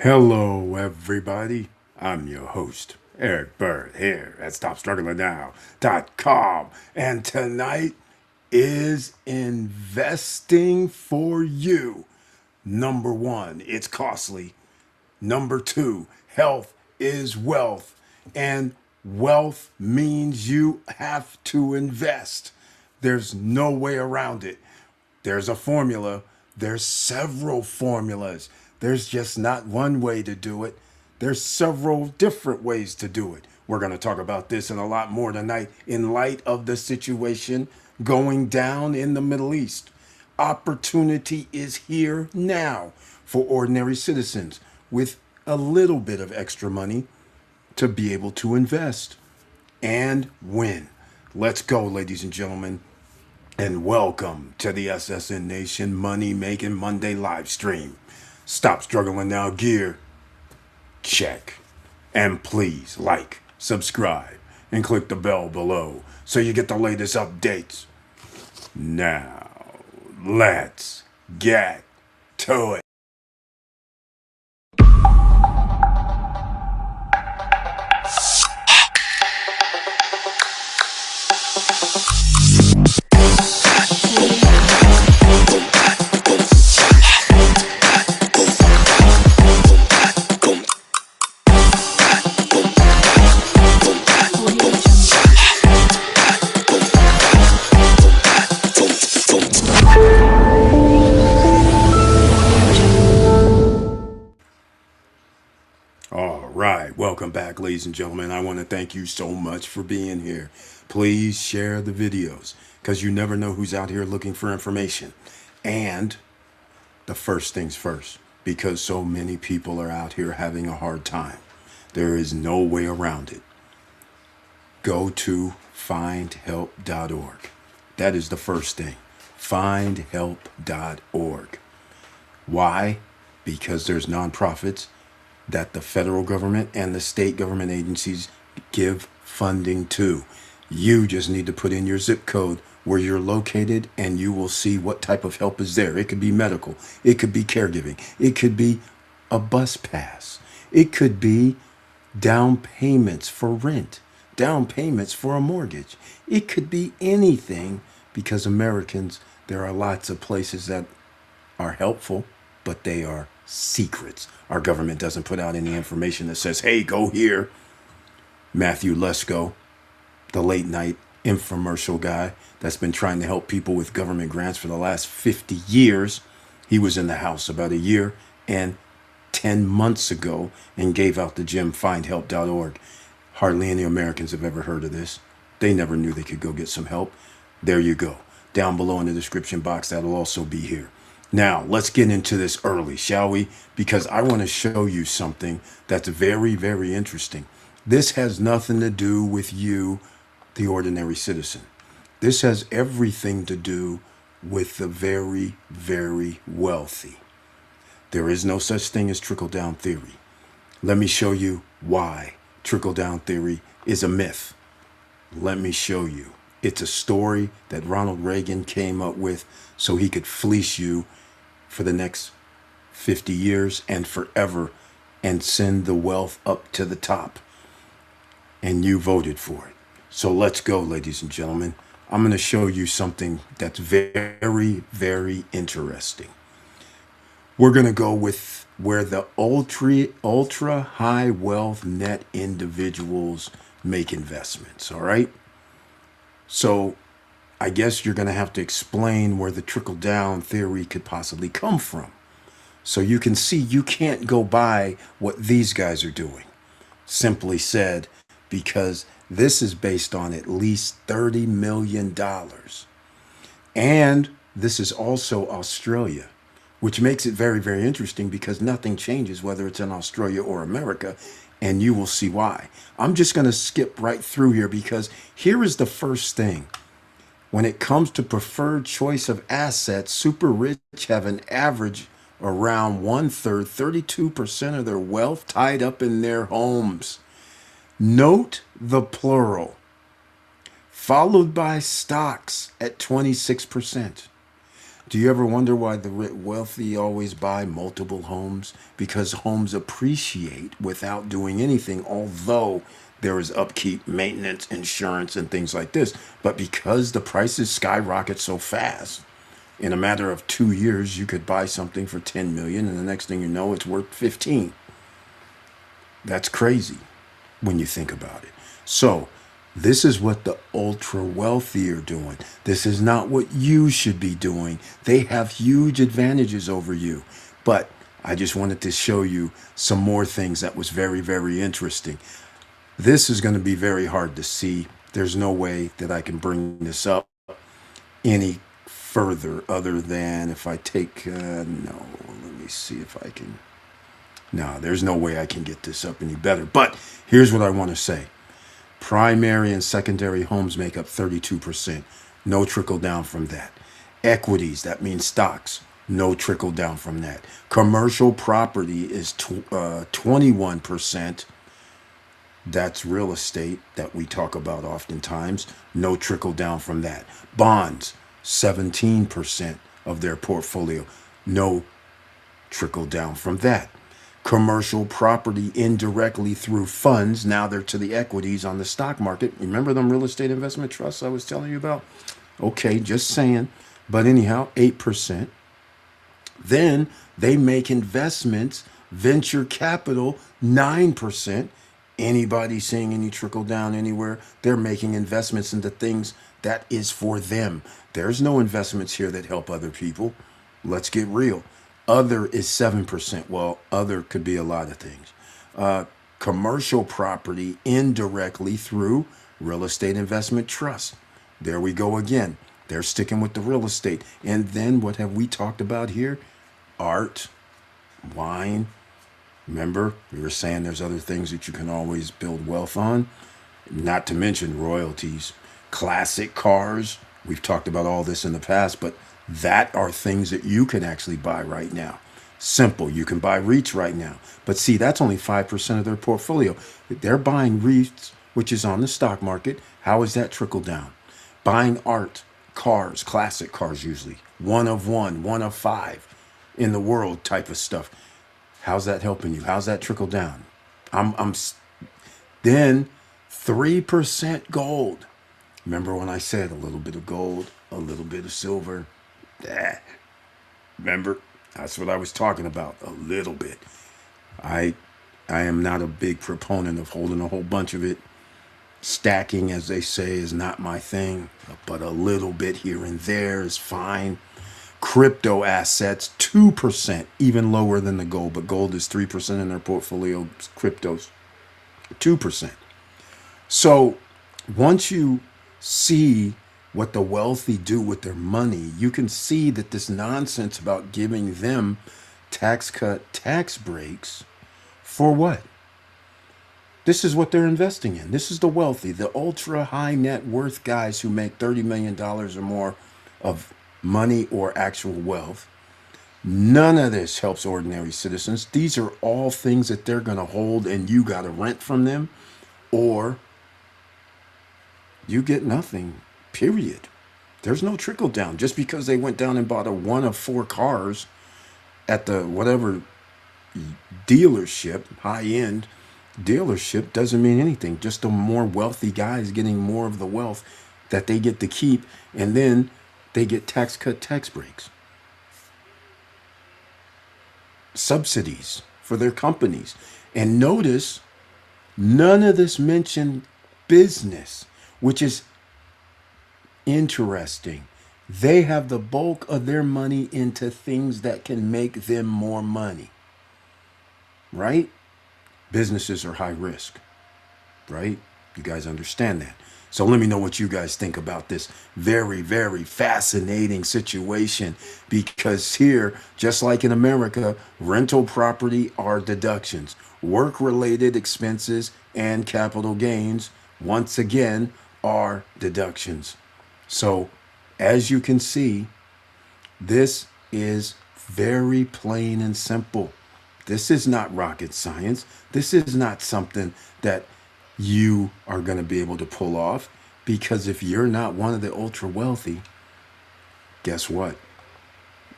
Hello, everybody. I'm your host, Eric Bird, here at StopStrugglingNow.com. And tonight is investing for you. Number one, it's costly. Number two, health is wealth. And wealth means you have to invest. There's no way around it. There's a formula. There's several formulas. There's just not one way to do it. There's several different ways to do it. We're going to talk about this and a lot more tonight in light of the situation going down in the Middle East. Opportunity is here now for ordinary citizens with a little bit of extra money to be able to invest and win. Let's go, ladies and gentlemen, and welcome to the SSN Nation Money Making Monday live stream. Stop struggling now, gear. Check. And please like, subscribe, and click the bell below so you get the latest updates. Now, let's get to it. All right, welcome back, ladies and gentlemen. I want to thank you so much for being here. Please share the videos because you never know who's out here looking for information. And the first things first, because so many people are out here having a hard time. There is no way around it. Go to findhelp.org. That is the first thing. Findhelp.org. Why? Because there's nonprofits that the federal government and the state government agencies give funding to. You just need to put in your zip code where you're located and you will see what type of help is there. It could be medical. It could be caregiving. It could be a bus pass. It could be down payments for rent, down payments for a mortgage. It could be anything because Americans, there are lots of places that are helpful, but they are secrets. Our government doesn't put out any information that says, hey, go here. Matthew Lesko, the late night infomercial guy that's been trying to help people with government grants for the last 50 years. He was in the House about a year and 10 months ago and gave out the gem findhelp.org. Hardly any Americans have ever heard of this. They never knew they could go get some help. There you go. Down below in the description box, that'll also be here. Now, let's get into this early, shall we? Because I want to show you something that's very, very interesting. This has nothing to do with you, the ordinary citizen. This has everything to do with the very, very wealthy. There is no such thing as trickle-down theory. Let me show you why trickle-down theory is a myth. Let me show you. It's a story that Ronald Reagan came up with so he could fleece you for the next 50 years and forever and send the wealth up to the top. And you voted for it. So let's go, ladies and gentlemen. I'm going to show you something that's very, very interesting. We're going to go with where the ultra high wealth net individuals make investments. All right. So I guess you're going to have to explain where the trickle down theory could possibly come from. So you can see you can't go by what these guys are doing. Simply said, because this is based on at least $30 million. And this is also Australia, which makes it very, very interesting because nothing changes whether it's in Australia or America. And you will see why. I'm just going to skip right through here because here is the first thing. When it comes to preferred choice of assets, super rich have an average around 1/3, 32% of their wealth tied up in their homes. Note the plural, followed by stocks at 26%. Do you ever wonder why the wealthy always buy multiple homes? Because homes appreciate without doing anything, although there is upkeep, maintenance, insurance, and things like this. But because the prices skyrocket so fast, in a matter of 2 years, you could buy something for 10 million, and the next thing you know, it's worth 15. That's crazy when you think about it. So, this is what the ultra wealthy are doing. This is not what you should be doing. They have huge advantages over you. But I just wanted to show you some more things that was very, very interesting. This is going to be very hard to see. There's no way that I can bring this up any further other than if I take, no, let me see if I can. No, there's no way I can get this up any better. But here's what I want to say. Primary and secondary homes make up 32%. No trickle down from that. Equities, that means stocks. No trickle down from that. Commercial property is 21%. That's real estate that we talk about oftentimes. No trickle down from that. Bonds, 17% of their portfolio. No trickle down from that. Commercial property indirectly through funds. Now they're to the equities on the stock market. Remember them real estate investment trusts I was telling you about? Okay, just saying. But anyhow, 8%. Then they make investments, venture capital, 9%. Anybody seeing any trickle down anywhere? They're making investments into things that is for them. There's no investments here that help other people. Let's get real. Other is 7%. Well, other could be a lot of things. Commercial property indirectly through real estate investment trust. There we go again. They're sticking with the real estate. And then what have we talked about here? Art, wine. Remember, we were saying there's other things that you can always build wealth on. Not to mention royalties, classic cars. We've talked about all this in the past, but that are things that you can actually buy right now. Simple. You can buy REITs right now. But see, that's only 5% of their portfolio. They're buying REITs, which is on the stock market. How is that trickle down? Buying art, cars, classic cars usually. One of one, one of five in the world type of stuff. How's that helping you? How's that trickle down? Then 3% gold. Remember when I said a little bit of gold, a little bit of silver? Remember? That's what I was talking about. A little bit. I I am not a big proponent of holding a whole bunch of it. Stacking, as they say, is not my thing, but a little bit here and there is fine. Crypto assets, 2%, even lower than the gold, but gold is 3% in their portfolio, cryptos, 2%. So once you see what the wealthy do with their money, you can see that this nonsense about giving them tax cut, tax breaks for what? This is what they're investing in. This is the wealthy, the ultra high net worth guys who make $30 million or more of money or actual wealth. None of this helps ordinary citizens. These are all things that they're going to hold and you got to rent from them or you get nothing, period. There's no trickle down. Just because they went down and bought a one of four cars at the whatever dealership, high end dealership, doesn't mean anything. Just the more wealthy guys getting more of the wealth that they get to keep, and then they get tax cut, tax breaks, subsidies for their companies. And notice none of this mentioned business, which is interesting. They have the bulk of their money into things that can make them more money, right? Businesses are high risk, right? You guys understand that. So let me know what you guys think about this very, very fascinating situation, because here, just like in America, rental property are deductions. Work-related expenses and capital gains, once again, are deductions. So as you can see, this is very plain and simple. This is not rocket science. This is not something that you are going to be able to pull off, because if you're not one of the ultra wealthy, guess what?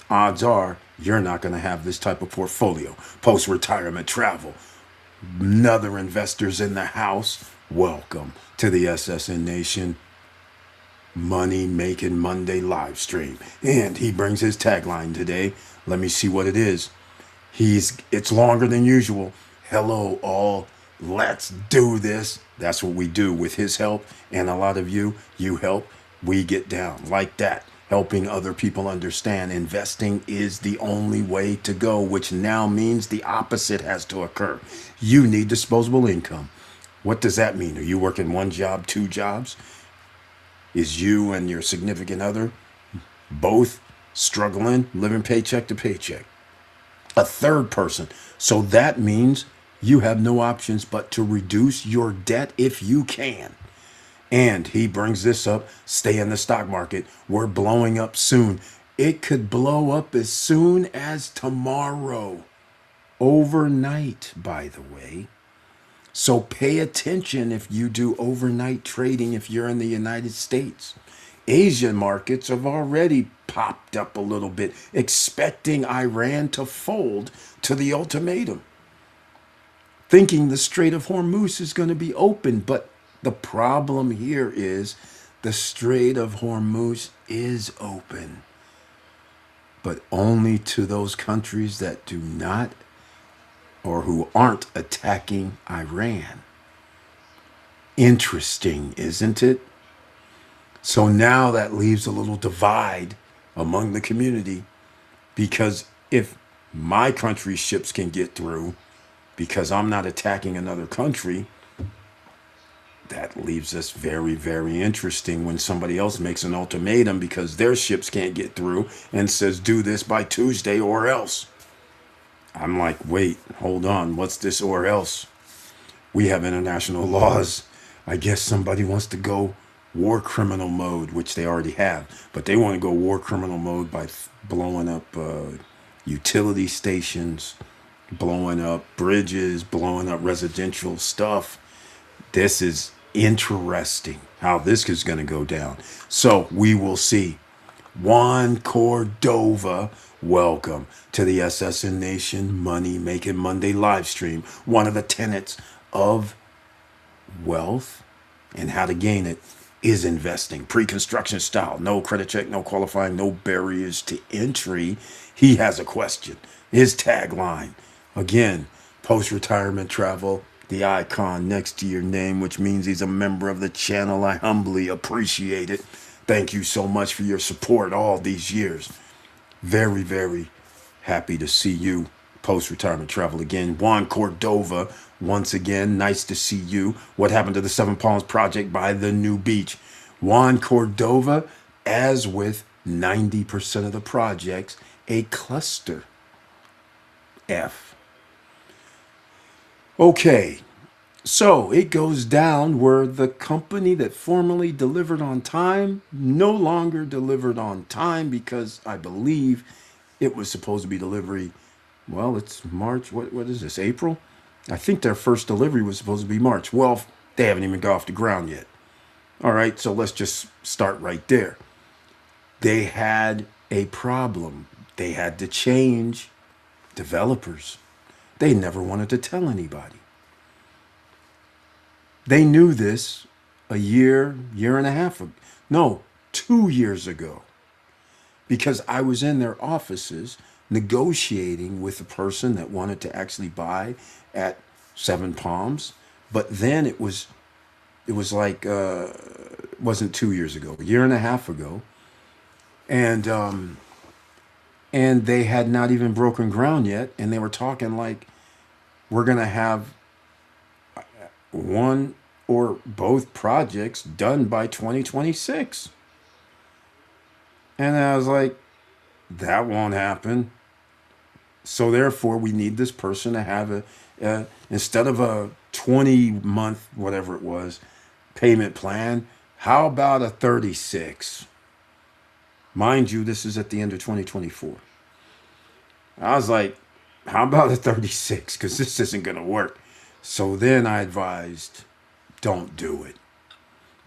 odds are you're not going to have this type of portfolio. Post-retirement travel. Another investors in the house. Welcome to the SSN Nation Money Making Monday live stream. And he brings his tagline today. Let me see what it is. It's longer than usual. Hello all. Let's do this. That's what we do with his help and a lot of you help, we get down like that. Helping other people understand investing is the only way to go, which now means the opposite has to occur. You need disposable income. What does that mean? Are you working one job, two jobs? Is you and your significant other both struggling, living paycheck to paycheck? A third person. So that means you have no options but to reduce your debt if you can. And he brings this up, stay in the stock market. We're blowing up soon. It could blow up as soon as tomorrow. Overnight, by the way. So pay attention if you do overnight trading if you're in the United States. Asian markets have already popped up a little bit, expecting Iran to fold to the ultimatum, thinking the Strait of Hormuz is going to be open. But the problem here is the Strait of Hormuz is open, but only to those countries that do not or who aren't attacking Iran. Interesting, isn't it? So now that leaves a little divide among the community, because if my country's ships can get through because I'm not attacking another country, that leaves us very, very interesting when somebody else makes an ultimatum because their ships can't get through and says, do this by Tuesday or else. I'm like, wait, hold on. What's this or else? We have international laws. I guess somebody wants to go war criminal mode, which they already have, but they want to go war criminal mode by blowing up utility stations, blowing up bridges, blowing up residential stuff. This is interesting how this is going to go down. So we will see. Juan Cordova, welcome to the SSN Nation Money Making Monday live stream. One of the tenets of wealth and how to gain it is investing. Pre-construction style, no credit check, no qualifying, no barriers to entry. He has a question. His tagline, again, post-retirement travel, the icon next to your name, which means he's a member of the channel. I humbly appreciate it. Thank you so much for your support all these years. Very, very happy to see you post-retirement travel again. Juan Cordova, once again, nice to see you. What happened to the Seven Palms project by the new beach? Juan Cordova, as with 90% of the projects, a cluster F. Okay, so it goes down where the company that formerly delivered on time no longer delivered on time, because I believe it was supposed to be delivery. Well, it's March. What is this? April? I think their first delivery was supposed to be March. Well, they haven't even got off the ground yet. All right, so let's just start right there. They had a problem. They had to change developers. They never wanted to tell anybody. They knew this a year and a half ago. No, 2 years ago. Because I was in their offices negotiating with the person that wanted to actually buy at Seven Palms. But then it was like, it wasn't 2 years ago, a year and a half ago. And they had not even broken ground yet. And they were talking like, we're going to have one or both projects done by 2026. And I was like, that won't happen. So therefore, we need this person to have instead of a 20-month, whatever it was, payment plan, how about a 36? Mind you, this is at the end of 2024. I was like, how about a 36? Because this isn't going to work. So then I advised, don't do it.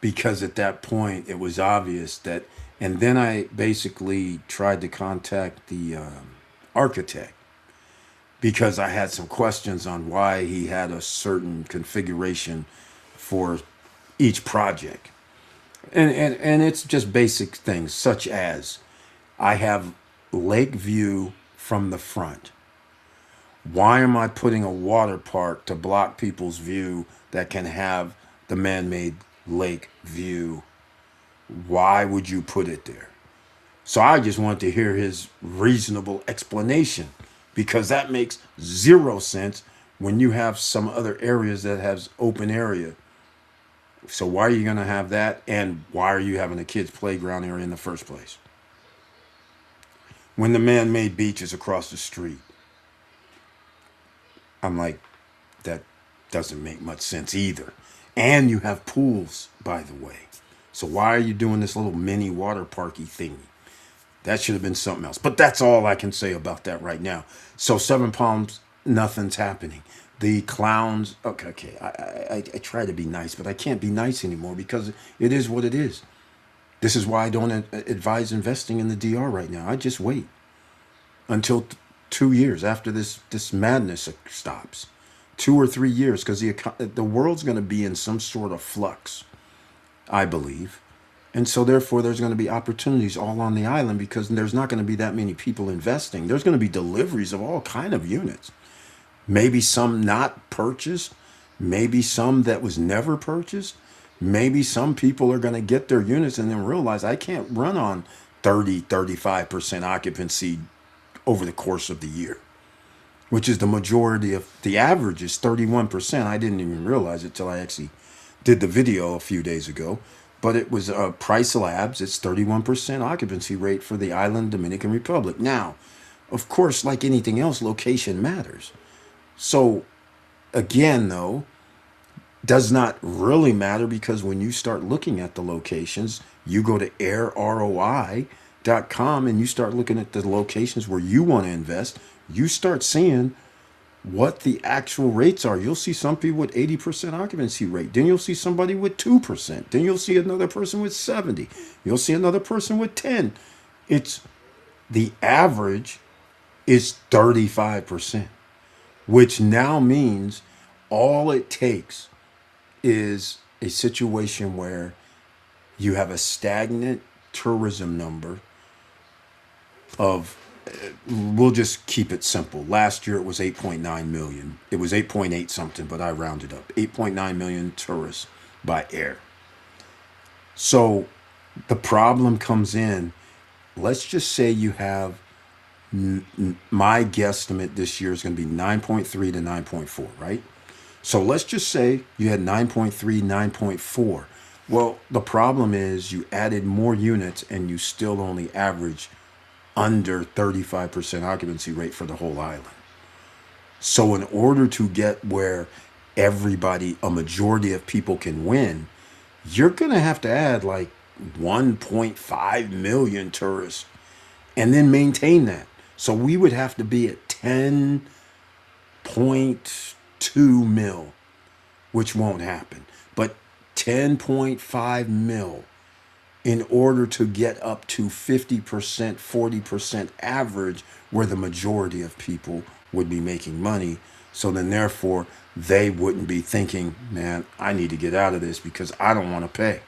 Because at that point, it was obvious that And then I basically tried to contact the architect because I had some questions on why he had a certain configuration for each project. And it's just basic things such as I have lake view from the front. Why am I putting a water park to block people's view that can have the man-made lake view? Why would you put it there? So I just want to hear his reasonable explanation because that makes zero sense when you have some other areas that has open area. So why are you going to have that? And why are you having a kids playground area in the first place? When the man-made beach is across the street. I'm like, that doesn't make much sense either. And you have pools, by the way. So why are you doing this little mini water parky thingy? That should have been something else. But that's all I can say about that right now. So Seven Palms, nothing's happening. The clowns, okay. I try to be nice, but I can't be nice anymore because it is what it is. This is why I don't advise investing in the DR right now. I just wait until 2 years after this madness stops. 2 or 3 years, because the world's going to be in some sort of flux, I believe. And so therefore there's going to be opportunities all on the island because there's not going to be that many people investing. There's going to be deliveries of all kind of units. Maybe some not purchased, maybe some that was never purchased. Maybe some people are going to get their units and then realize I can't run on 35% occupancy over the course of the year, which is the majority of the average is 31%. I didn't even realize it till I actually did the video a few days ago. But it was Price Labs. It's 31% occupancy rate for the island Dominican Republic. Now, of course, like anything else, location matters. So, again, though, does not really matter because when you start looking at the locations, you go to airroi.com and you start looking at the locations where you want to invest, you start seeing what the actual rates are. You'll see some people with 80% occupancy rate. Then you'll see somebody with 2%. Then you'll see another person with 70. You'll see another person with 10. It's the average is 35%, which now means all it takes is a situation where you have a stagnant tourism number of, we'll just keep it simple. Last year it was 8.9 million. It was 8.8 something, but I rounded up. 8.9 million tourists by air. So the problem comes in, let's just say you have, my guesstimate this year is going to be 9.3 to 9.4, right? So let's just say you had 9.3, 9.4. Well, the problem is you added more units and you still only average under 35% occupancy rate for the whole island. So in order to get where everybody, a majority of people can win, you're going to have to add like 1.5 million tourists and then maintain that. So we would have to be at 10.2 mil, which won't happen, but 10.5 mil in order to get up to 50%, 40% average where the majority of people would be making money. So then therefore they wouldn't be thinking, man, I need to get out of this because I don't want to pay.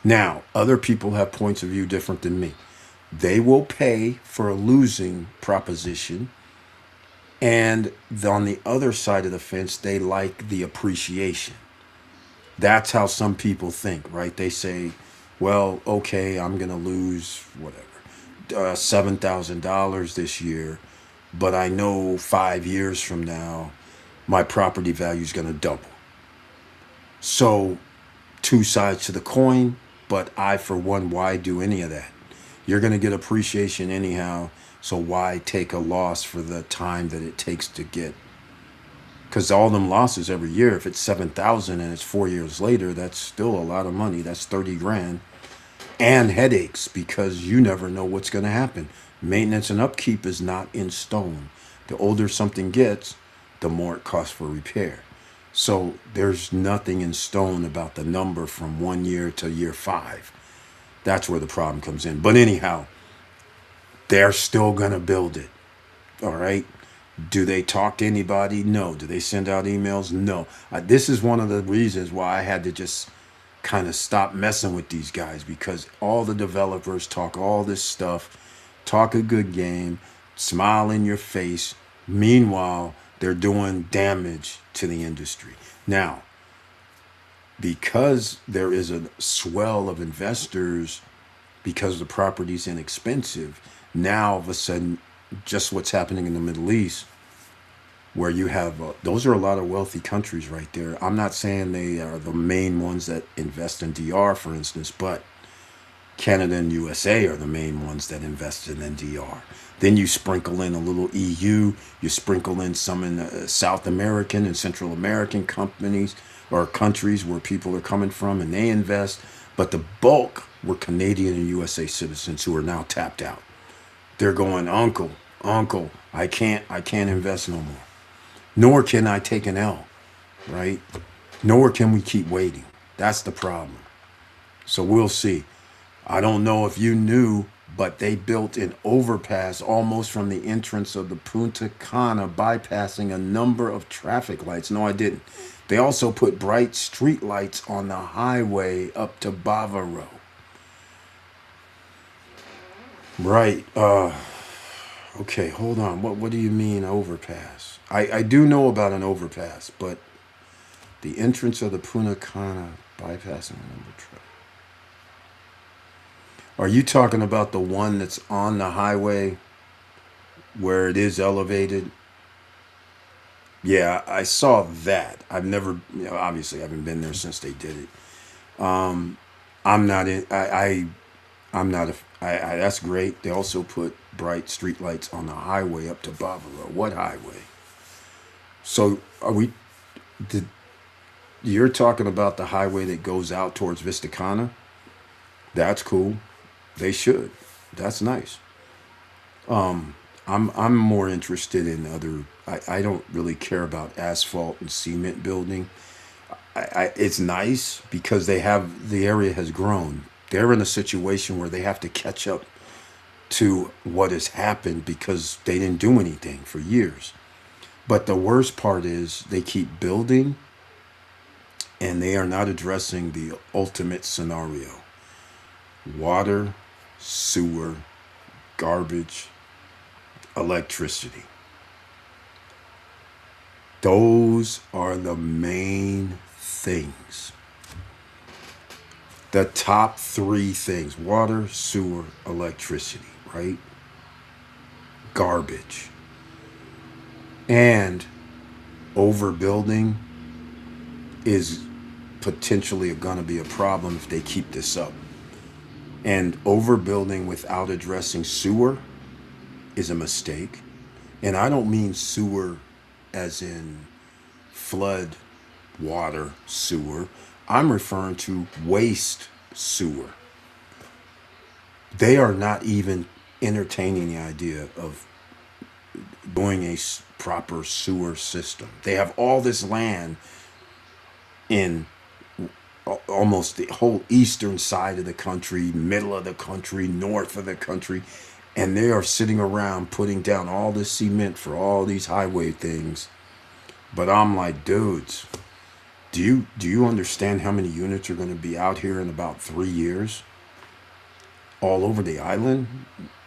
Now, other people have points of view different than me. They will pay for a losing proposition. And on the other side of the fence, they like the appreciation. That's how some people think, right? They say, well, okay, I'm going to lose whatever, $7,000 this year, but I know 5 years from now, my property value is going to double. So two sides to the coin, but I, for one, why do any of that? You're going to get appreciation anyhow. So why take a loss for the time that it takes to get? Because all them losses every year, if it's 7,000 and it's 4 years later, that's still a lot of money. That's 30 grand. And headaches because you never know what's going to happen. Maintenance and upkeep is not in stone. The older something gets, the more it costs for repair. So there's nothing in stone about the number from 1 year to year 5. That's where the problem comes in. But anyhow, they're still going to build it. All right. Do they talk to anybody? No. Do they send out emails? No. This is one of the reasons why I had to just kind of stop messing with these guys, because all the developers talk all this stuff, talk a good game, smile in your face. Meanwhile, they're doing damage to the industry. Now, because there is a swell of investors, because the property's inexpensive, now all of a sudden, just what's happening in the Middle East, where you have those are a lot of wealthy countries right there. I'm not saying they are the main ones that invest in DR, for instance, but Canada and USA are the main ones that invest in DR. Then you sprinkle in a little EU, you sprinkle in some in South American and Central American companies or countries where people are coming from and they invest. But the bulk were Canadian and USA citizens who are now tapped out. They're going, uncle, I can't invest no more. Nor can I take an L, right? Nor can we keep waiting. That's the problem. So we'll see. I don't know if you knew, but they built an overpass almost from the entrance of the Punta Cana, bypassing a number of traffic lights. No, I didn't. They also put bright street lights on the highway up to Bavaro. Right. Okay, hold on. What do you mean overpass? I do know about an overpass, but the entrance of the Punta Cana bypassing a number of traffic. Are you talking about the one that's on the highway where it is elevated? Yeah, I saw that. I've never, obviously, I haven't been there since they did it. Um, I'm not in. I'm not a. That's great. They also put bright streetlights on the highway up to Bavaro. What highway? So are we? Did, you're talking about the highway that goes out towards Vistacana? That's cool. They should. That's nice. I'm more interested in other. I don't really care about asphalt and cement building. It's nice because the area has grown. They're in a situation where they have to catch up to what has happened because they didn't do anything for years. But the worst part is they keep building and they are not addressing the ultimate scenario: water, sewer, garbage, electricity. Those are the main things. The top three things: water, sewer, electricity, right? Garbage. And overbuilding is potentially going to be a problem if they keep this up. And overbuilding without addressing sewer is a mistake. And I don't mean sewer as in flood water sewer. I'm referring to waste sewer. They are not even entertaining the idea of doing a proper sewer system. They have all this land in almost the whole eastern side of the country, middle of the country, north of the country, and they are sitting around putting down all this cement for all these highway things. But I'm like, dudes, do you understand how many units are going to be out here in about 3 years all over the island?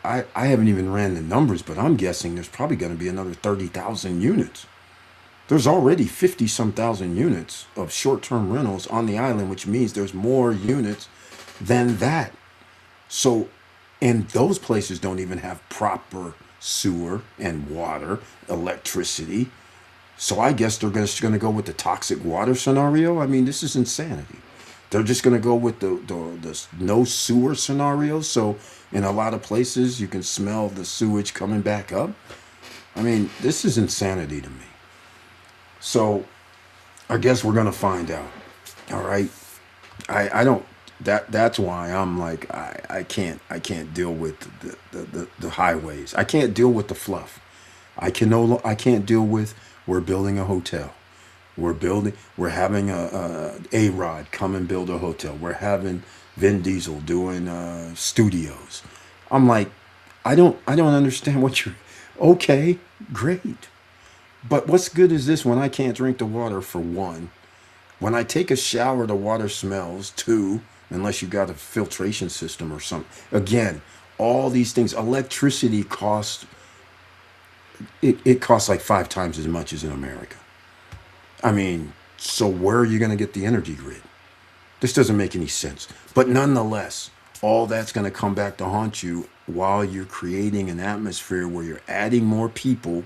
I haven't even ran the numbers, but I'm guessing there's probably going to be another 30,000 units. There's already 50 some thousand units of short-term rentals on the island, which means there's more units than that. So, and those places don't even have proper sewer and water, electricity. So I guess they're just going to go with the toxic water scenario. I mean, this is insanity. They're just going to go with the no sewer scenario. So in a lot of places, you can smell the sewage coming back up. I mean, this is insanity to me. So I guess we're going to find out. All right. I don't, that's why I'm like, I can't deal with the highways. I can't deal with the fluff. I can't deal with, we're building a hotel. We're having a rod come and build a hotel. We're having Vin Diesel doing studios. I'm like, I don't understand what you're. Okay, great, but what's good is this when I can't drink the water for one? When I take a shower, the water smells two, unless you got a filtration system or something. Again, all these things. Electricity costs. It costs like 5 times as much as in America. I mean, so where are you going to get the energy grid? This doesn't make any sense. But nonetheless, all that's going to come back to haunt you while you're creating an atmosphere where you're adding more people,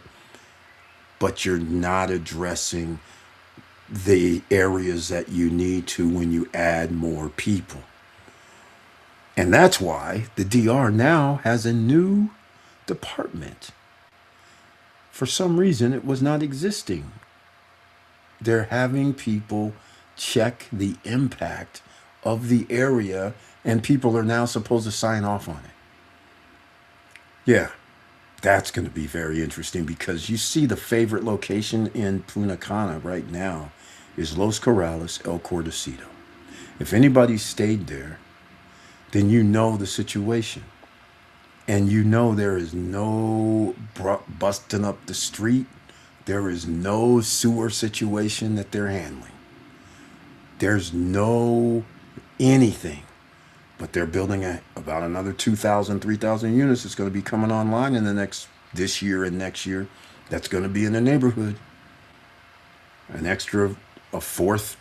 but you're not addressing the areas that you need to when you add more people. And that's why the DR now has a new department. For some reason, it was not existing. They're having people check the impact of the area, and people are now supposed to sign off on it. Yeah, that's going to be very interesting because you see the favorite location in Punta Cana right now is Los Corrales, El Cordecito. If anybody stayed there, then you know the situation. And you know there is no busting up the street. There is no sewer situation that they're handling. There's no anything. But they're building about another 2,000, 3,000 units. It's going to be coming online in the next, this year and next year. That's going to be in the neighborhood. An extra, a fourth,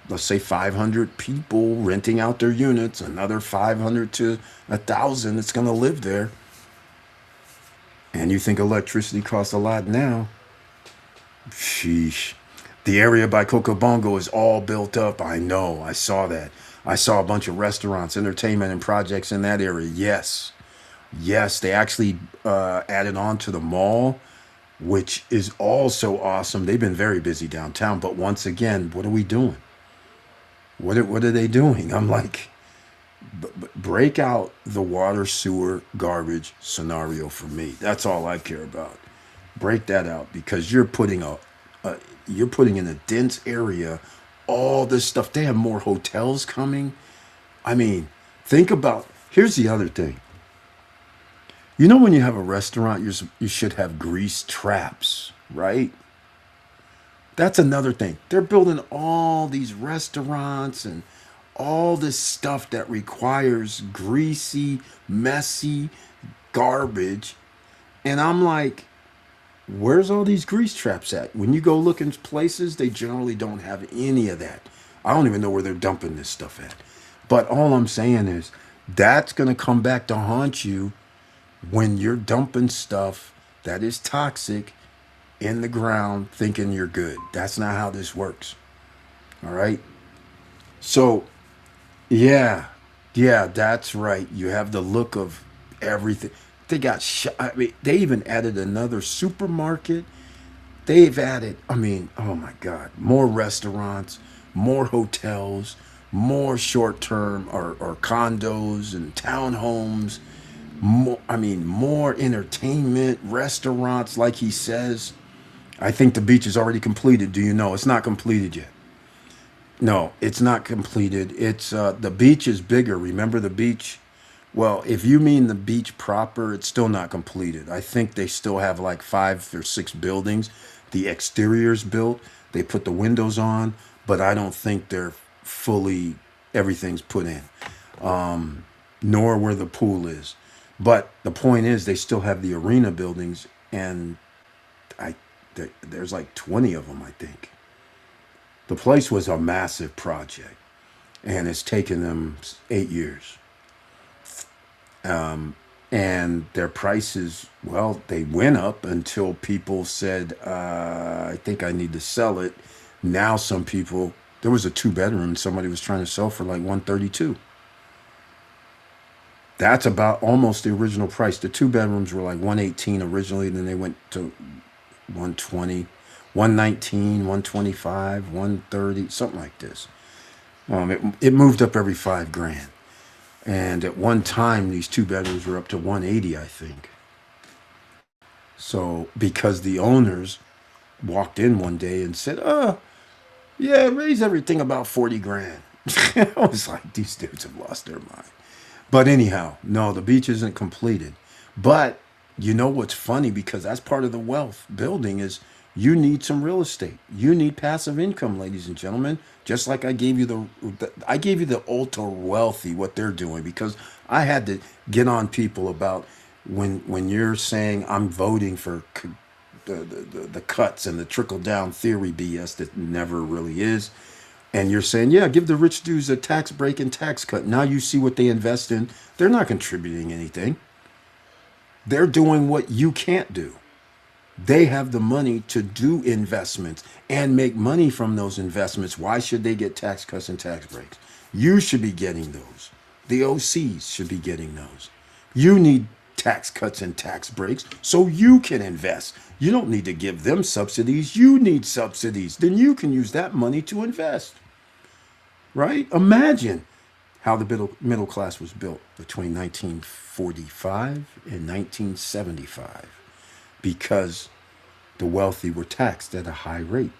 let's say 500 people renting out their units, another 500 to 1,000 that's going to live there. And you think electricity costs a lot now. Sheesh. The area by Cocobongo is all built up. I know. I saw that. I saw a bunch of restaurants, entertainment, and projects in that area. Yes. Yes. They actually added on to the mall, which is also awesome. They've been very busy downtown. But once again, what are we doing? What are they doing? I'm like, break out the water, sewer, garbage scenario for me. That's all I care about. Break that out because you're putting in a dense area all this stuff. They have more hotels coming. I mean, think about. Here's the other thing. You know, when you have a restaurant, you should have grease traps, right? That's another thing. They're building all these restaurants and all this stuff that requires greasy, messy garbage. And I'm like, where's all these grease traps at? When you go look in places, they generally don't have any of that. I don't even know where they're dumping this stuff at. But all I'm saying is that's going to come back to haunt you when you're dumping stuff that is toxic in the ground thinking you're good. That's not how this works. All right. So, yeah, yeah, that's right. You have the look of everything. They got I mean, they even added another supermarket. They've added, I mean, oh my God, more restaurants, more hotels, more short term or condos and townhomes. More, I mean, more entertainment, restaurants, like he says. I think the beach is already completed. Do you know? It's not completed yet. No, it's not completed. It's the beach is bigger. Remember the beach? Well, if you mean the beach proper, it's still not completed. I think they still have like 5 or 6 buildings. The exterior's built. They put the windows on, but I don't think they're fully everything's put in. Nor where the pool is. But the point is, they still have the arena buildings, and I there's like 20 of them, I think. The place was a massive project, and it's taken them 8 years. And their prices, well, they went up until people said, I think I need to sell it. Now some people, there was a 2 bedroom somebody was trying to sell for like 132. That's about almost the original price. The 2 bedrooms were like 118 originally, then they went to 120, 119, 125, 130, something like this. It moved up every 5 grand. And at one time, these 2 bedrooms were up to 180, I think. So because the owners walked in one day and said, "Oh, yeah, raise everything about 40 grand." I was like, these dudes have lost their mind. But anyhow, no, the beach isn't completed. But you know what's funny, because that's part of the wealth building, is you need some real estate. You need passive income, ladies and gentlemen. Just like I gave you I gave you the ultra wealthy what they're doing, because I had to get on people about when you're saying I'm voting for the cuts and the trickle down theory BS that never really is. And you're saying, yeah, give the rich dudes a tax break and tax cut. Now you see what they invest in. They're not contributing anything. They're doing what you can't do. They have the money to do investments and make money from those investments. Why should they get tax cuts and tax breaks? You should be getting those. The OCs should be getting those. You need tax cuts and tax breaks so you can invest. You don't need to give them subsidies. You need subsidies. Then you can use that money to invest. Right? Imagine how the middle class was built between 1945 and 1975, because the wealthy were taxed at a high rate,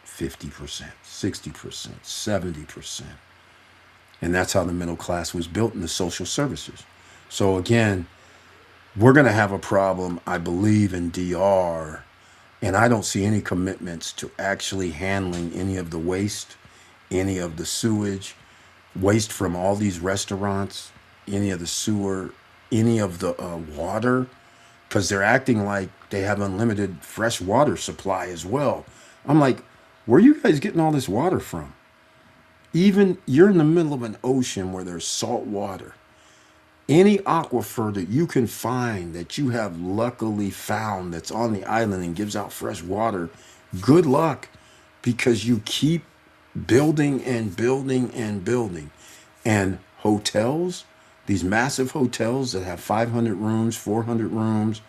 50%, 60%, 70%. And that's how the middle class was built in the social services. So again, we're going to have a problem, I believe, in DR, and I don't see any commitments to actually handling any of the waste, any of the sewage, waste from all these restaurants, any of the sewer, any of the water, because they're acting like they have unlimited fresh water supply as well. I'm like, where are you guys getting all this water from? Even you're in the middle of an ocean where there's salt water. Any aquifer that you can find that you have luckily found that's on the island and gives out fresh water, good luck, because you keep building and building and building. And hotels, these massive hotels that have 500 rooms, 400 rooms,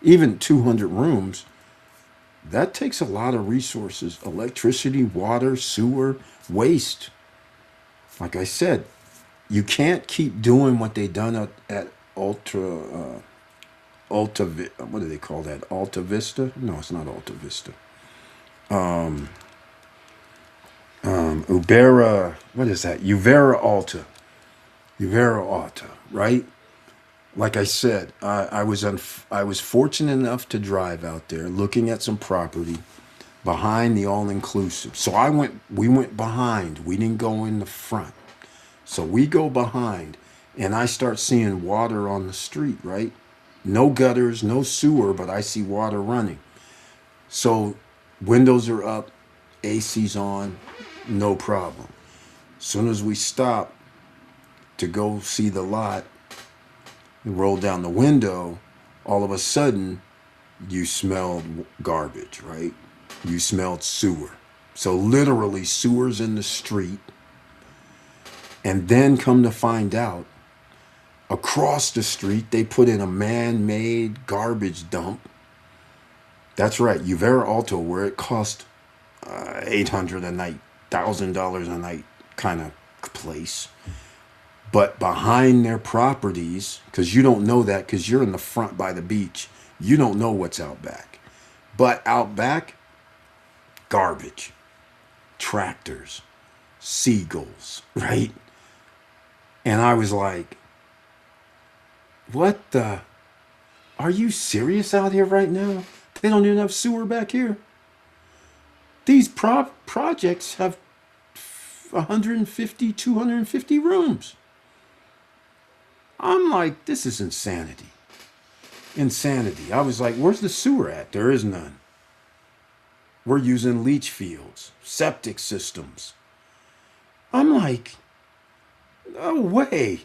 even 200 rooms, that takes a lot of resources: electricity, water, sewer, waste. Like I said, you can't keep doing what they done at what do they call that? Alta Vista? No, it's not Alta Vista. Ubera, what is that? Uvera Alta, right? Like I said, I was fortunate enough to drive out there, looking at some property behind the all inclusive. So we went behind. We didn't go in the front. So we go behind, and I start seeing water on the street, right? No gutters, no sewer, but I see water running. So windows are up, AC's on, no problem. As soon as we stop to go see the lot and roll down the window, all of a sudden you smelled garbage, right? You smelled sewer. So literally sewers in the street. And then come to find out, across the street, they put in a man-made garbage dump. That's right, Uvera Alto, where it cost $800 a night, $1,000 a night kind of place. But behind their properties, because you don't know that because you're in the front by the beach, you don't know what's out back. But out back, garbage, tractors, seagulls, right? And I was like, what the? Are you serious out here right now? They don't even have sewer back here. These projects have 150, 250 rooms. I'm like, this is insanity. Insanity. I was like, where's the sewer at? There is none. We're using leach fields, septic systems. I'm like, no way.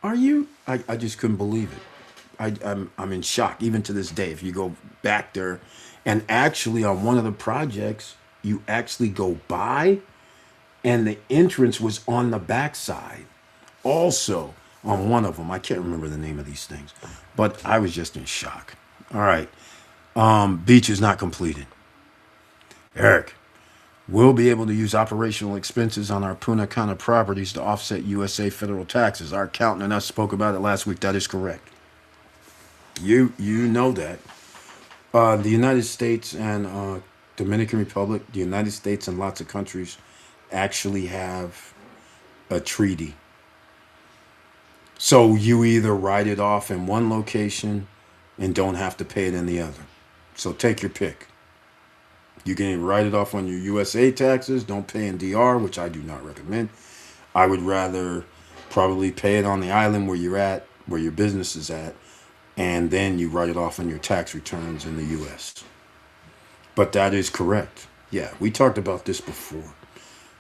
Are you? I just couldn't believe it. I'm in shock even to this day. If you go back there, and actually on one of the projects, you actually go by, and the entrance was on the backside. Also on one of them, I can't remember the name of these things, but I was just in shock. All right, beach is not completed. Eric, we'll be able to use operational expenses on our Punta Cana properties to offset USA federal taxes. Our accountant and us spoke about it last week. That is correct. You know that. The United States and Dominican Republic, the United States and lots of countries actually have a treaty. So you either write it off in one location and don't have to pay it in the other. So take your pick. You can write it off on your USA taxes, don't pay in DR, which I do not recommend. I would rather probably pay it on the island where you're at, where your business is at, and then you write it off on your tax returns in the US. But that is correct. Yeah, we talked about this before.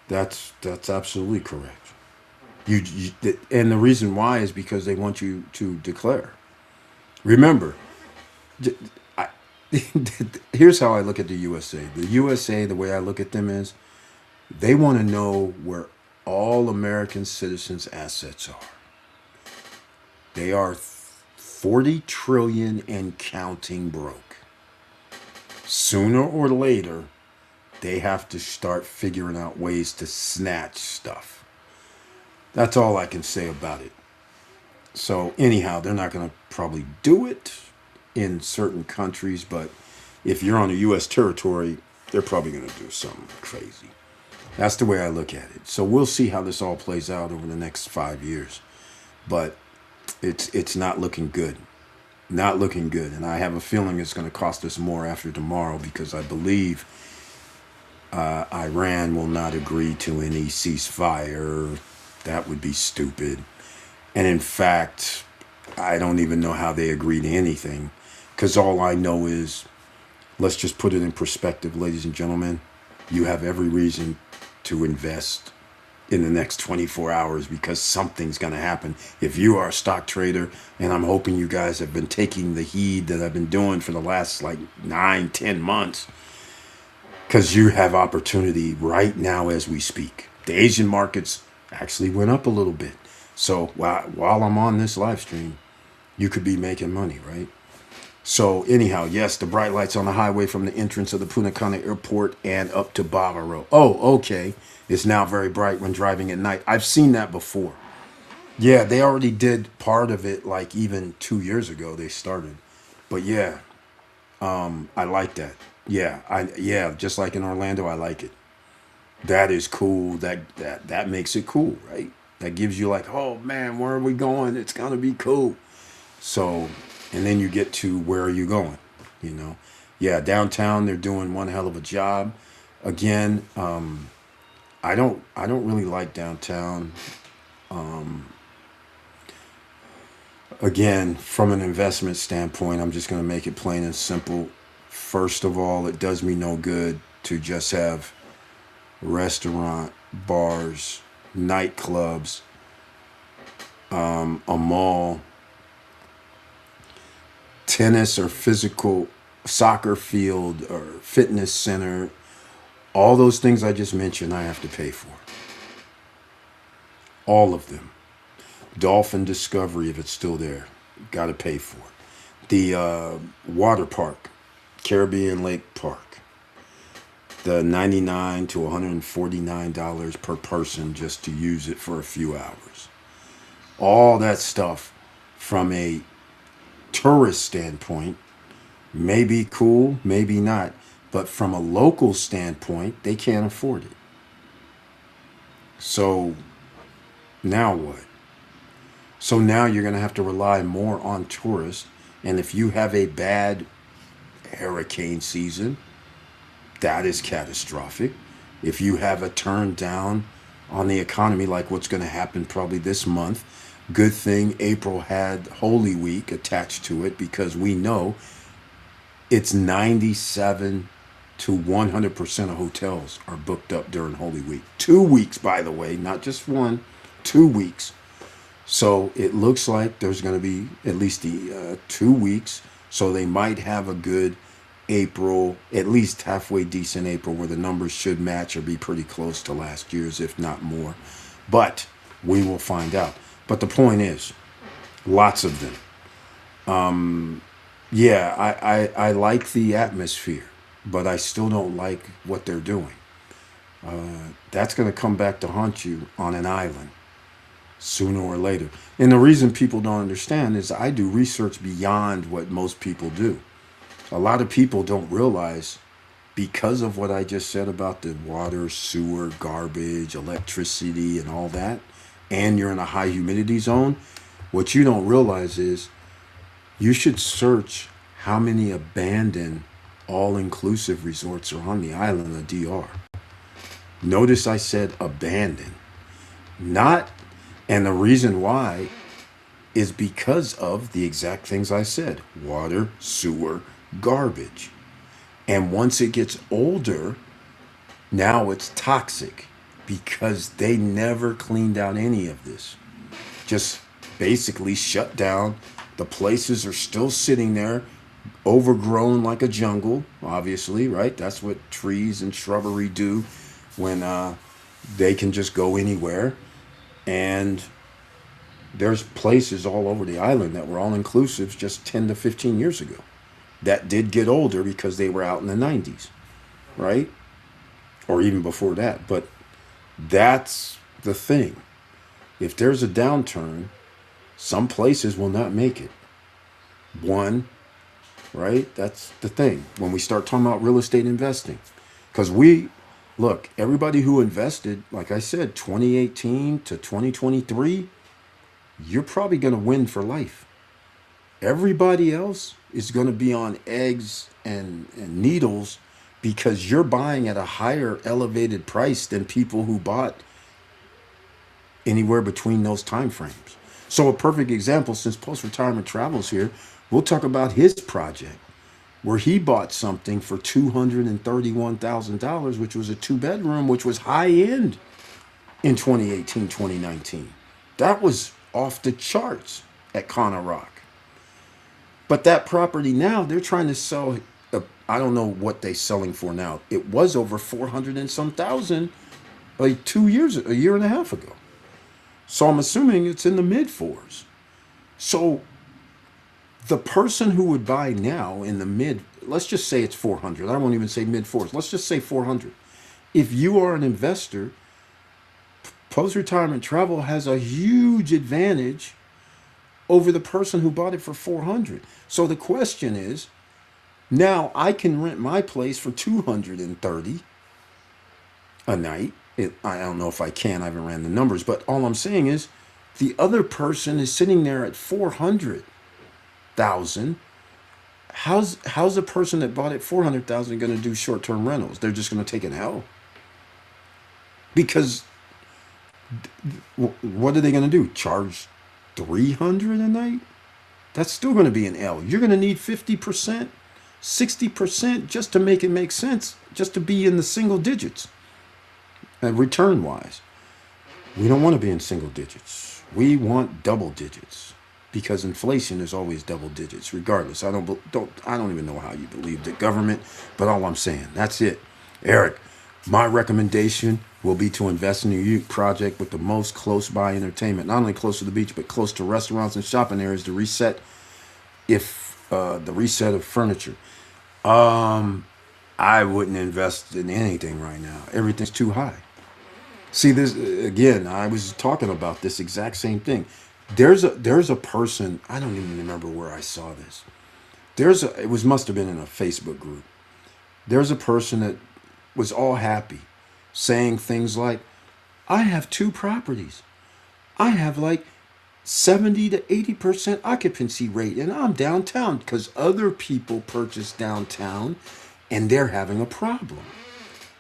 That's absolutely correct. And the reason why is because they want you to declare. Remember, I, here's how I look at the USA. The USA, the way I look at them is they want to know where all American citizens' assets are. They are 40 trillion and counting broke. Sooner or later, they have to start figuring out ways to snatch stuff. That's all I can say about it. So anyhow, they're not going to probably do it in certain countries, but if you're on a U.S. territory, they're probably going to do something crazy. That's the way I look at it. So we'll see how this all plays out over the next 5 years, but it's not looking good. Not looking good, and I have a feeling it's going to cost us more after tomorrow because I believe Iran will not agree to any ceasefire. That would be stupid. And in fact, I don't even know how they agree to anything because all I know is, let's just put it in perspective, ladies and gentlemen. You have every reason to invest in the next 24 hours because something's going to happen. If you are a stock trader, and I'm hoping you guys have been taking the heed that I've been doing for the last like 9-10 months, because you have opportunity right now as we speak. The Asian markets actually went up a little bit. So while I'm on this live stream, you could be making money, right? So anyhow, yes, the bright lights on the highway from the entrance of the Punta Cana airport and up to Bavaro. Oh, okay. It's now very bright when driving at night. I've seen that before. Yeah, they already did part of it like even 2 years ago they started. But yeah, I like that. Yeah, just like in Orlando, I like it. That is cool. That makes it cool, right? That gives you like, oh man, where are we going? It's gonna be cool. So, and then you get to where are you going? You know, yeah, downtown they're doing one hell of a job. Again, I don't really like downtown. Again, from an investment standpoint, I'm just gonna make it plain and simple. First of all, it does me no good to just have restaurant, bars, nightclubs, a mall, tennis or physical soccer field or fitness center. All those things I just mentioned, I have to pay for. All of them. Dolphin Discovery, if it's still there, got to pay for. The water park, Caribbean Lake Park, the $99 to $149 per person just to use it for a few hours. All that stuff from a tourist standpoint may be cool, maybe not, but from a local standpoint, they can't afford it. So now what? So now you're going to have to rely more on tourists. And if you have a bad hurricane season, that is catastrophic. If you have a turn down on the economy, like what's going to happen probably this month, good thing April had Holy Week attached to it because we know it's 97 to 100% of hotels are booked up during Holy Week. 2 weeks, by the way, not just one, 2 weeks. So it looks like there's going to be at least the 2 weeks. So they might have a good April, at least halfway decent April, where the numbers should match or be pretty close to last year's, if not more. But we will find out. But the point is, lots of them. Yeah, I like the atmosphere, but I still don't like what they're doing. That's going to come back to haunt you on an island sooner or later. And the reason people don't understand is I do research beyond what most people do. A lot of people don't realize, because of what I just said about the water, sewer, garbage, electricity, and all that, and you're in a high humidity zone, what you don't realize is you should search how many abandoned all-inclusive resorts are on the island of DR. Notice I said abandoned. Not, and the reason why is because of the exact things I said: water, sewer, garbage. And once it gets older, now it's toxic because they never cleaned out any of this. Just basically shut down. The places are still sitting there, overgrown like a jungle, obviously, right? That's what trees and shrubbery do when they can just go anywhere. And there's places all over the island that were all inclusives just 10 to 15 years ago that did get older because they were out in the 90s, right? Or even before that. But that's the thing. If there's a downturn, some places will not make it. One, right? That's the thing. When we start talking about real estate investing, because look, everybody who invested, like I said, 2018 to 2023, you're probably going to win for life. Everybody else is going to be on eggs and needles because you're buying at a higher elevated price than people who bought anywhere between those time frames. So a perfect example, since post-retirement travels here, we'll talk about his project where he bought something for $231,000, which was a two-bedroom, which was high end in 2018, 2019. That was off the charts at Connor Rock. But that property now, they're trying to sell, I don't know what they're selling for now. It was over 400 and some thousand like a year and a half ago. So I'm assuming it's in the mid fours. So the person who would buy now in the let's just say it's 400. I won't even say mid fours. Let's just say 400. If you are an investor, post-retirement travel has a huge advantage over the person who bought it for 400. So the question is, now I can rent my place for 230 a night. I don't know if I can. I haven't ran the numbers, but all I'm saying is the other person is sitting there at 400,000. How's a person that bought it 400,000 going to do short-term rentals? They're just going to take an L. Because what are they going to do? Charge 300 a night? That's still going to be an L. You're going to need 50%, 60% just to make it make sense, just to be in the single digits. And return wise, we don't want to be in single digits. We want double digits because inflation is always double digits regardless. I don't even know how you believe the government, but all I'm saying, that's it. Eric, my recommendation will be to invest in a youth project with the most close by entertainment, not only close to the beach, but close to restaurants and shopping areas to reset the reset of furniture. I wouldn't invest in anything right now. Everything's too high. See this again, I was talking about this exact same thing. There's a person, I don't even remember where I saw this. Must have been in a Facebook group. There's a person that was all happy saying things like, I have two properties. I have like 70 to 80% occupancy rate and I'm downtown because other people purchased downtown and they're having a problem.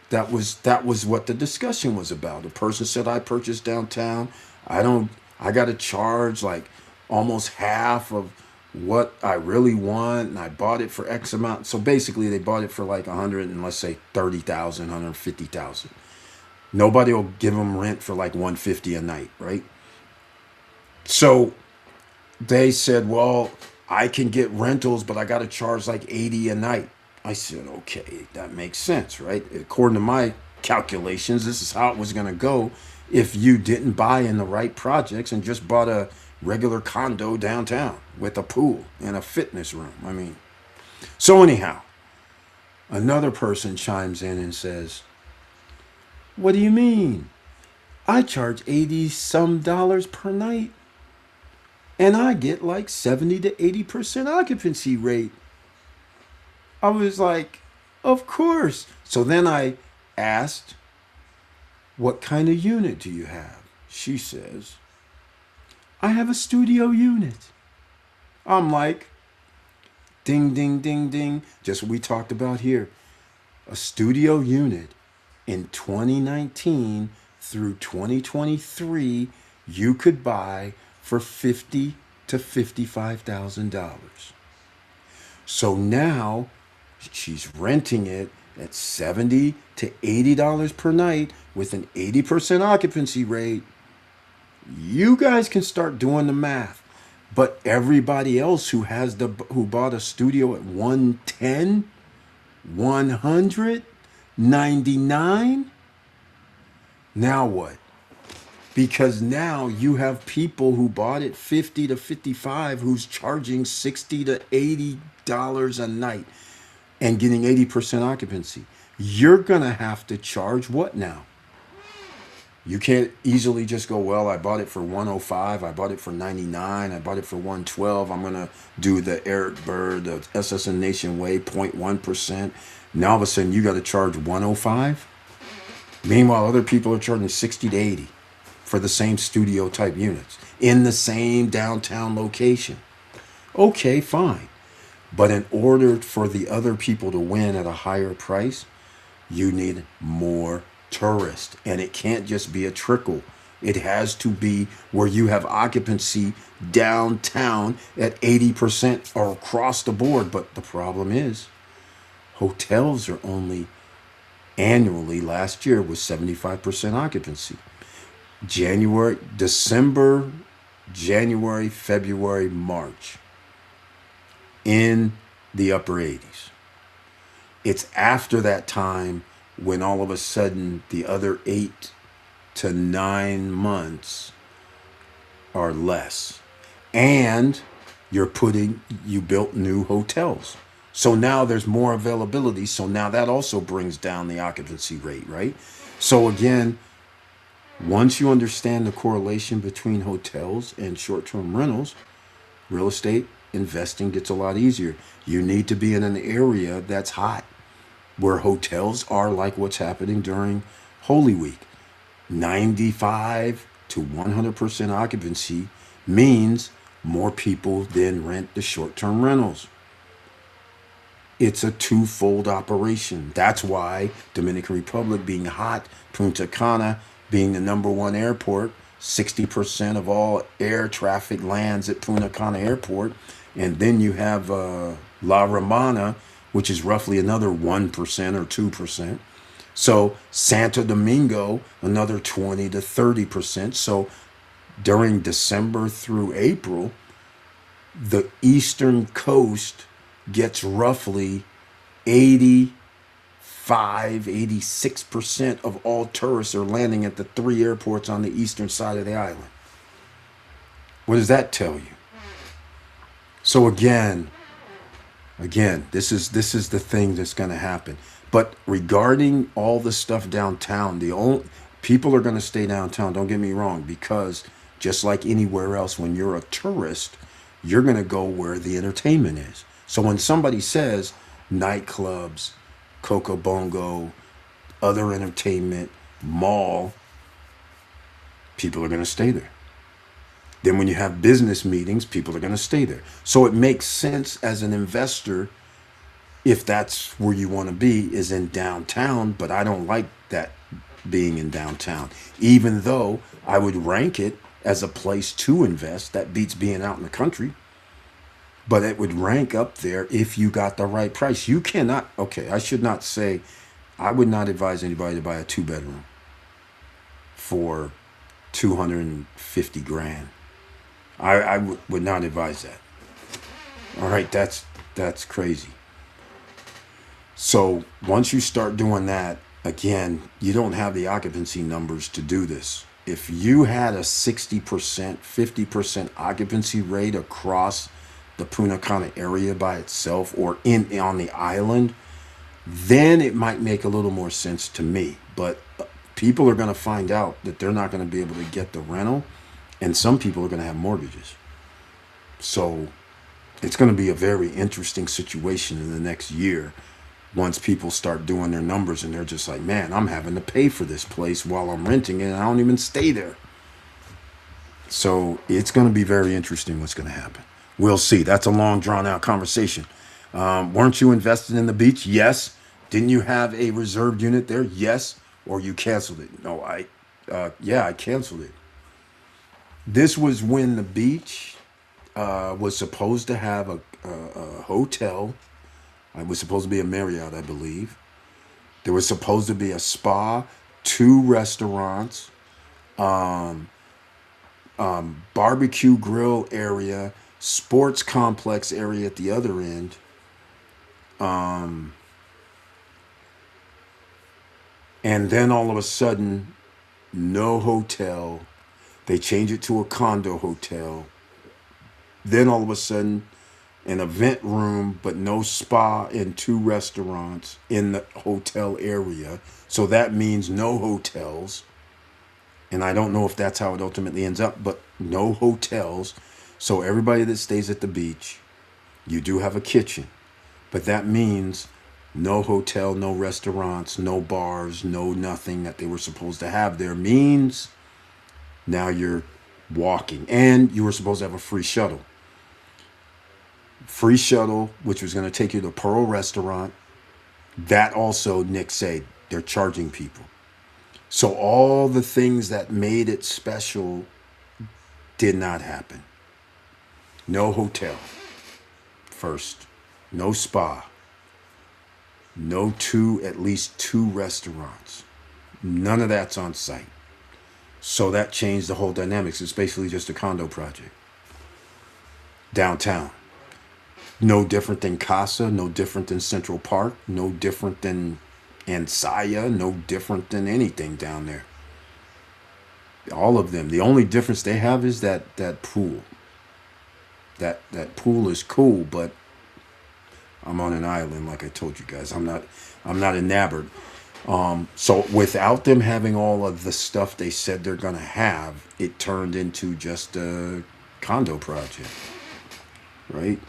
That was what the discussion was about. A person said, I purchased downtown. I got to charge like almost half of what I really want, and I bought it for X amount. So basically they bought it for like 100 and let's say 30,000, 150,000. Nobody will give them rent for like 150 a night, right? So they said, well, I can get rentals, but I got to charge like 80 a night. I said, okay, that makes sense, right? According to my calculations, this is how it was going to go if you didn't buy in the right projects and just bought a regular condo downtown with a pool and a fitness room. I mean, so anyhow, another person chimes in and says, what do you mean? I charge 80 some dollars per night and I get like 70 to 80% occupancy rate. I was like, of course. So then I asked, what kind of unit do you have? She says, I have a studio unit. I'm like, ding, ding, ding, ding. Just what we talked about here. A studio unit in 2019 through 2023, you could buy for $50,000 to $55,000. So now she's renting it at $70 to $80 per night with an 80% occupancy rate. You guys can start doing the math. But everybody else who bought a studio at 110, 100, 99, now what? Because now you have people who bought it 50 to 55 who's charging 60 to $80 a night and getting 80% occupancy. You're going to have to charge what now? You can't easily just go, well, I bought it for 105, I bought it for 99, I bought it for 112. I'm going to do the Eric Bird, the SSN Nation way, 0.1%. Now all of a sudden you got to charge 105. Meanwhile, other people are charging 60 to 80 for the same studio type units in the same downtown location. Okay, fine. But in order for the other people to win at a higher price, you need more tourists. And it can't just be a trickle. It has to be where you have occupancy downtown at 80% or across the board. But the problem is, hotels are only annually, last year was 75% occupancy. December, January, February, March, in the upper 80s. It's after that time when all of a sudden the other 8 to 9 months are less. And you built new hotels. So now there's more availability. So now that also brings down the occupancy rate, right? So again, once you understand the correlation between hotels and short-term rentals, real estate investing gets a lot easier. You need to be in an area that's hot, where hotels are like what's happening during Holy Week. 95 to 100% occupancy means more people then rent the short-term rentals. It's a twofold operation. That's why Dominican Republic being hot, Punta Cana being the number one airport, 60% of all air traffic lands at Punta Cana Airport. And then you have La Romana, which is roughly another 1% or 2%. So Santo Domingo, another 20 to 30%. So during December through April, the eastern coast gets roughly 86% of all tourists are landing at the 3 airports on the eastern side of the island. What does that tell you? So again, this is the thing that's going to happen. But regarding all the stuff downtown, people are going to stay downtown. Don't get me wrong, because just like anywhere else, when you're a tourist, you're going to go where the entertainment is. So when somebody says nightclubs, Coco Bongo, other entertainment, mall, people are going to stay there. Then when you have business meetings, people are going to stay there. So it makes sense as an investor, if that's where you want to be, is in downtown. But I don't like that being in downtown, even though I would rank it as a place to invest. That beats being out in the country. But it would rank up there if you got the right price. You cannot, okay, I should not say, I would not advise anybody to buy a 2-bedroom for 250 grand. I would not advise that. All right, that's crazy. So once you start doing that, again, you don't have the occupancy numbers to do this. If you had a 60%, 50% occupancy rate across the Punta Cana area by itself, or on the island, then it might make a little more sense to me. But people are going to find out that they're not going to be able to get the rental, and some people are going to have mortgages. So it's going to be a very interesting situation in the next year once people start doing their numbers and they're just like, man, I'm having to pay for this place while I'm renting it and I don't even stay there. So it's going to be very interesting what's going to happen. We'll see. That's a long, drawn out conversation. Weren't you invested in the beach? Yes. Didn't you have a reserved unit there? Yes. Or you canceled it? No, I canceled it. This was when the beach was supposed to have a hotel. It was supposed to be a Marriott, I believe. There was supposed to be a spa, two restaurants, barbecue grill area, sports complex area at the other end. And then all of a sudden, no hotel. They change it to a condo hotel. Then all of a sudden, an event room, but no spa and two restaurants in the hotel area. So that means no hotels. And I don't know if that's how it ultimately ends up, but no hotels. So everybody that stays at the beach, you do have a kitchen. But that means no hotel, no restaurants, no bars, no nothing that they were supposed to have there. Means now you're walking. And you were supposed to have a free shuttle. Free shuttle, which was going to take you to Pearl Restaurant. That also, Nick said, they're charging people. So all the things that made it special did not happen. No hotel, first. No spa. No at least two restaurants. None of that's on site. So that changed the whole dynamics. It's basically just a condo project. Downtown. No different than Casa, no different than Central Park, no different than Ansaya, no different than anything down there. All of them. The only difference they have is that pool. That pool is cool, but I'm on an island, like I told you guys. I'm not enamored. So without them having all of the stuff they said they're gonna have, it turned into just a condo project, right?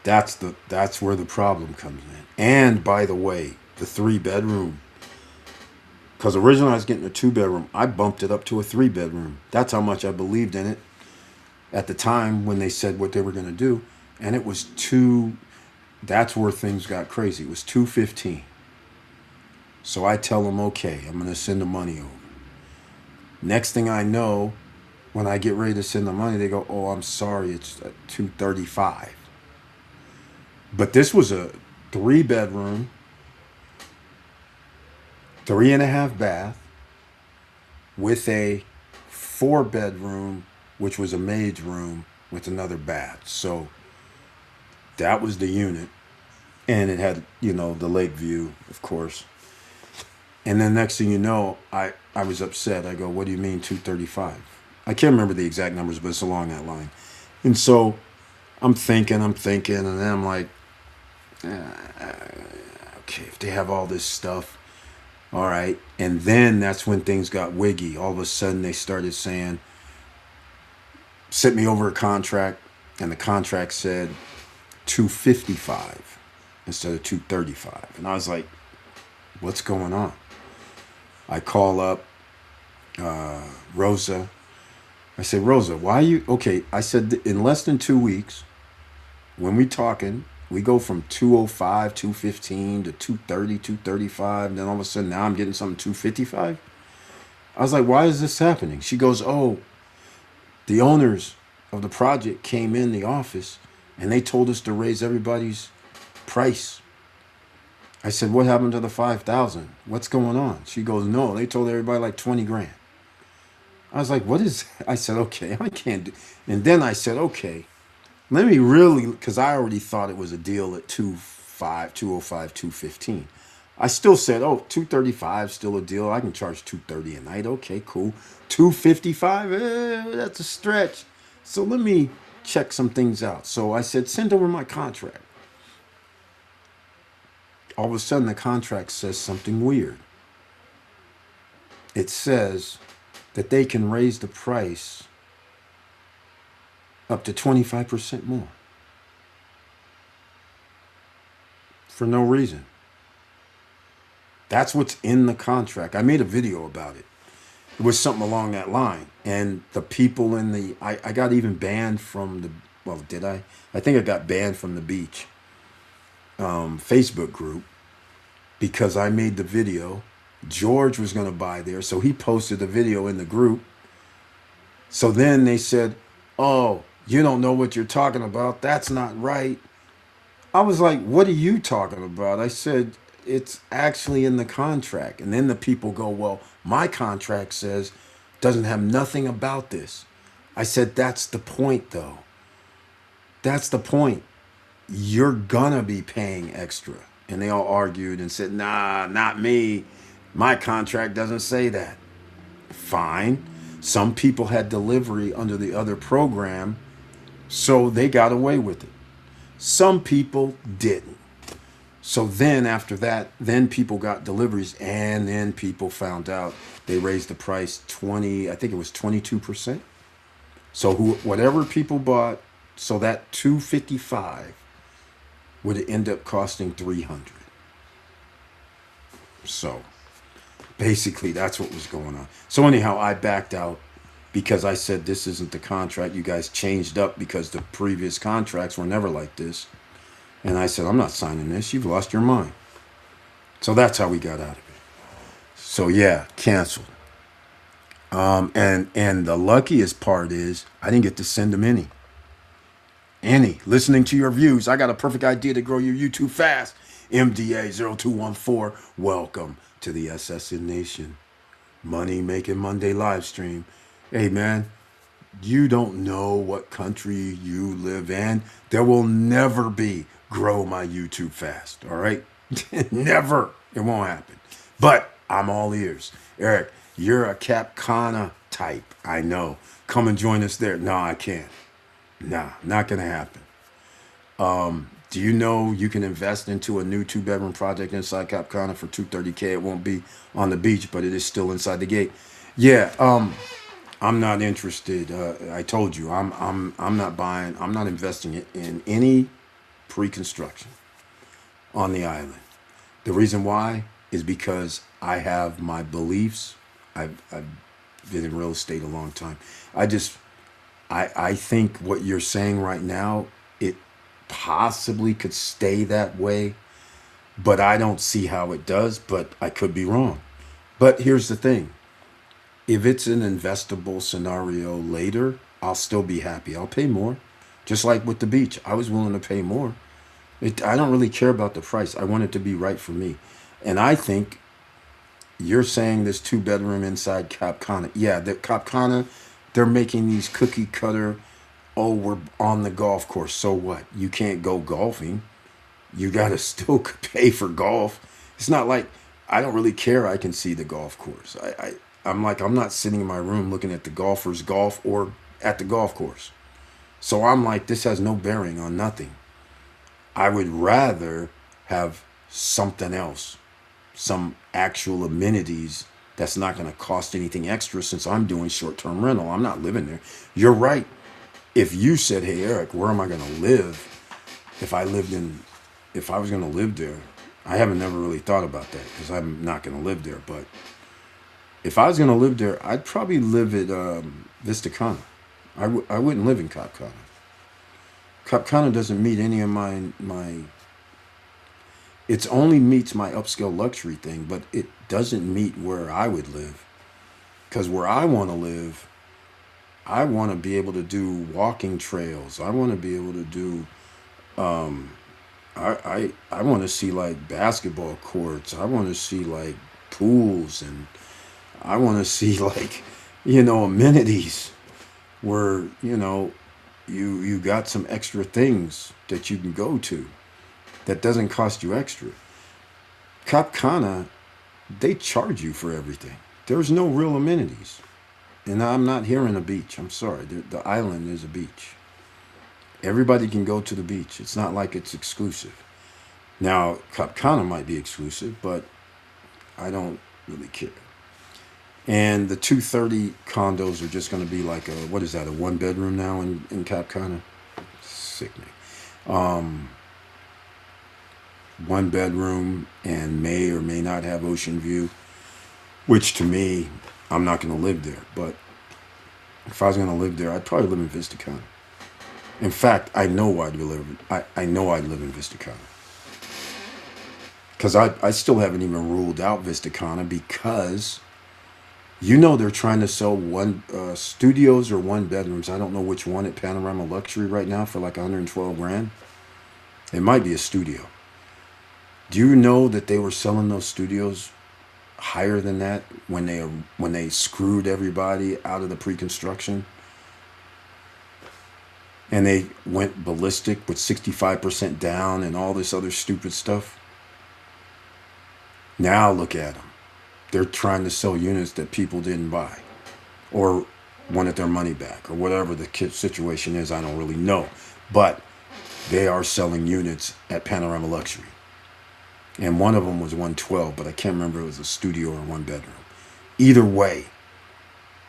That's where the problem comes in. And by the way, the 3 bedroom, because originally I was getting a 2 bedroom, I bumped it up to a 3 bedroom. That's how much I believed in it at the time when they said what they were going to do, and it was two. That's where things got crazy. It was 215. So I tell them, okay, I'm going to send the money over. Next thing I know, when I get ready to send the money, they go, oh, I'm sorry, it's 235. But this was a 3 bedroom, 3.5 bath with a 4 bedroom, which was a maid's room with another bath. So that was the unit. And it had, the lake view, of course. And then next thing you know, I was upset. I go, what do you mean 235? I can't remember the exact numbers, but it's along that line. And so I'm thinking, and then I'm like, okay, if they have all this stuff, all right. And then that's when things got wiggy. All of a sudden they started saying, sent me over a contract, and the contract said 255 instead of 235. And I was like, what's going on? I call up Rosa. I say, Rosa, why are you okay? I said, in less than 2 weeks, when we talking, we go from 205, 215 to 230, 235. And then all of a sudden now I'm getting something 255. I was like, why is this happening? She goes, oh, the owners of the project came in the office and they told us to raise everybody's price. I said, what happened to the 5,000? What's going on? She goes, no, they told everybody like 20 grand. I was like, what is that? I said, okay, I can't do. And then I said, okay, let me really, because I already thought it was a deal at 205, 215. I still said, oh, 235 still a deal. I can charge 230 a night. Okay, cool. 255, that's a stretch. So let me check some things out. So I said, send over my contract. All of a sudden, the contract says something weird. It says that they can raise the price up to 25% more for no reason. That's what's in the contract. I made a video about it. It was something along that line. And the people in the, I got even banned from the, well, did I? I think I got banned from the beach Facebook group because I made the video. George was going to buy there, so he posted the video in the group. So then they said, "Oh, you don't know what you're talking about. That's not right." I was like, "What are you talking about?" I said, "It's actually in the contract." And then the people go, "Well, my contract says doesn't have nothing about this." I said, "That's the point though. That's the point. You're gonna be paying extra." And they all argued and said, "Nah, not me. My contract doesn't say that." Fine. Some people had delivery under the other program, so they got away with it. Some people didn't. So then after that, then people got deliveries, and then people found out they raised the price 20, I think it was 22%. So whatever people bought, so that 255 would end up costing 300. So basically that's what was going on. So anyhow, I backed out because I said this isn't the contract. You guys changed up because the previous contracts were never like this. And I said, I'm not signing this. You've lost your mind. So that's how we got out of it. So yeah, canceled. And the luckiest part is I didn't get to send them any. Listening to your views, I got a perfect idea to grow your YouTube fast. MDA0214, welcome to the SSN Nation Money Making Monday live stream. Hey man, you don't know what country you live in. There will never be grow my YouTube fast, all right? Never. It won't happen. But I'm all ears. Eric, you're a Capcana type. I know. Come and join us there. No, I can't. Nah, not going to happen. Do you know you can invest into a new 2-bedroom project inside Capcana for $230K? It won't be on the beach, but it is still inside the gate. Yeah, I'm not interested. I told you, I'm not buying. I'm not investing in any pre-construction on the island. The reason why is because I have my beliefs. I've been in real estate a long time. I think what you're saying right now, it possibly could stay that way, but I don't see how it does, but I could be wrong. But here's the thing. If it's an investable scenario later, I'll still be happy. I'll pay more. Just like with the beach, I was willing to pay more. I don't really care about the price. I want it to be right for me. And I think you're saying this 2-bedroom inside Capcana. Yeah, the Capcana, they're making these cookie cutter, oh, we're on the golf course. So what? You can't go golfing. You got to still pay for golf. It's not like I don't really care. I can see the golf course. I'm like, I'm not sitting in my room looking at the golfers golf or at the golf course. So I'm like, this has no bearing on nothing. I would rather have something else, some actual amenities that's not going to cost anything extra since I'm doing short-term rental. I'm not living there. You're right. If you said, hey, Eric, where am I going to live if I was going to live there? I haven't never really thought about that because I'm not going to live there. But if I was going to live there, I'd probably live at Vista Cana. I wouldn't live in Capcana. Capcana doesn't meet any of my. It only meets my upscale luxury thing, but it doesn't meet where I would live. Because where I want to live, I want to be able to do walking trails. I want to be able to do. I want to see like basketball courts. I want to see like pools, and I want to see like, amenities where, you got some extra things that you can go to that doesn't cost you extra. Capcana, they charge you for everything. There's no real amenities. And I'm not hearing a beach. I'm sorry. The island is a beach. Everybody can go to the beach. It's not like it's exclusive. Now, Capcana might be exclusive, but I don't really care. And the 230 condos are just going to be like a 1-bedroom now in Capcana? Sickening. 1 bedroom and may or may not have ocean view, which to me, I'm not going to live there. But if I was going to live there, I'd probably live in Vistacana. In fact, I know I'd live. I know I'd live in Vistacana because I still haven't even ruled out Vistacana because they're trying to sell one studios or one bedrooms. I don't know which one at Panorama Luxury right now for like 112 grand. It might be a studio. Do you know that they were selling those studios higher than that when they screwed everybody out of the pre-construction and they went ballistic with 65% down and all this other stupid stuff? Now look at them. They're trying to sell units that people didn't buy or wanted their money back or whatever the situation is. I don't really know. But they are selling units at Panorama Luxury. And one of them was 112, but I can't remember if it was a studio or one bedroom. Either way,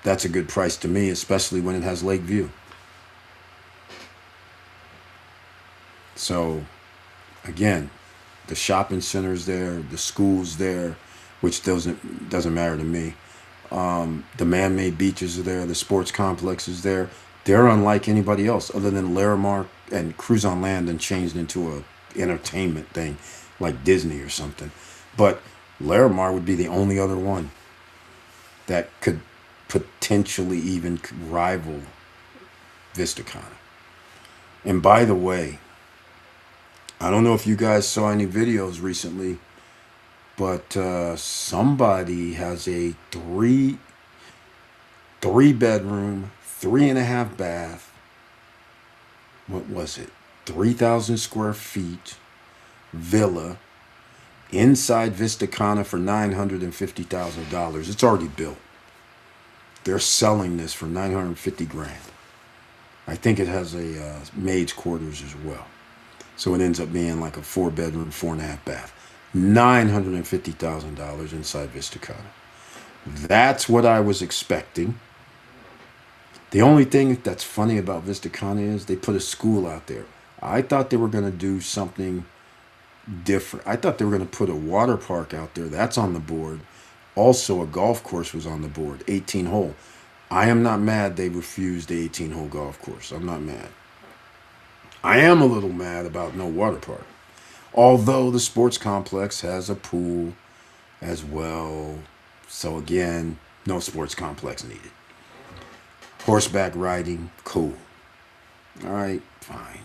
that's a good price to me, especially when it has lake view. So, again, the shopping center's there, the school's there, which doesn't matter to me. The man-made beaches are there, the sports complex is there. They're unlike anybody else other than Larimar and Cruise on Land and changed into a entertainment thing like Disney or something. But Larimar would be the only other one that could potentially even rival Vistacana. And by the way, I don't know if you guys saw any videos recently, but somebody has a three bedroom, 3.5 bath. What was it? 3,000 square feet villa inside Vistacana for $950,000. It's already built. They're selling this for 950 grand. I think it has a maid's quarters as well. So it ends up being like a 4-bedroom, 4.5 bath. $950,000 inside Vistacana. That's what I was expecting. The only thing that's funny about Vistacana is they put a school out there. I thought they were going to do something different. I thought they were going to put a water park out there. That's on the board. Also, a golf course was on the board, 18 hole. I am not mad they refused the 18 hole golf course. I'm not mad. I am a little mad about no water park. Although the sports complex has a pool as well. So again, no sports complex needed. Horseback riding, cool. All right, fine.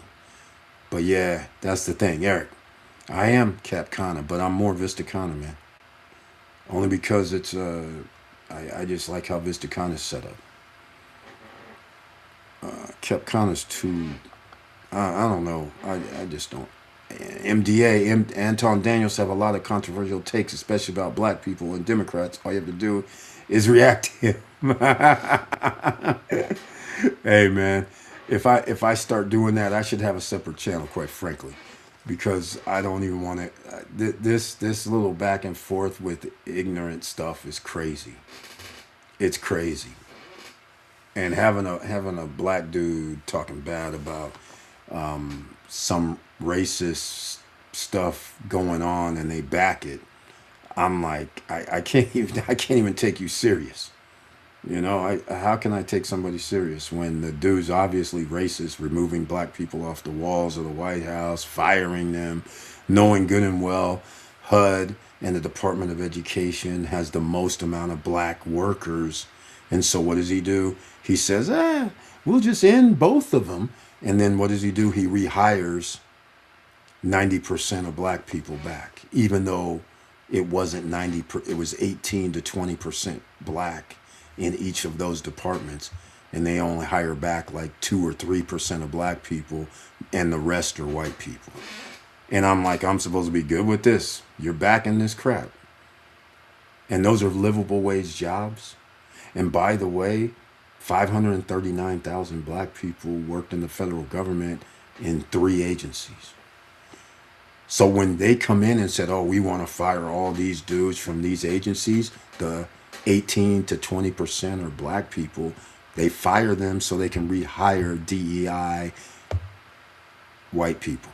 But yeah, that's the thing, Eric. I am Capcana, but I'm more Vistacana, man. Only because it's I just like how Vistacana is set up. Capcana's too. I don't know. I just don't. Anton Daniels have a lot of controversial takes, especially about black people and Democrats. All you have to do is react to him. Hey man, if I start doing that, I should have a separate channel, quite frankly, because I don't even want to. This little back and forth with ignorant stuff is crazy. It's crazy, and having a black dude talking bad about some racist stuff going on and they back it. I'm like, I can't even take you serious. How can I take somebody serious when the dude's obviously racist, removing black people off the walls of the White House, firing them, knowing good and well HUD and the Department of Education has the most amount of black workers. And so what does he do? He says, we'll just end both of them. And then what does he do? He rehires 90% of black people back, even though it wasn't 90, it was 18 to 20% black in each of those departments. And they only hire back like 2 or 3% of black people and the rest are white people. And I'm like, I'm supposed to be good with this. You're backing this crap. And those are livable wage jobs. And by the way, 539,000 black people worked in the federal government in 3 agencies. So when they come in and said, oh, we want to fire all these dudes from these agencies, the 18 to 20% are black people, they fire them so they can rehire DEI white people.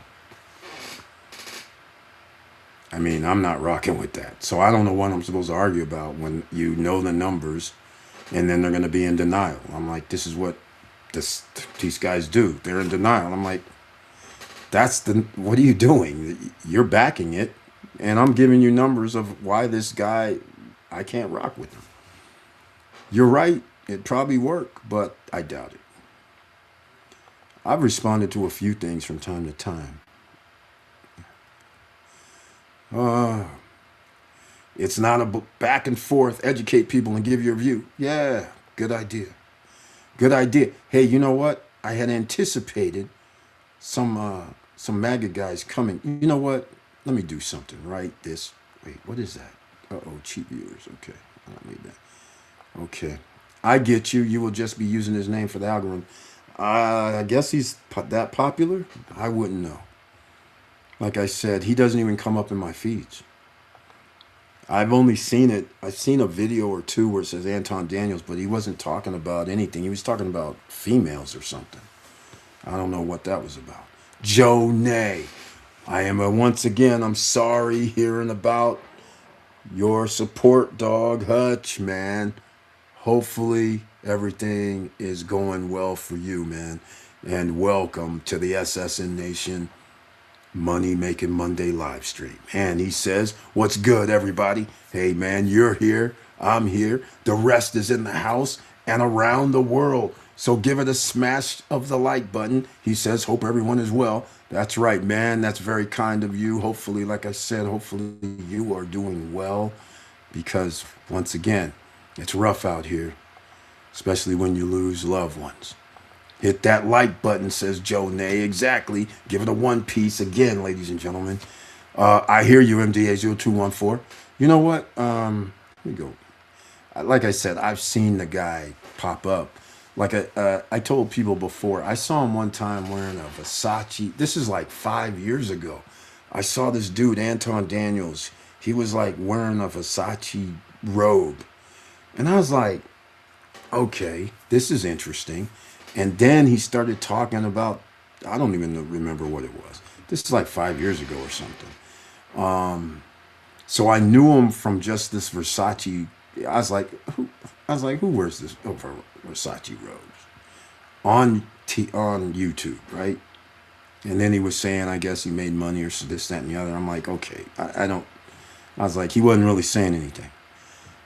I mean, I'm not rocking with that. So I don't know what I'm supposed to argue about when you know the numbers And then they're going to be in denial. I'm like, this is what these guys do. They're in denial. I'm like, what are you doing? You're backing it. And I'm giving you numbers of why this guy, I can't rock with him. You're right. It probably work, but I doubt it. I've responded to a few things from time to time. Uh, it's not a back and forth, educate people and give your view. Yeah, good idea. Good idea. Hey, you know what? I had anticipated some MAGA guys coming. You know what? Let me do something, right? Wait, what is that? Uh-oh, cheap viewers. Okay, I don't need that. Okay. I get you. You will just be using his name for the algorithm. I guess he's that popular? I wouldn't know. Like I said, he doesn't even come up in my feeds. I've only seen it. I've seen a video or two where it says Anton Daniels, but he wasn't talking about anything. He was talking about females or something. I don't know what that was about. Joe Nay. Once again, I'm sorry hearing about your support dog, Hutch, man. Hopefully everything is going well for you, man. And welcome to the SSN Nation Money Making Monday live stream. And he says, what's good, everybody? Hey, man, you're here. I'm here. The rest is in the house and around the world. So give it a smash of the like button. He says, hope everyone is well. That's right, man. That's very kind of you. Hopefully, like I said, hopefully you are doing well because, once again, it's rough out here, especially when you lose loved ones. Hit that like button, says Joe Nay. Exactly. Give it a one piece again, ladies and gentlemen. I hear you, MDA0214. You know what? Let me go. Like I said, I've seen the guy pop up. Like I told people before, I saw him one time wearing a Versace. This is like 5 years ago. I saw this dude, Anton Daniels. He was like wearing a Versace robe. And I was like, okay, this is interesting. And then he started talking about, I don't even remember what it was. This is like 5 years ago or something. So I knew him from just this Versace. I was like, who wears this Versace robes on YouTube, right? And then he was saying, I guess he made money or this, that, and the other. I'm like, okay, I don't. I was like, he wasn't really saying anything.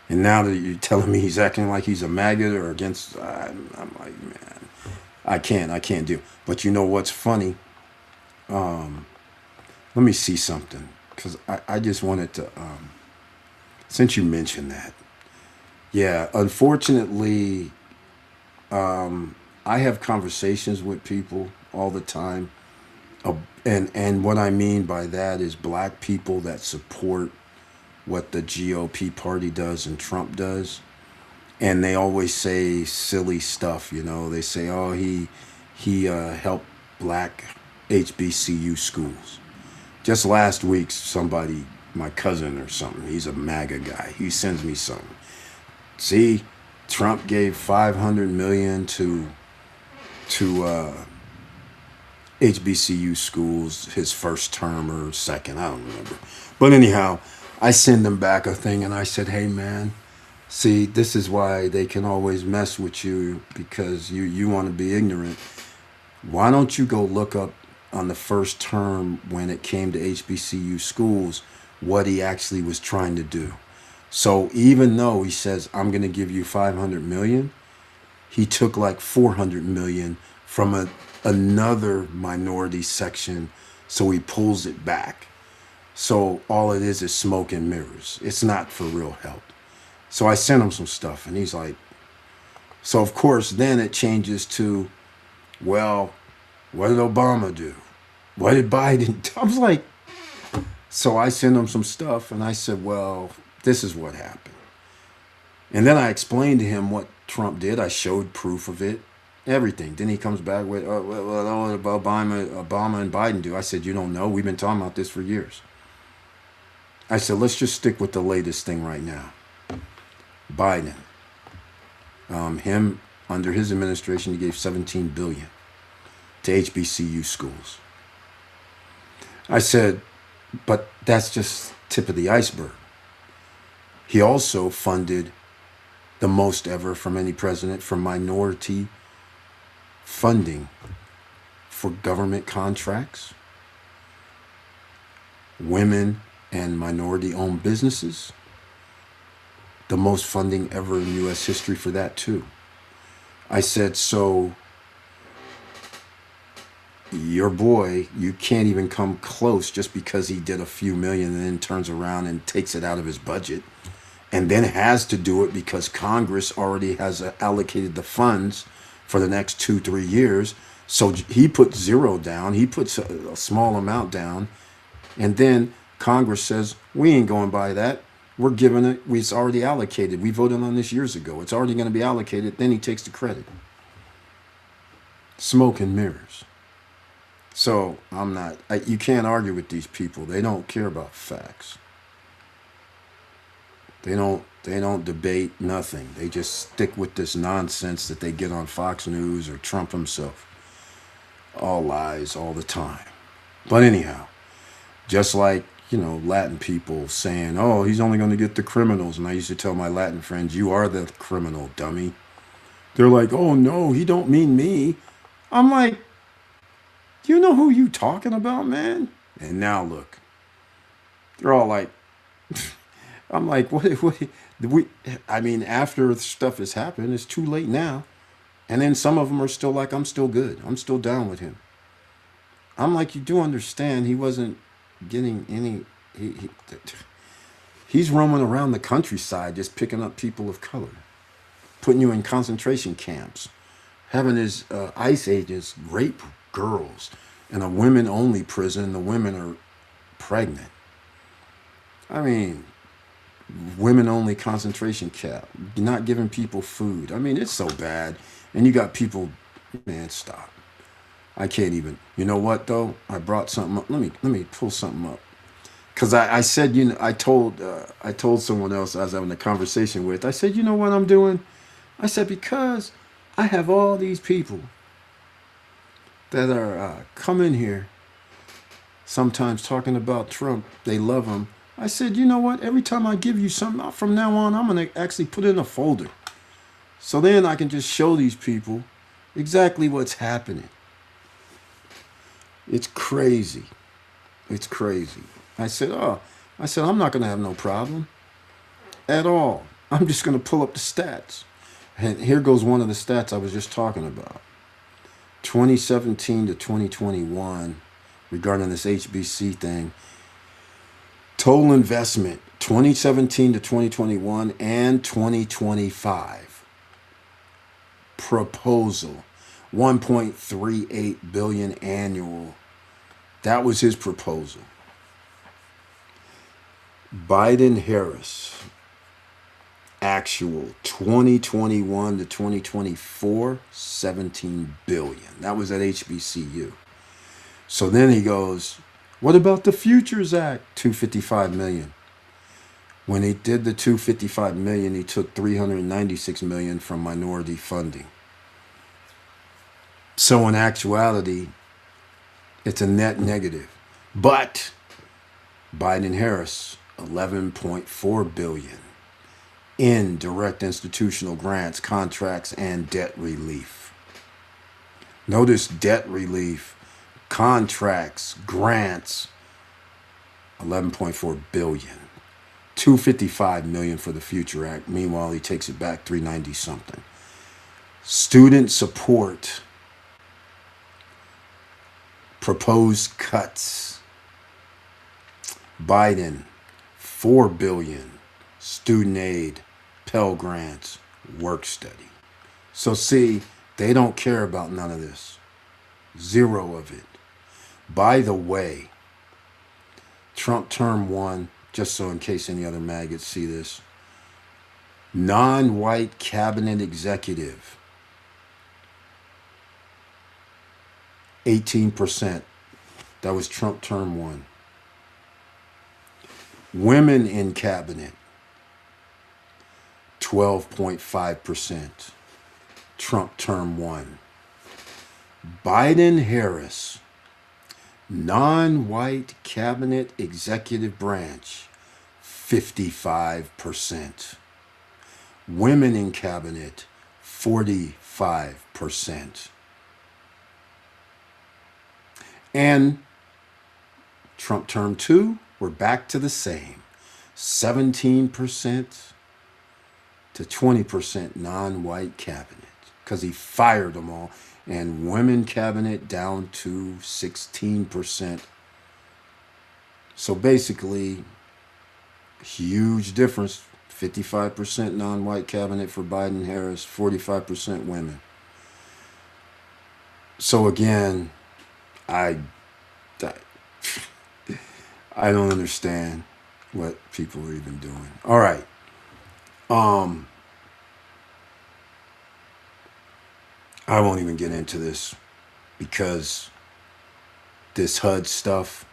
And now that you're telling me he's acting like he's a maggot or against, I'm like, man, I can't do. But you know what's funny? Let me see something, because I just wanted to, since you mentioned that. Yeah, unfortunately, I have conversations with people all the time. And what I mean by that is black people that support what the GOP party does and Trump does. And they always say silly stuff, you know. They say, oh, he helped black HBCU schools. Just last week, somebody, my cousin or something, he's a MAGA guy. He sends me something. See, Trump gave $500 million to HBCU schools his first term or second, I don't remember. But anyhow, I send them back a thing and I said, hey man, see, this is why they can always mess with you, because you want to be ignorant. Why don't you go look up on the first term when it came to HBCU schools what he actually was trying to do? So even though he says, I'm going to give you 500 million, he took like 400 million from another minority section. So he pulls it back. So all it is smoke and mirrors. It's not for real help. So I sent him some stuff and he's like, so of course, then it changes to, well, what did Obama do? What did Biden do? I was like, so I sent him some stuff and I said, well, this is what happened. And then I explained to him what Trump did. I showed proof of it, everything. Then he comes back with, what did Obama and Biden do? I said, you don't know. We've been talking about this for years. I said, let's just stick with the latest thing right now. Biden, him, under his administration, he gave $17 billion to HBCU schools. I said, but that's just tip of the iceberg. He also funded the most ever from any president, for minority funding for government contracts, women and minority-owned businesses. The most funding ever in U.S. history for that, too. I said, so your boy, you can't even come close just because he did a few million and then turns around and takes it out of his budget and then has to do it because Congress already has allocated the funds for the next 2-3 years. So he put zero down. He puts a small amount down. And then Congress says, we ain't going by that. We're giving it, it's already allocated. We voted on this years ago. It's already going to be allocated. Then he takes the credit. Smoke and mirrors. So you can't argue with these people. They don't care about facts. They don't debate nothing. They just stick with this nonsense that they get on Fox News or Trump himself. All lies all the time. But anyhow, just like, Latin people saying, oh, he's only going to get the criminals. And I used to tell my Latin friends, you are the criminal, dummy. They're like, oh, no, he don't mean me. I'm like, you know who you talking about, man? And now look, they're all like, I'm like, after stuff has happened, it's too late now. And then some of them are still like, I'm still good. I'm still down with him. I'm like, you do understand he wasn't getting any, he's roaming around the countryside just picking up people of color, putting you in concentration camps, having his ICE agents rape girls in a women-only prison. The women are pregnant. I mean, women-only concentration camp, not giving people food. I mean, it's so bad. And you got people, man, stop. I can't even. You know what though? I brought something up. Let me pull something up. Cause I said, I told someone else I was having a conversation with. I said, you know what I'm doing? I said, because I have all these people that are coming here, sometimes talking about Trump. They love him. I said, you know what? Every time I give you something, from now on, I'm gonna actually put it in a folder. So then I can just show these people exactly what's happening. It's crazy. It's crazy. I said, I'm not going to have no problem at all. I'm just going to pull up the stats. And here goes one of the stats I was just talking about. 2017 to 2021, regarding this HBC thing. Total investment, 2017 to 2021 and 2025. Proposal, 1.38 billion annual. That was his proposal. Biden-Harris, actual 2021 to 2024, 17 billion. That was at HBCU. So then he goes, what about the Futures Act? 255 million. When he did the 255 million, he took 396 million from minority funding. So in actuality, it's a net negative. But Biden-Harris, 11.4 billion in direct institutional grants, contracts, and debt relief. Notice debt relief, contracts, grants, 11.4 billion. 255 million for the Future Act. Meanwhile, he takes it back 390 something. Student support, proposed cuts. Biden, 4 billion. Student aid, Pell Grants, work study. So see, they don't care about none of this. Zero of it. By the way, Trump term 1, just so in case any other maggots see this, non-white cabinet executive, 18%. That was Trump term 1. Women in cabinet, 12.5%. Trump term 1. Biden-Harris, non-white cabinet executive branch, 55%. Women in cabinet, 45%. And Trump term 2, we're back to the same. 17% to 20% non-white cabinet because he fired them all. And women cabinet down to 16%. So basically, huge difference. 55% non-white cabinet for Biden Harris, 45% women. So again, I, I I don't understand what people are even doing. All right. Um I won't even get into this because this HUD stuff,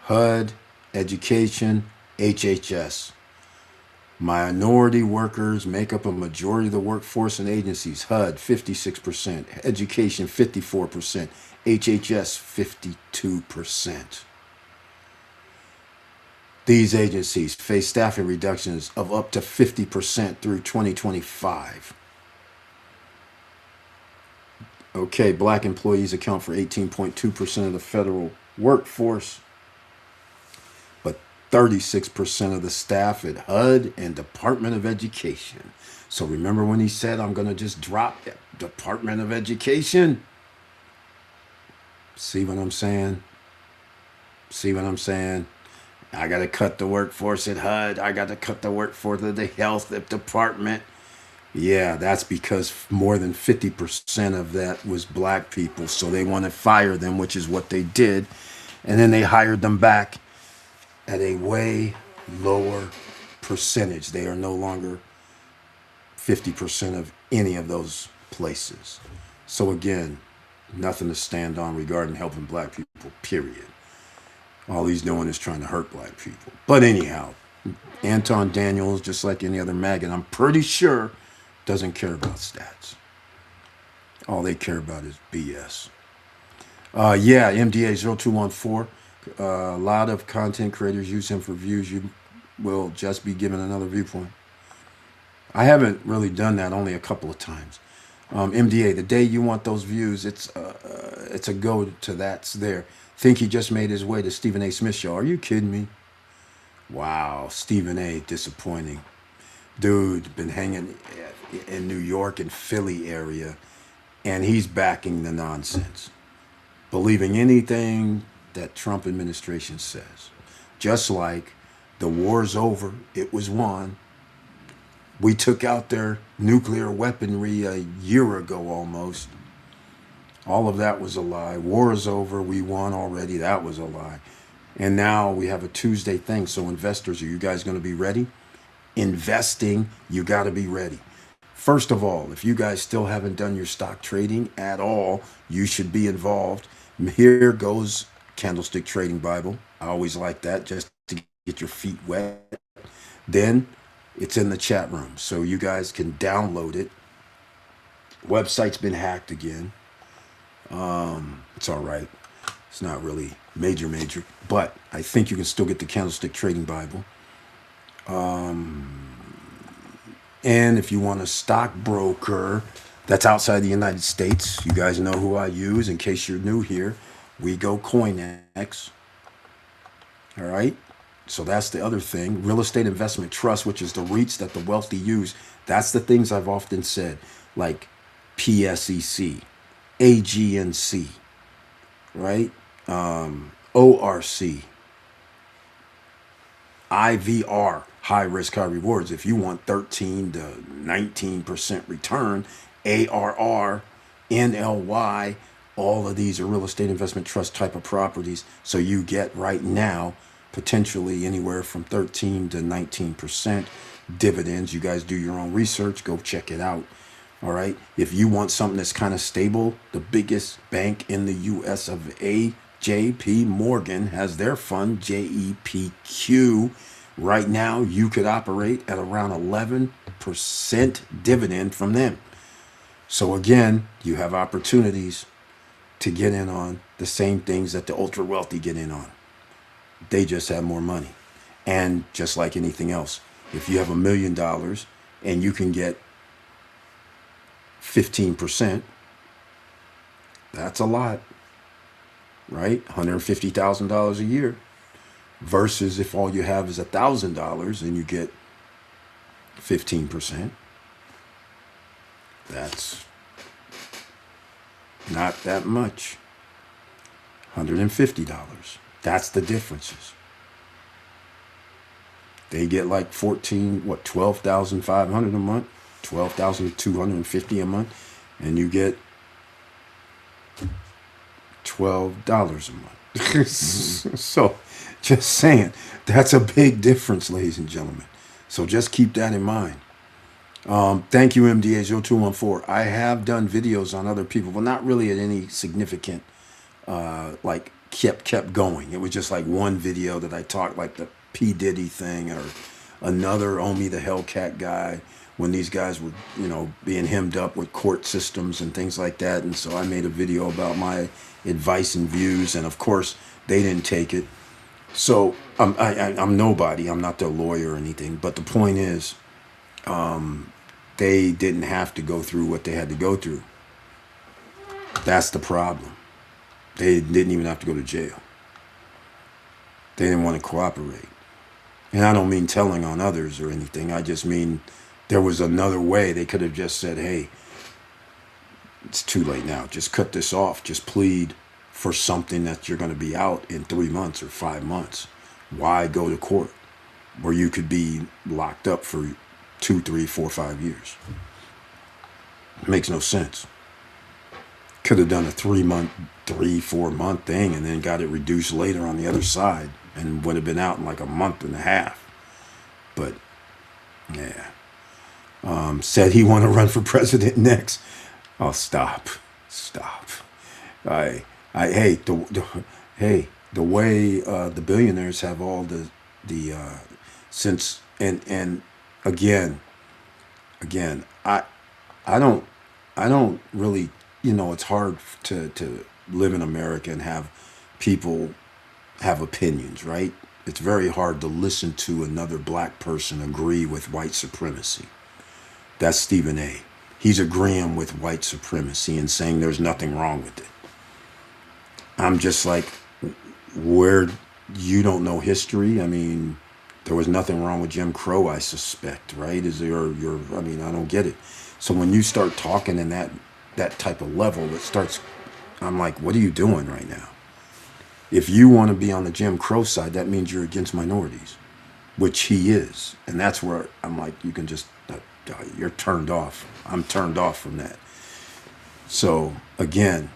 HUD, education, HHS. Minority workers make up a majority of the workforce in agencies. HUD 56%, education 54%, HHS 52%. These agencies face staffing reductions of up to 50% through 2025. Okay, black employees account for 18.2% of the federal workforce, but 36% of the staff at HUD and Department of Education. So remember when he said, I'm going to just drop the Department of Education? See what I'm saying? See what I'm saying? I got to cut the workforce at HUD. I got to cut the workforce of the health department. Yeah, that's because more than 50% of that was black people. So they want to fire them, which is what they did. And then they hired them back at a way lower percentage. They are no longer 50% of any of those places. So again, nothing to stand on regarding helping black people, period. All he's doing is trying to hurt black people. But anyhow, Anton Daniels, just like any other maggot, I'm pretty sure doesn't care about stats. All they care about is BS. Yeah, MDA 0214. A lot of content creators use him for views. You will just be given another viewpoint. I haven't really done that, only a couple of times. MDA, the day you want those views, it's a go to that's there. Think he just made his way to Stephen A. Smith show. Are you kidding me? Wow, Stephen A. disappointing. Dude, been hanging in New York and Philly area, and he's backing the nonsense, believing anything that Trump administration says. Just like the war's over, it was won. We took out their nuclear weaponry a year ago almost. All of that was a lie. War is over. We won already. That was a lie. And now we have a Tuesday thing. So investors, are you guys going to be ready? Investing, you got to be ready. First of all, if you guys still haven't done your stock trading at all, you should be involved. Here goes Candlestick Trading Bible. I always like that just to get your feet wet. Then it's in the chat room, so you guys can download it. Website's been hacked again. It's all right. It's not really major, but I think you can still get the Candlestick Trading Bible. And if you want a stockbroker that's outside the United States, you guys know who I use. In case you're new here, we go CoinX. All right. So that's the other thing. Real estate investment trust, which is the REITs that the wealthy use. That's the things I've often said, like PSEC, AGNC, right? ORC, IVR, high risk, high rewards. If you want 13 to 19% return, ARR, NLY, all of these are real estate investment trust type of properties. So you get right now potentially anywhere from 13 to 19% dividends. You guys do your own research, go check it out. All right. If you want something that's kind of stable, the biggest bank in the US of A, JP Morgan, has their fund, JEPQ. Right now, you could operate at around 11% dividend from them. So again, you have opportunities to get in on the same things that the ultra wealthy get in on. They just have more money. And just like anything else, If you have $1 million and you can get 15%, that's a lot, right? $150,000 a year. Versus if all you have is $1,000 and you get 15%, that's not that much. $150. That's the differences. They get like 12,500 a month, 12,250 a month, and you get $12 a month. So, just saying, that's a big difference, ladies and gentlemen. So just keep that in mind. Thank you, MDA0214. I have done videos on other people, but not really at any significant, like kept going. It was just like one video that I talked like the P. Diddy thing, or another Omi the Hellcat guy, when these guys were, being hemmed up with court systems and things like that. And so I made a video about my advice and views, and of course they didn't take it. So I'm nobody. I'm not their lawyer or anything. But the point is, they didn't have to go through what they had to go through. That's the problem. They didn't even have to go to jail. They didn't want to cooperate. And I don't mean telling on others or anything. I just mean there was another way. They could have just said, hey, it's too late now. Just cut this off. Just plead for something that you're going to be out in 3 months or 5 months. Why go to court where you could be locked up for 2, 3, 4, 5 years? It makes no sense. Could have done a 3 month, 3, 4 month thing and then got it reduced later on the other side and would have been out in like a month and a half. But yeah. Said he want to run for president next. Oh, stop. Hey, the way the billionaires have all the since and again, I don't really, it's hard to live in America and have people have opinions, right? It's very hard to listen to another black person agree with white supremacy. That's Stephen A. He's agreeing with white supremacy and saying there's nothing wrong with it. I'm just like, where you don't know history? I mean, there was nothing wrong with Jim Crow, I suspect, right? I don't get it. So when you start talking in that type of level, I'm like, what are you doing right now? If you want to be on the Jim Crow side, that means you're against minorities, which he is. And that's where I'm like, you can just, you're turned off. I'm turned off from that. So again,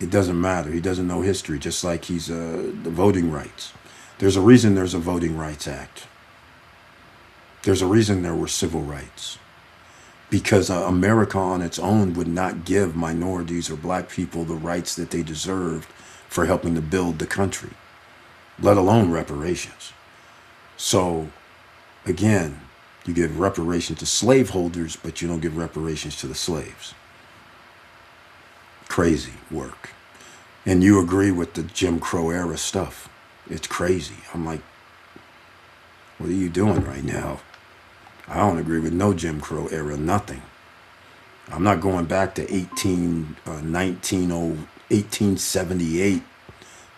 it doesn't matter. He doesn't know history, just like he's the voting rights. There's a reason there's a Voting Rights Act. There's a reason there were civil rights. Because America on its own would not give minorities or black people the rights that they deserved for helping to build the country, let alone reparations. So, again, you give reparations to slaveholders, but you don't give reparations to the slaves. Crazy work. And you agree with the Jim Crow era stuff. It's crazy. I'm like, what are you doing right now? I don't agree with no Jim Crow era, nothing. I'm not going back to 1878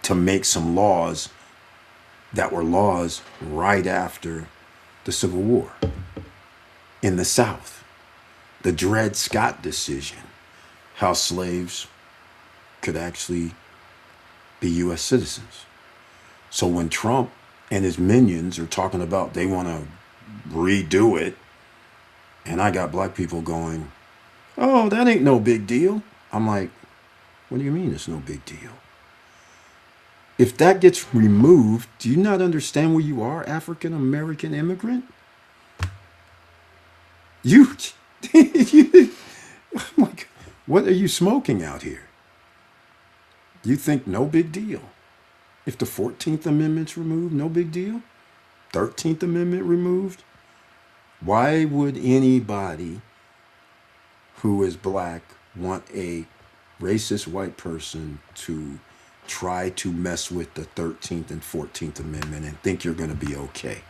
to make some laws that were laws right after the Civil War in the South. The Dred Scott decision, how slaves could actually be U.S. citizens. So when Trump and his minions are talking about they want to redo it, and I got black people going, oh, that ain't no big deal. I'm like, what do you mean it's no big deal? If that gets removed, do you not understand where you are, African American immigrant? I'm like, what are you smoking out here? You think no big deal? If the 14th Amendment's removed, no big deal? 13th Amendment removed? Why would anybody who is black want a racist white person to try to mess with the 13th and 14th Amendment and think you're going to be okay?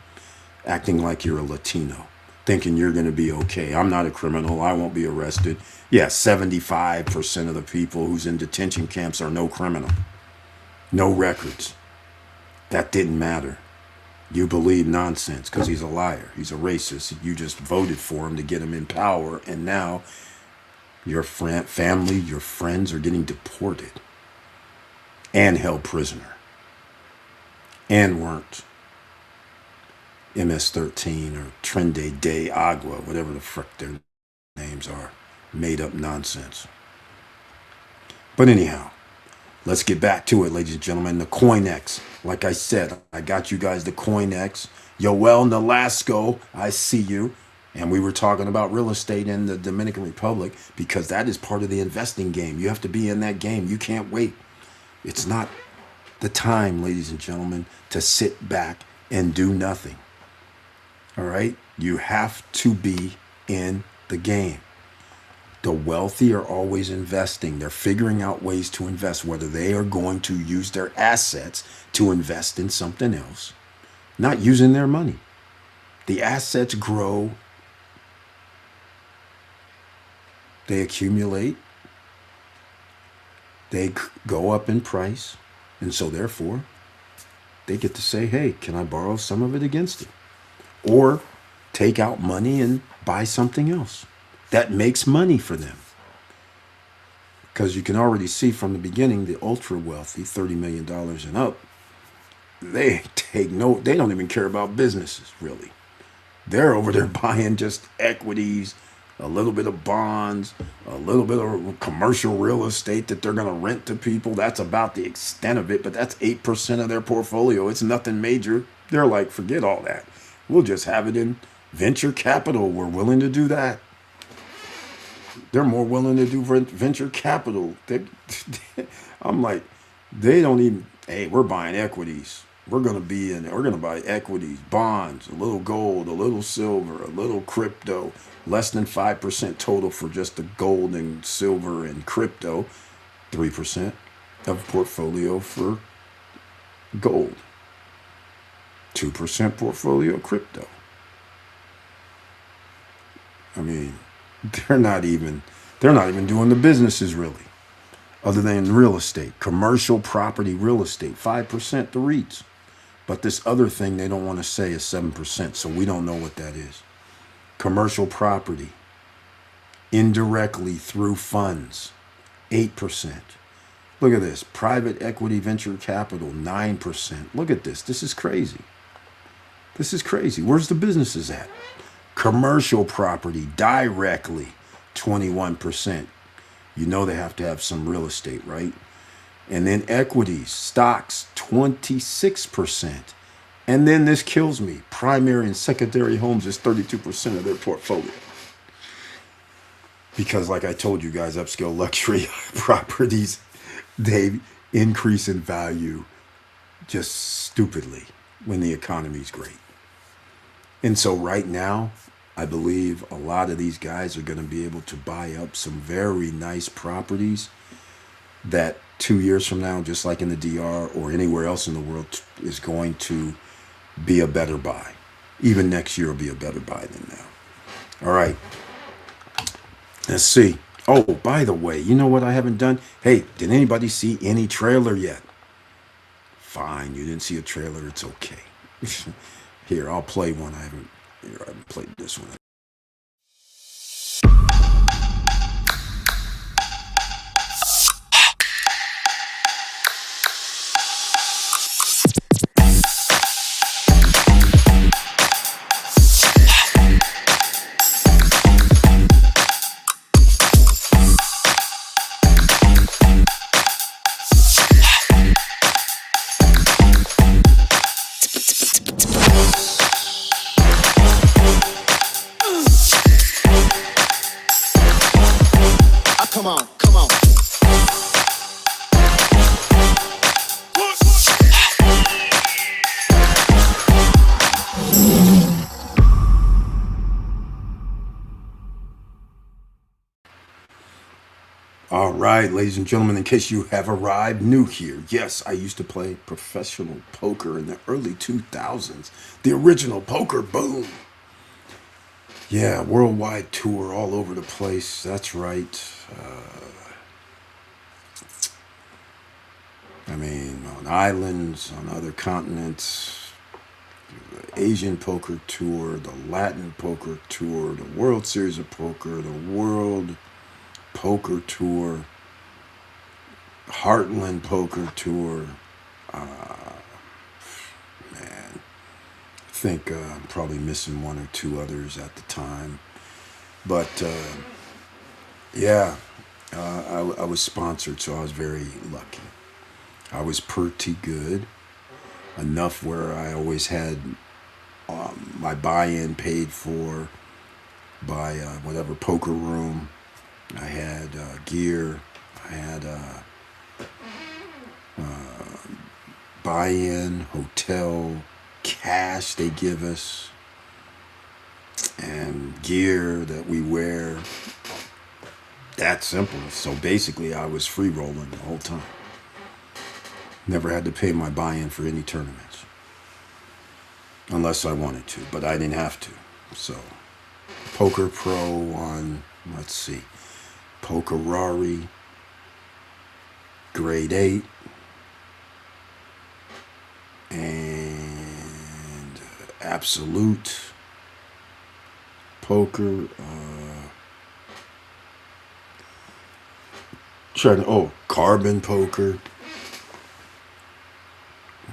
acting like you're a Latino, thinking you're going to be okay. I'm not a criminal. I won't be arrested. Yeah, 75% of the people who's in detention camps are no criminal, no records. That didn't matter. You believe nonsense because he's a liar. He's a racist. You just voted for him to get him in power, and now your family, your friends are getting deported and held prisoner and weren't MS-13 or Trende de Agua, whatever the frick their names are. Made up nonsense. But anyhow, let's get back to it, ladies and gentlemen. The CoinX. Like I said, I got you guys the CoinX. Yoel Nolasco, I see you. And we were talking about real estate in the Dominican Republic because that is part of the investing game. You have to be in that game. You can't wait. It's not the time, ladies and gentlemen, to sit back and do nothing. All right? You have to be in the game. The wealthy are always investing. They're figuring out ways to invest, whether they are going to use their assets to invest in something else, not using their money. The assets grow, they accumulate, they go up in price, and so therefore, they get to say, hey, can I borrow some of it against it? Or take out money and buy something else that makes money for them. Because you can already see from the beginning, the ultra wealthy, $30 million and up, they don't even care about businesses, really. They're over there buying just equities, a little bit of bonds, a little bit of commercial real estate that they're going to rent to people. That's about the extent of it, but that's 8% of their portfolio. It's nothing major. They're like, forget all that. We'll just have it in venture capital. We're willing to do that. They're more willing to do venture capital. I'm like, they don't even, hey, we're buying equities. We're going to buy equities, bonds, a little gold, a little silver, a little crypto, less than 5% total for just the gold and silver and crypto, 3% of portfolio for gold, 2% portfolio crypto. I mean, they're not even doing the businesses really, other than real estate, commercial property real estate, 5% the REITs. But this other thing they don't want to say is 7%, so we don't know what that is. Commercial property, indirectly through funds, 8%. Look at this, private equity venture capital, 9%. Look at this, this is crazy. This is crazy. Where's the businesses at? Commercial property, directly, 21%. You know they have to have some real estate, right? And then equities, stocks, 26%. And then this kills me. Primary and secondary homes is 32% of their portfolio. Because like I told you guys, upscale luxury properties, they increase in value just stupidly when the economy's great. And so right now, I believe a lot of these guys are going to be able to buy up some very nice properties that 2 years from now, just like in the DR or anywhere else in the world, is going to be a better buy. Even next year will be a better buy than now. All right. Let's see. Oh, by the way, you know what I haven't done? Hey, did anybody see any trailer yet? Fine, you didn't see a trailer. It's okay. Here, I'll play one. I haven't played this one. All right, ladies and gentlemen, in case you have arrived new here, yes, I used to play professional poker in the early 2000s. The original poker boom. Yeah, worldwide tour all over the place. That's right. I mean, on islands, on other continents, the Asian poker tour, the Latin poker tour, the World Series of Poker, the World Poker Tour, Heartland Poker Tour. Man, I think I'm probably missing one or two others at the time. But yeah, I was sponsored, so I was very lucky. I was pretty good, enough where I always had my buy-in paid for by whatever poker room. I had gear. I had buy-in, hotel, cash they give us, and gear that we wear. That simple. So basically, I was free rolling the whole time. Never had to pay my buy-in for any tournaments. Unless I wanted to, but I didn't have to. So, Poker Pro on, let's see, Pokerari, Grade 8, and Absolute Poker, Carbon Poker.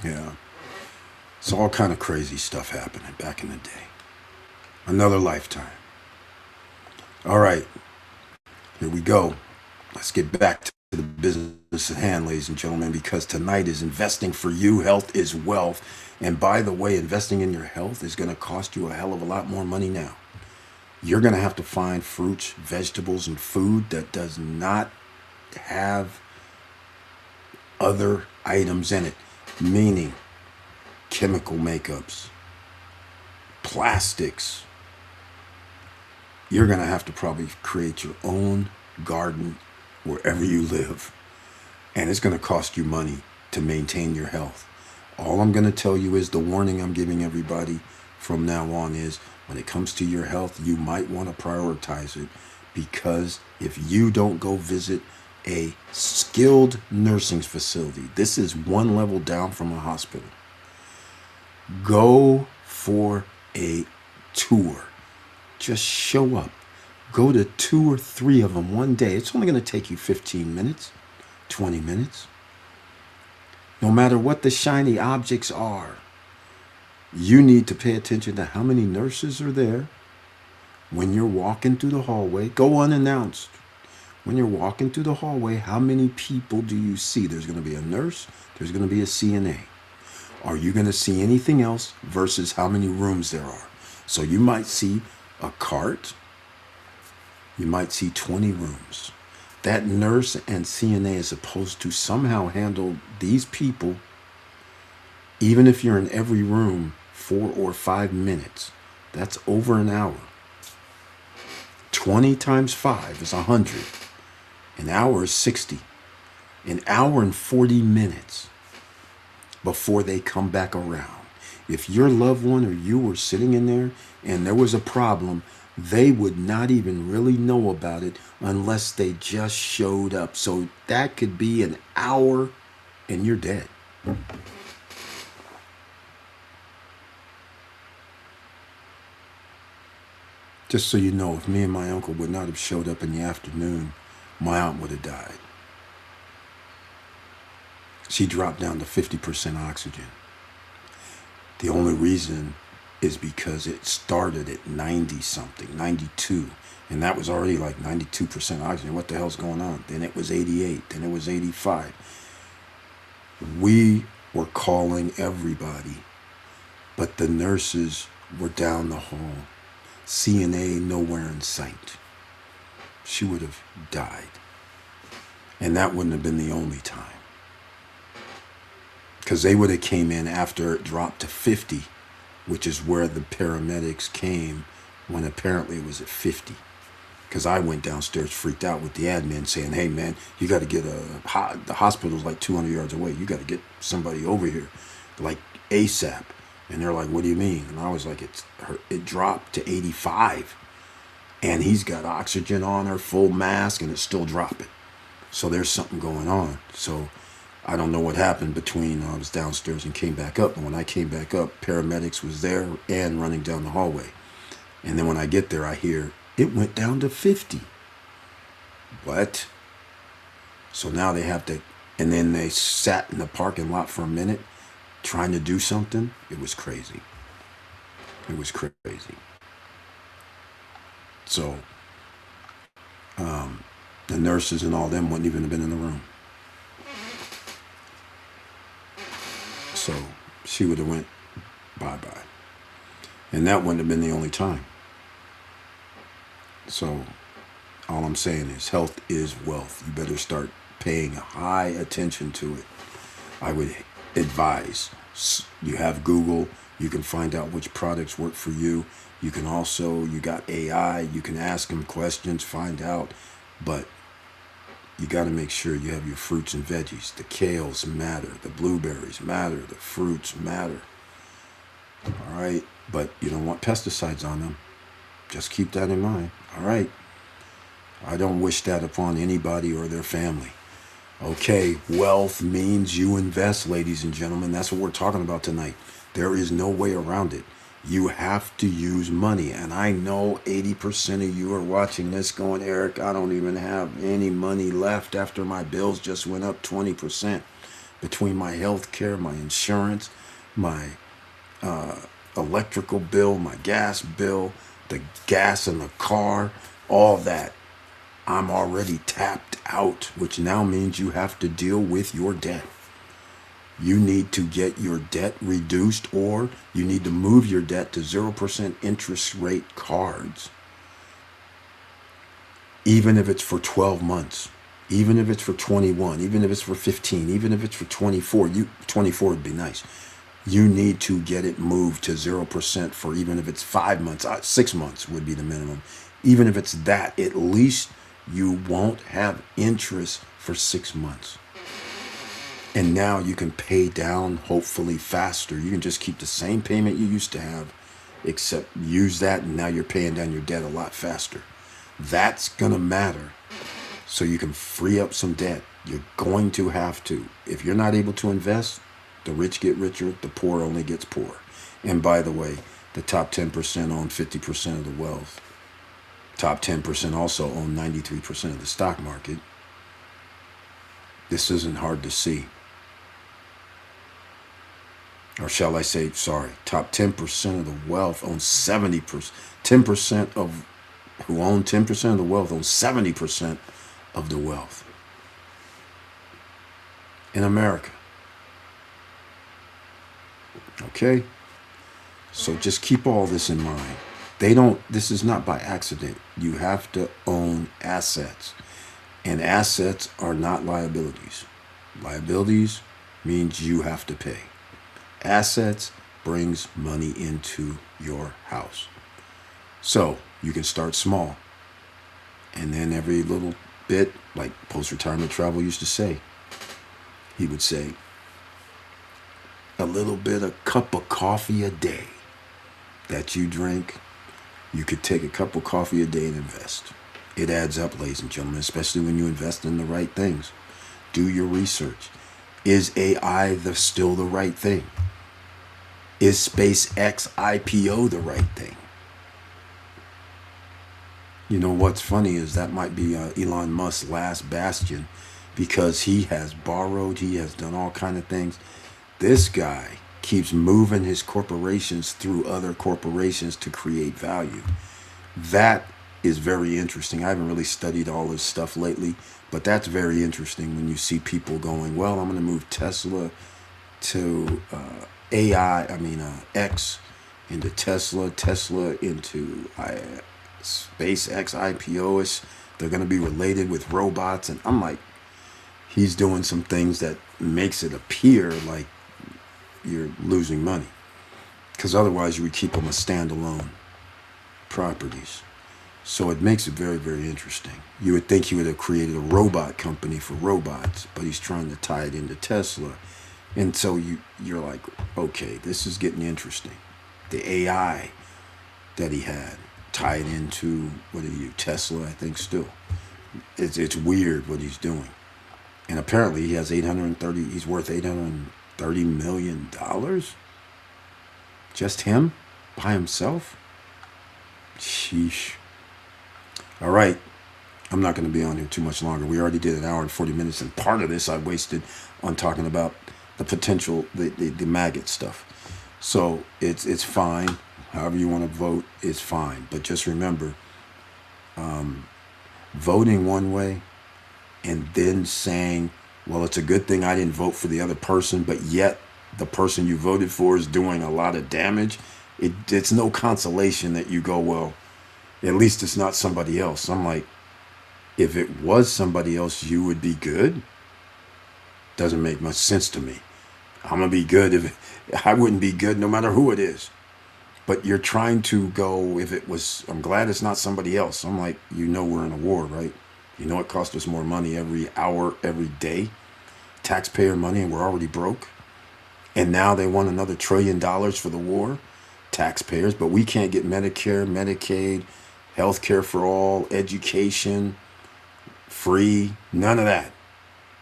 Yeah. It's all kind of crazy stuff happening back in the day. Another lifetime. All right. Here we go. Let's get back to the business at hand, ladies and gentlemen, because tonight is investing for you. Health is wealth. And by the way, investing in your health is going to cost you a hell of a lot more money now. You're going to have to find fruits, vegetables, and food that does not have other items in it, meaning chemical makeups, plastics. You're going to have to probably create your own garden wherever you live. And it's going to cost you money to maintain your health. All I'm going to tell you is the warning I'm giving everybody from now on is when it comes to your health, you might want to prioritize it, because if you don't go visit a skilled nursing facility, this is one level down from a hospital, go for a tour. Just show up. Go to 2 or 3 of them one day. It's only going to take you 15 minutes, 20 minutes. No matter what the shiny objects are, you need to pay attention to how many nurses are there. When you're walking through the hallway, go unannounced. When you're walking through the hallway, how many people do you see? There's going to be a nurse. There's going to be a CNA. Are you going to see anything else versus how many rooms there are? So you might see a cart. You might see 20 rooms. That nurse and CNA is supposed to somehow handle these people, even if you're in every room 4 or 5 minutes. That's over an hour. 20 times 5 is 100. An hour is 60. An hour and 40 minutes before they come back around. If your loved one or you were sitting in there and there was a problem, they would not even really know about it unless they just showed up. So that could be an hour and you're dead. Just so you know, if me and my uncle would not have showed up in the afternoon, my aunt would have died. She dropped down to 50% oxygen. The only reason is because it started at 90 something, 92. And that was already like 92% oxygen. What the hell's going on? Then it was 88. Then it was 85. We were calling everybody, but the nurses were down the hall. CNA nowhere in sight. She would have died. And that wouldn't have been the only time. Because they would have came in after it dropped to 50, which is where the paramedics came when apparently it was at 50. because I went downstairs freaked out with the admin saying, hey man, you got to get the hospital's like 200 yards away. You got to get somebody over here like ASAP. And they're like, what do you mean? And I was like, it dropped to 85 and he's got oxygen on her, full mask, and it's still dropping. So there's something going on. So I don't know what happened between I was downstairs and came back up. And when I came back up, paramedics was there and running down the hallway. And then when I get there, I hear it went down to 50. What? So now they have to, and then they sat in the parking lot for a minute trying to do something. It was crazy. It was crazy. So the nurses and all them wouldn't even have been in the room. So she would have went bye-bye. And that wouldn't have been the only time. So all I'm saying is health is wealth. You better start paying high attention to it. I would advise, you have Google, you can find out which products work for you. You can also, you got AI, you can ask them questions, find out, but you got to make sure you have your fruits and veggies. The kales matter, the blueberries matter, the fruits matter. All right, but you don't want pesticides on them. Just keep that in mind. All right. I don't wish that upon anybody or their family. Okay, wealth means you invest, ladies and gentlemen. That's what we're talking about tonight. There is no way around it. You have to use money. And I know 80% of you are watching this going, Eric, I don't even have any money left after my bills just went up 20% between my health care, my insurance, my electrical bill, my gas bill, the gas in the car, all that. I'm already tapped out, which now means you have to deal with your debt. You need to get your debt reduced, or you need to move your debt to 0% interest rate cards. Even if it's for 12 months, even if it's for 21, even if it's for 15, even if it's for 24, 24 would be nice. You need to get it moved to 0% for even if it's 5 months, 6 months would be the minimum. Even if it's that, at least you won't have interest for 6 months. And now you can pay down hopefully faster. You can just keep the same payment you used to have, except use that, and now you're paying down your debt a lot faster. That's going to matter. So you can free up some debt. You're going to have to. If you're not able to invest, the rich get richer, the poor only gets poorer. And by the way, the top 10% own 50% of the wealth. Top 10% also own 93% of the stock market. This isn't hard to see. Or shall I say, sorry, top 10% of the wealth own 70%. 10% of who own 10% of the wealth own 70% of the wealth in America. Okay? So just keep all this in mind. This is not by accident. You have to own assets. And assets are not liabilities. Liabilities means you have to pay. Assets brings money into your house. So you can start small. And then every little bit, like post-retirement travel used to say, he would say, a little bit, a cup of coffee a day that you drink, you could take a cup of coffee a day and invest. It adds up, ladies and gentlemen, especially when you invest in the right things. Do your research. Is AI still the right thing? Is SpaceX IPO the right thing? You know what's funny is that might be Elon Musk's last bastion, because he has borrowed, he has done all kind of things. This guy keeps moving his corporations through other corporations to create value. That is very interesting. I haven't really studied all this stuff lately, but that's very interesting when you see people going, well, I'm going to move Tesla to X into Tesla into SpaceX IPO. They're going to be related with robots. And I'm like, he's doing some things that makes it appear like you're losing money, because otherwise you would keep them as standalone properties. So it makes it very, very interesting. You would think he would have created a robot company for robots, but he's trying to tie it into Tesla. And so you're like, okay, this is getting interesting. The AI that he had tied into what are you, Tesla, I think still. It's weird what he's doing. And apparently he has 830 he's worth $830 million. Just him? By himself? Sheesh. All right. I'm not going to be on here too much longer. We already did an hour and 40 minutes, and part of this I wasted on talking about the potential, the maggot stuff. So it's fine. However you want to vote is fine. But just remember, voting one way and then saying, well, it's a good thing I didn't vote for the other person, but yet the person you voted for is doing a lot of damage. It's no consolation that you go, well, at least it's not somebody else. I'm like, if it was somebody else, you would be good. Doesn't make much sense to me. I'm gonna be good if I wouldn't be good no matter who it is. But you're trying to go, if it was, I'm glad it's not somebody else. I'm like, we're in a war, right? It costs us more money every hour, every day, taxpayer money, and we're already broke. And now they want another $1 trillion for the war, taxpayers, but we can't get Medicare, Medicaid, health care for all, education, free, none of that.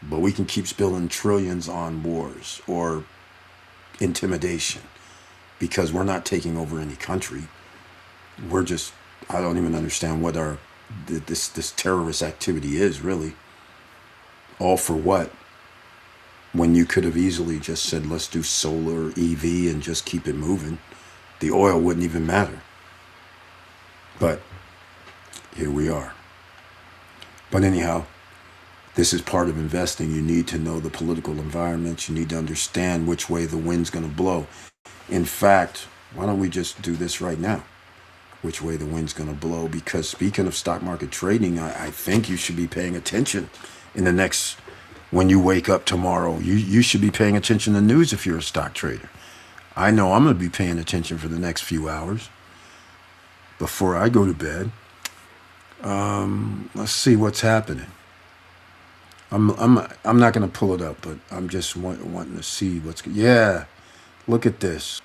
But we can keep spilling trillions on wars or intimidation because we're not taking over any country. We're just, I don't even understand what this terrorist activity is really. All for what? When you could have easily just said, let's do solar EV and just keep it moving. The oil wouldn't even matter. But here we are. But anyhow, this is part of investing. You need to know the political environment. You need to understand which way the wind's going to blow. In fact, why don't we just do this right now? Which way the wind's going to blow? Because speaking of stock market trading, I think you should be paying attention in the next, when you wake up tomorrow. You should be paying attention to the news if you're a stock trader. I know I'm going to be paying attention for the next few hours before I go to bed. Let's see what's happening. I'm not going to pull it up, but I'm just wanting to see what's. Yeah, look at this.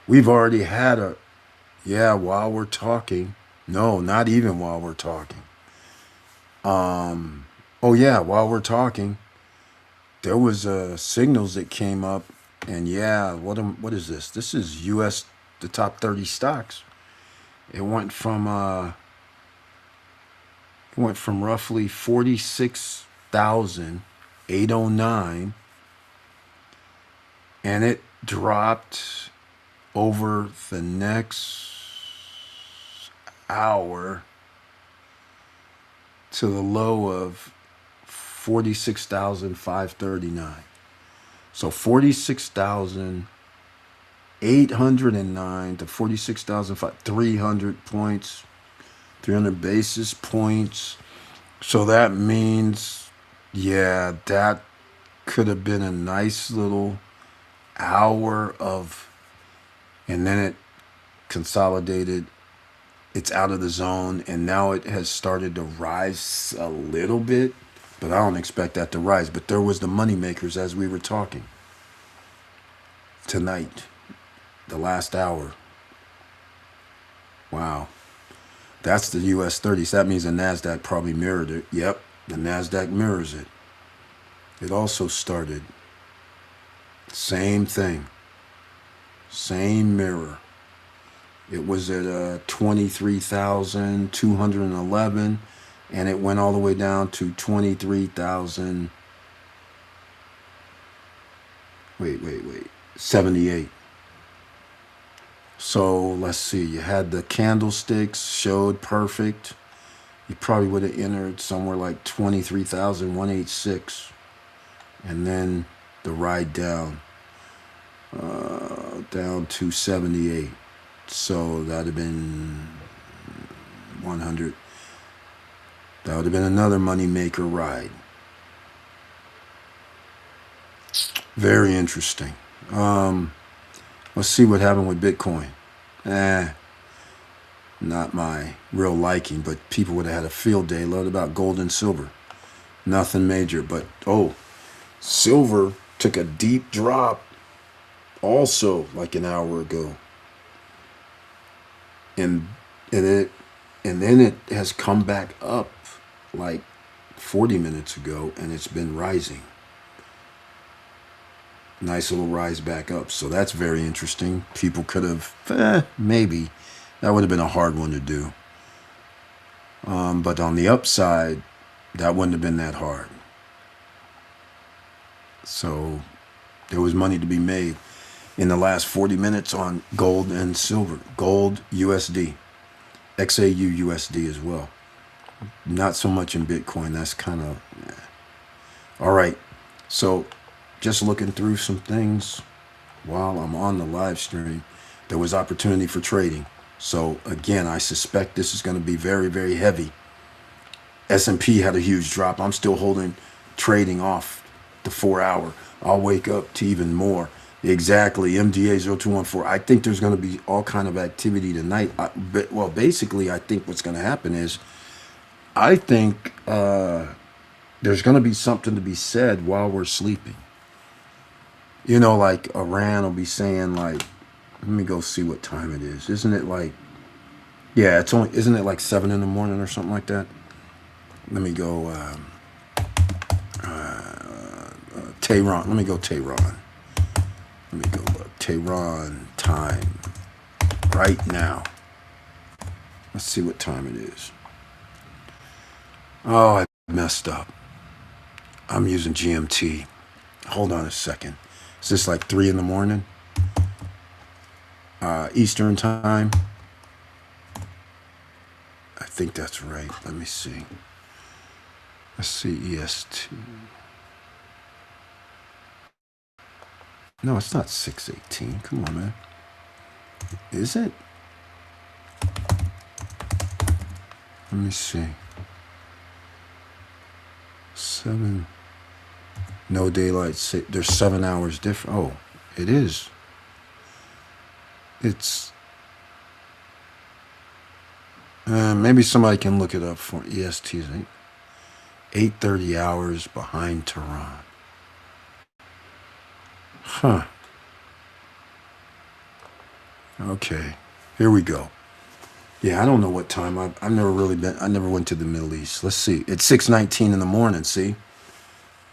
We've already had a. Yeah, while we're talking. No, not even while we're talking. Oh yeah, while we're talking, there was signals that came up, and yeah, what is this? This is U.S. the top 30 stocks. It went from roughly 46,809, and it dropped over the next hour to the low of 46,539. So 46,809 to 46,300 points, 300 basis points. So that means, yeah, that could have been a nice little hour of, and then it consolidated. It's out of the zone, and now it has started to rise a little bit, but I don't expect that to rise. But there was the money makers as we were talking tonight, the last hour. Wow. That's the US 30. So that means the NASDAQ probably mirrored it. Yep, the NASDAQ mirrors it. It also started. Same thing. Same mirror. It was at 23,211, and it went all the way down to 23,000. Wait. 78. So let's see. You had the candlesticks showed perfect. You probably would have entered somewhere like 23,186, and then the ride down to 78. So that'd have been 100. That would have been another money maker ride. Very interesting. Let's see what happened with Bitcoin. Not my real liking, but people would have had a field day. Learned about gold and silver. Nothing major, but oh, silver took a deep drop also like an hour ago. And and it and then it has come back up like 40 minutes ago, and it's been rising. Nice little rise back up. So that's very interesting. People could have, maybe. That would have been a hard one to do. But on the upside, that wouldn't have been that hard. So there was money to be made in the last 40 minutes on gold and silver. Gold USD, XAU USD as well. Not so much in Bitcoin. That's kind of, all right. So just looking through some things while I'm on the live stream, there was opportunity for trading. So again, I suspect this is going to be very, very heavy. S&P had a huge drop. I'm still holding trading off the 4 hour. I'll wake up to even more. Exactly, MDA 0214. I think there's going to be all kind of activity tonight. Well, basically, I think what's going to happen is, I think there's going to be something to be said while we're sleeping. You know, like Iran will be saying, like, let me go see what time it is. Isn't it like, yeah, it's only, isn't it like 7 in the morning or something like that? Let me go, Tehran. Let me go Tehran. Let me go Tehran time right now. Let's see what time it is. Oh, I messed up. I'm using GMT. Hold on a second. Is this like 3 in the morning? Eastern time? I think that's right. Let me see. Let's see, EST. No, it's not 6:18. Come on, man. Is it? Let me see. 7. No daylight. There's 7 hours different. Oh, it is. It's. Maybe somebody can look it up for EST. 8:30 hours behind Tehran. Huh. Okay. Here we go. Yeah, I don't know what time. I've never really been. I never went to the Middle East. Let's see. It's 6:19 in the morning. See,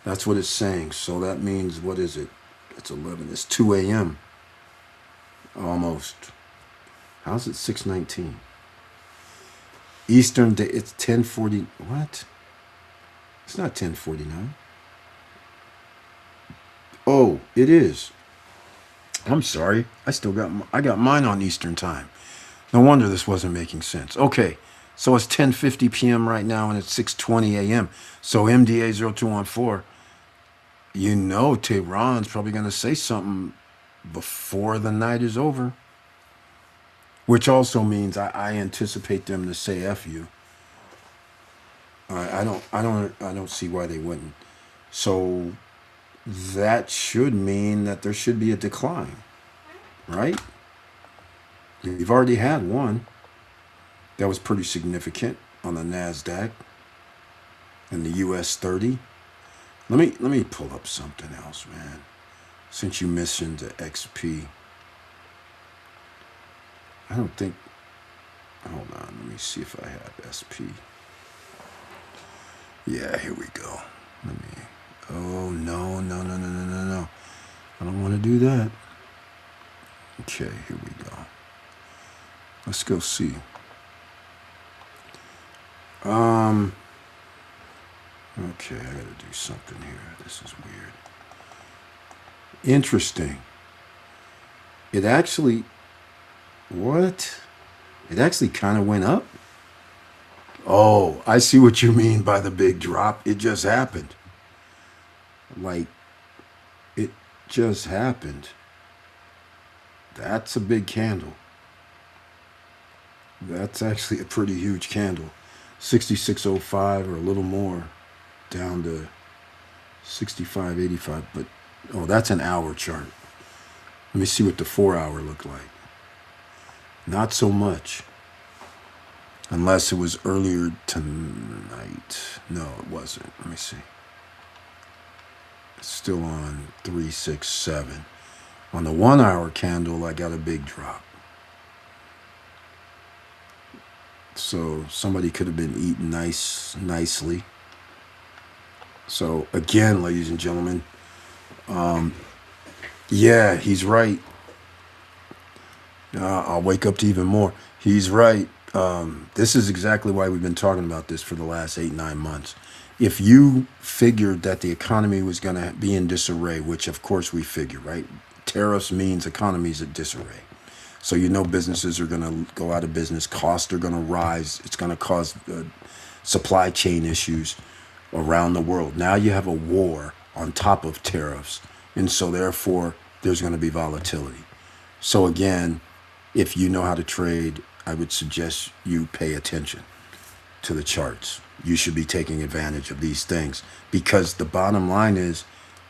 that's what it's saying. So that means, what is it? It's 11. It's 2 a.m. almost. How's it 6:19? Eastern day. It's 10:40. What? It's not 10:49. Oh, it is. I'm sorry. I got mine on Eastern time. No wonder this wasn't making sense. Okay, so it's 10:50 p.m. right now, and it's 6:20 a.m. So MDA 0214, you know Tehran's probably going to say something before the night is over, which also means I anticipate them to say "F you." I don't see why they wouldn't. So that should mean that there should be a decline, right? You've already had one that was pretty significant on the NASDAQ and the US 30. Let me pull up something else, man. Since you mentioned the XP, I don't think. Hold on, let me see if I have SP. Yeah, here we go. Let me. Oh no, no, no, no, no, no, no! I don't want to do that. Okay, here we go. Let's go see. Okay, I gotta do something here. This is weird. Interesting. It actually, what? It actually kind of went up. Oh, I see what you mean by the big drop. It just happened. Like, it just happened. That's a big candle. That's actually a pretty huge candle. 6605 or a little more down to 6585. But, oh, that's an hour chart. Let me see what the 4 hour looked like. Not so much. Unless it was earlier tonight. No, it wasn't. Let me see. It's still on 367. On the 1 hour candle, I got a big drop. So somebody could have been eating nicely. So again, ladies and gentlemen, yeah, he's right. I'll wake up to even more. He's right. This is exactly why we've been talking about this for the last 8, 9 months. If you figured that the economy was going to be in disarray, which of course we figure, right? Tariffs means economies at disarray. So you know businesses are going to go out of business. Costs are going to rise. It's going to cause supply chain issues around the world. Now you have a war on top of tariffs. And so therefore, there's going to be volatility. So again, if you know how to trade, I would suggest you pay attention to the charts. You should be taking advantage of these things because the bottom line is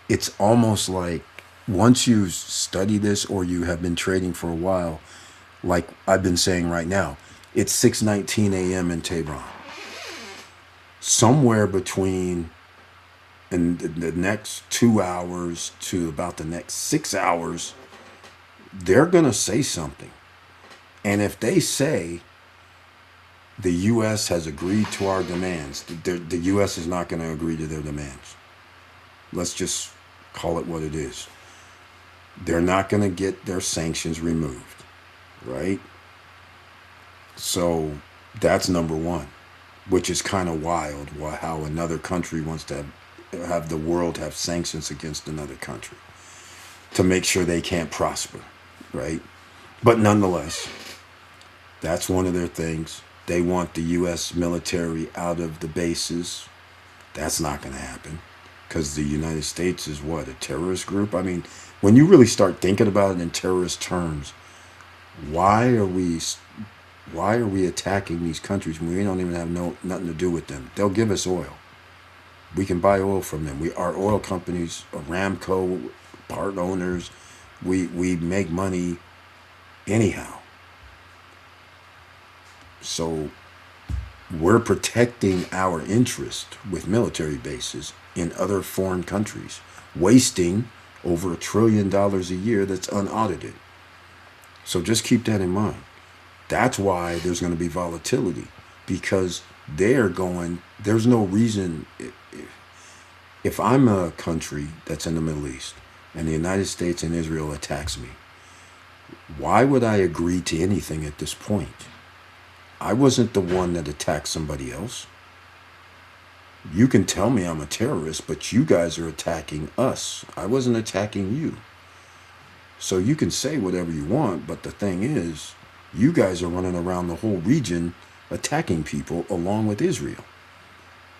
it's almost like once you study this or you have been trading for a while, like I've been saying right now, it's 6:19 a.m. in Tehran. Somewhere between in the next 2 hours to about the next 6 hours, they're going to say something. And if they say the U.S. has agreed to our demands, the U.S. is not going to agree to their demands. Let's just call it what it is. They're not going to get their sanctions removed, right? So that's number one, which is kind of wild, how another country wants to have the world have sanctions against another country to make sure they can't prosper, right? But nonetheless, that's one of their things. They want the U.S. military out of the bases. That's not going to happen because the United States is what, a terrorist group? I mean, when you really start thinking about it in terrorist terms, why are we attacking these countries when we don't even have nothing to do with them? They'll give us oil. We can buy oil from them. Our oil companies, Aramco, part owners, we make money anyhow. So we're protecting our interest with military bases in other foreign countries, wasting over $1 trillion a year that's unaudited. So just keep that in mind. That's why there's going to be volatility because there's no reason. If I'm a country that's in the Middle East and the United States and Israel attacks me, why would I agree to anything at this point? I wasn't the one that attacked somebody else. You can tell me I'm a terrorist, but you guys are attacking us. I wasn't attacking you. So you can say whatever you want, but the thing is, you guys are running around the whole region attacking people along with Israel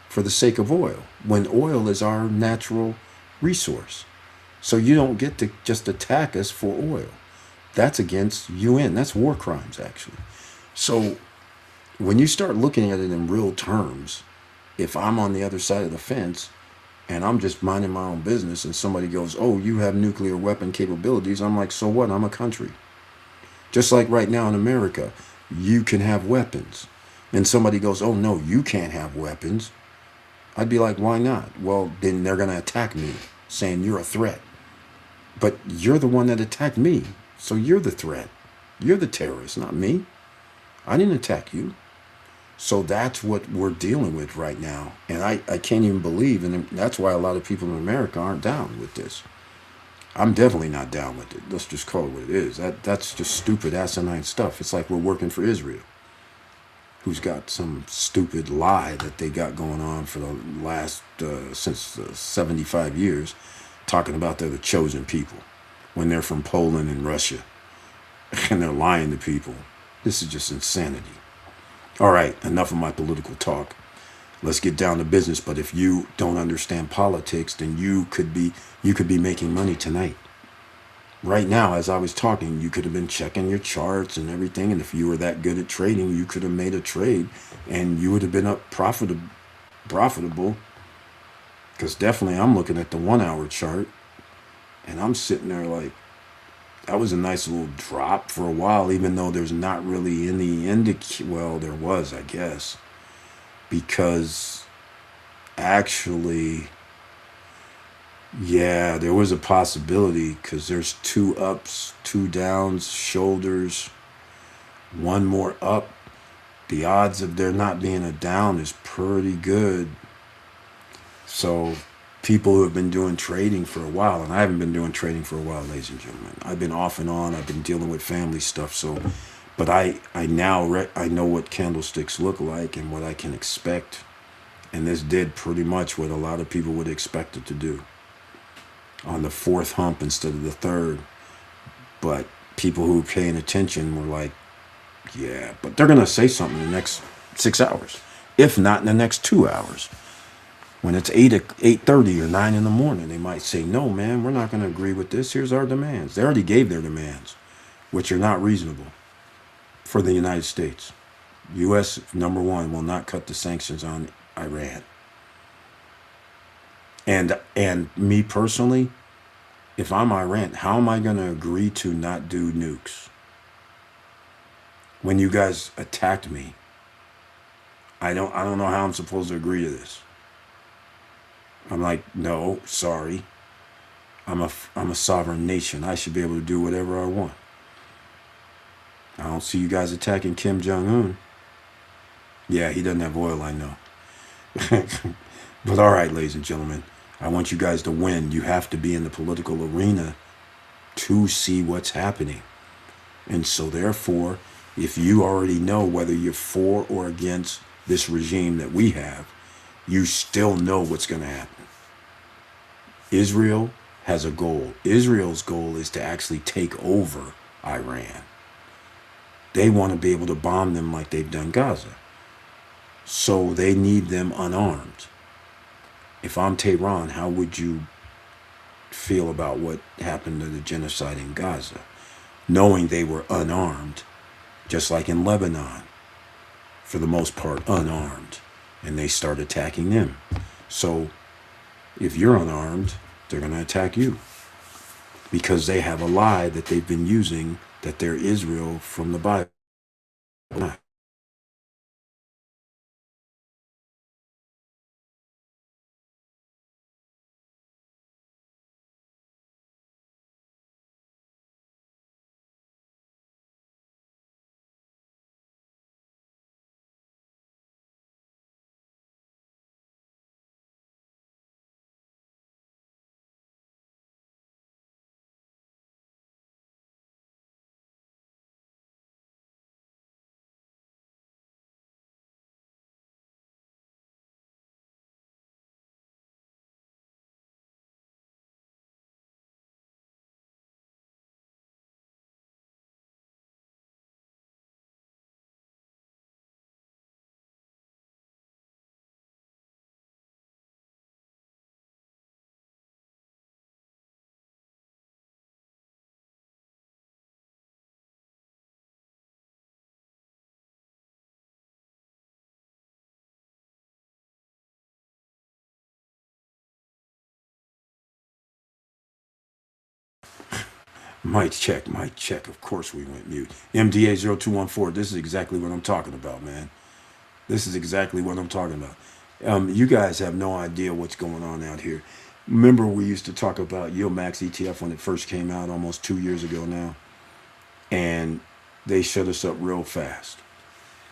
for the sake of oil, when oil is our natural resource. So you don't get to just attack us for oil. That's against UN. That's war crimes, actually. So when you start looking at it in real terms, if I'm on the other side of the fence and I'm just minding my own business and somebody goes, oh, you have nuclear weapon capabilities, I'm like, so what? I'm a country. Just like right now in America, you can have weapons. And somebody goes, oh, no, you can't have weapons. I'd be like, why not? Well, then they're going to attack me, saying you're a threat. But you're the one that attacked me. So you're the threat. You're the terrorist, not me. I didn't attack you. So that's what we're dealing with right now. And I can't even believe, and that's why a lot of people in America aren't down with this. I'm definitely not down with it. Let's just call it what it is. That's just stupid, asinine stuff. It's like we're working for Israel, who's got some stupid lie that they got going on for the last, since 75 years, talking about they're the chosen people when they're from Poland and Russia. And they're lying to people. This is just insanity. All right, enough of my political talk. Let's get down to business. But if you don't understand politics, then you could be making money tonight. Right now, as I was talking, you could have been checking your charts and everything. And if you were that good at trading, you could have made a trade and you would have been up profitable. Because definitely I'm looking at the 1 hour chart and I'm sitting there like, that was a nice little drop for a while, even though there's not really any well, there was, I guess, because actually, yeah, there was a possibility because there's two ups, two downs, shoulders, one more up. The odds of there not being a down is pretty good. So people who have been doing trading for a while, and I haven't been doing trading for a while, ladies and gentlemen. I've been off and on. I've been dealing with family stuff. So, but I now I know what candlesticks look like and what I can expect. And this did pretty much what a lot of people would expect it to do on the fourth hump instead of the third. But people who were paying attention were like, yeah, but they're going to say something in the next 6 hours, if not in the next 2 hours. When it's 8:30 or 9 in the morning, they might say, no, man, we're not going to agree with this. Here's our demands. They already gave their demands, which are not reasonable for the United States. U.S., number one, will not cut the sanctions on Iran. And me personally, if I'm Iran, how am I going to agree to not do nukes? When you guys attacked me, I don't know how I'm supposed to agree to this. I'm like, no, sorry. I'm a sovereign nation. I should be able to do whatever I want. I don't see you guys attacking Kim Jong-un. Yeah, he doesn't have oil, I know. But all right, ladies and gentlemen, I want you guys to win. You have to be in the political arena to see what's happening. And so therefore, if you already know whether you're for or against this regime that we have, you still know what's going to happen. Israel has a goal. Israel's goal is to actually take over Iran. They want to be able to bomb them like they've done Gaza. So they need them unarmed. If I'm Tehran, how would you feel about what happened to the genocide in Gaza? Knowing they were unarmed, just like in Lebanon, for the most part unarmed, and they start attacking them. So if you're unarmed, they're going to attack you because they have a lie that they've been using that they're Israel from the Bible. Mic check, mic check. Of course we went mute. MDA0214, this is exactly what I'm talking about, man. This is exactly what I'm talking about. You guys have no idea what's going on out here. Remember we used to talk about Yield Max ETF when it first came out almost 2 years ago now? And they shut us up real fast.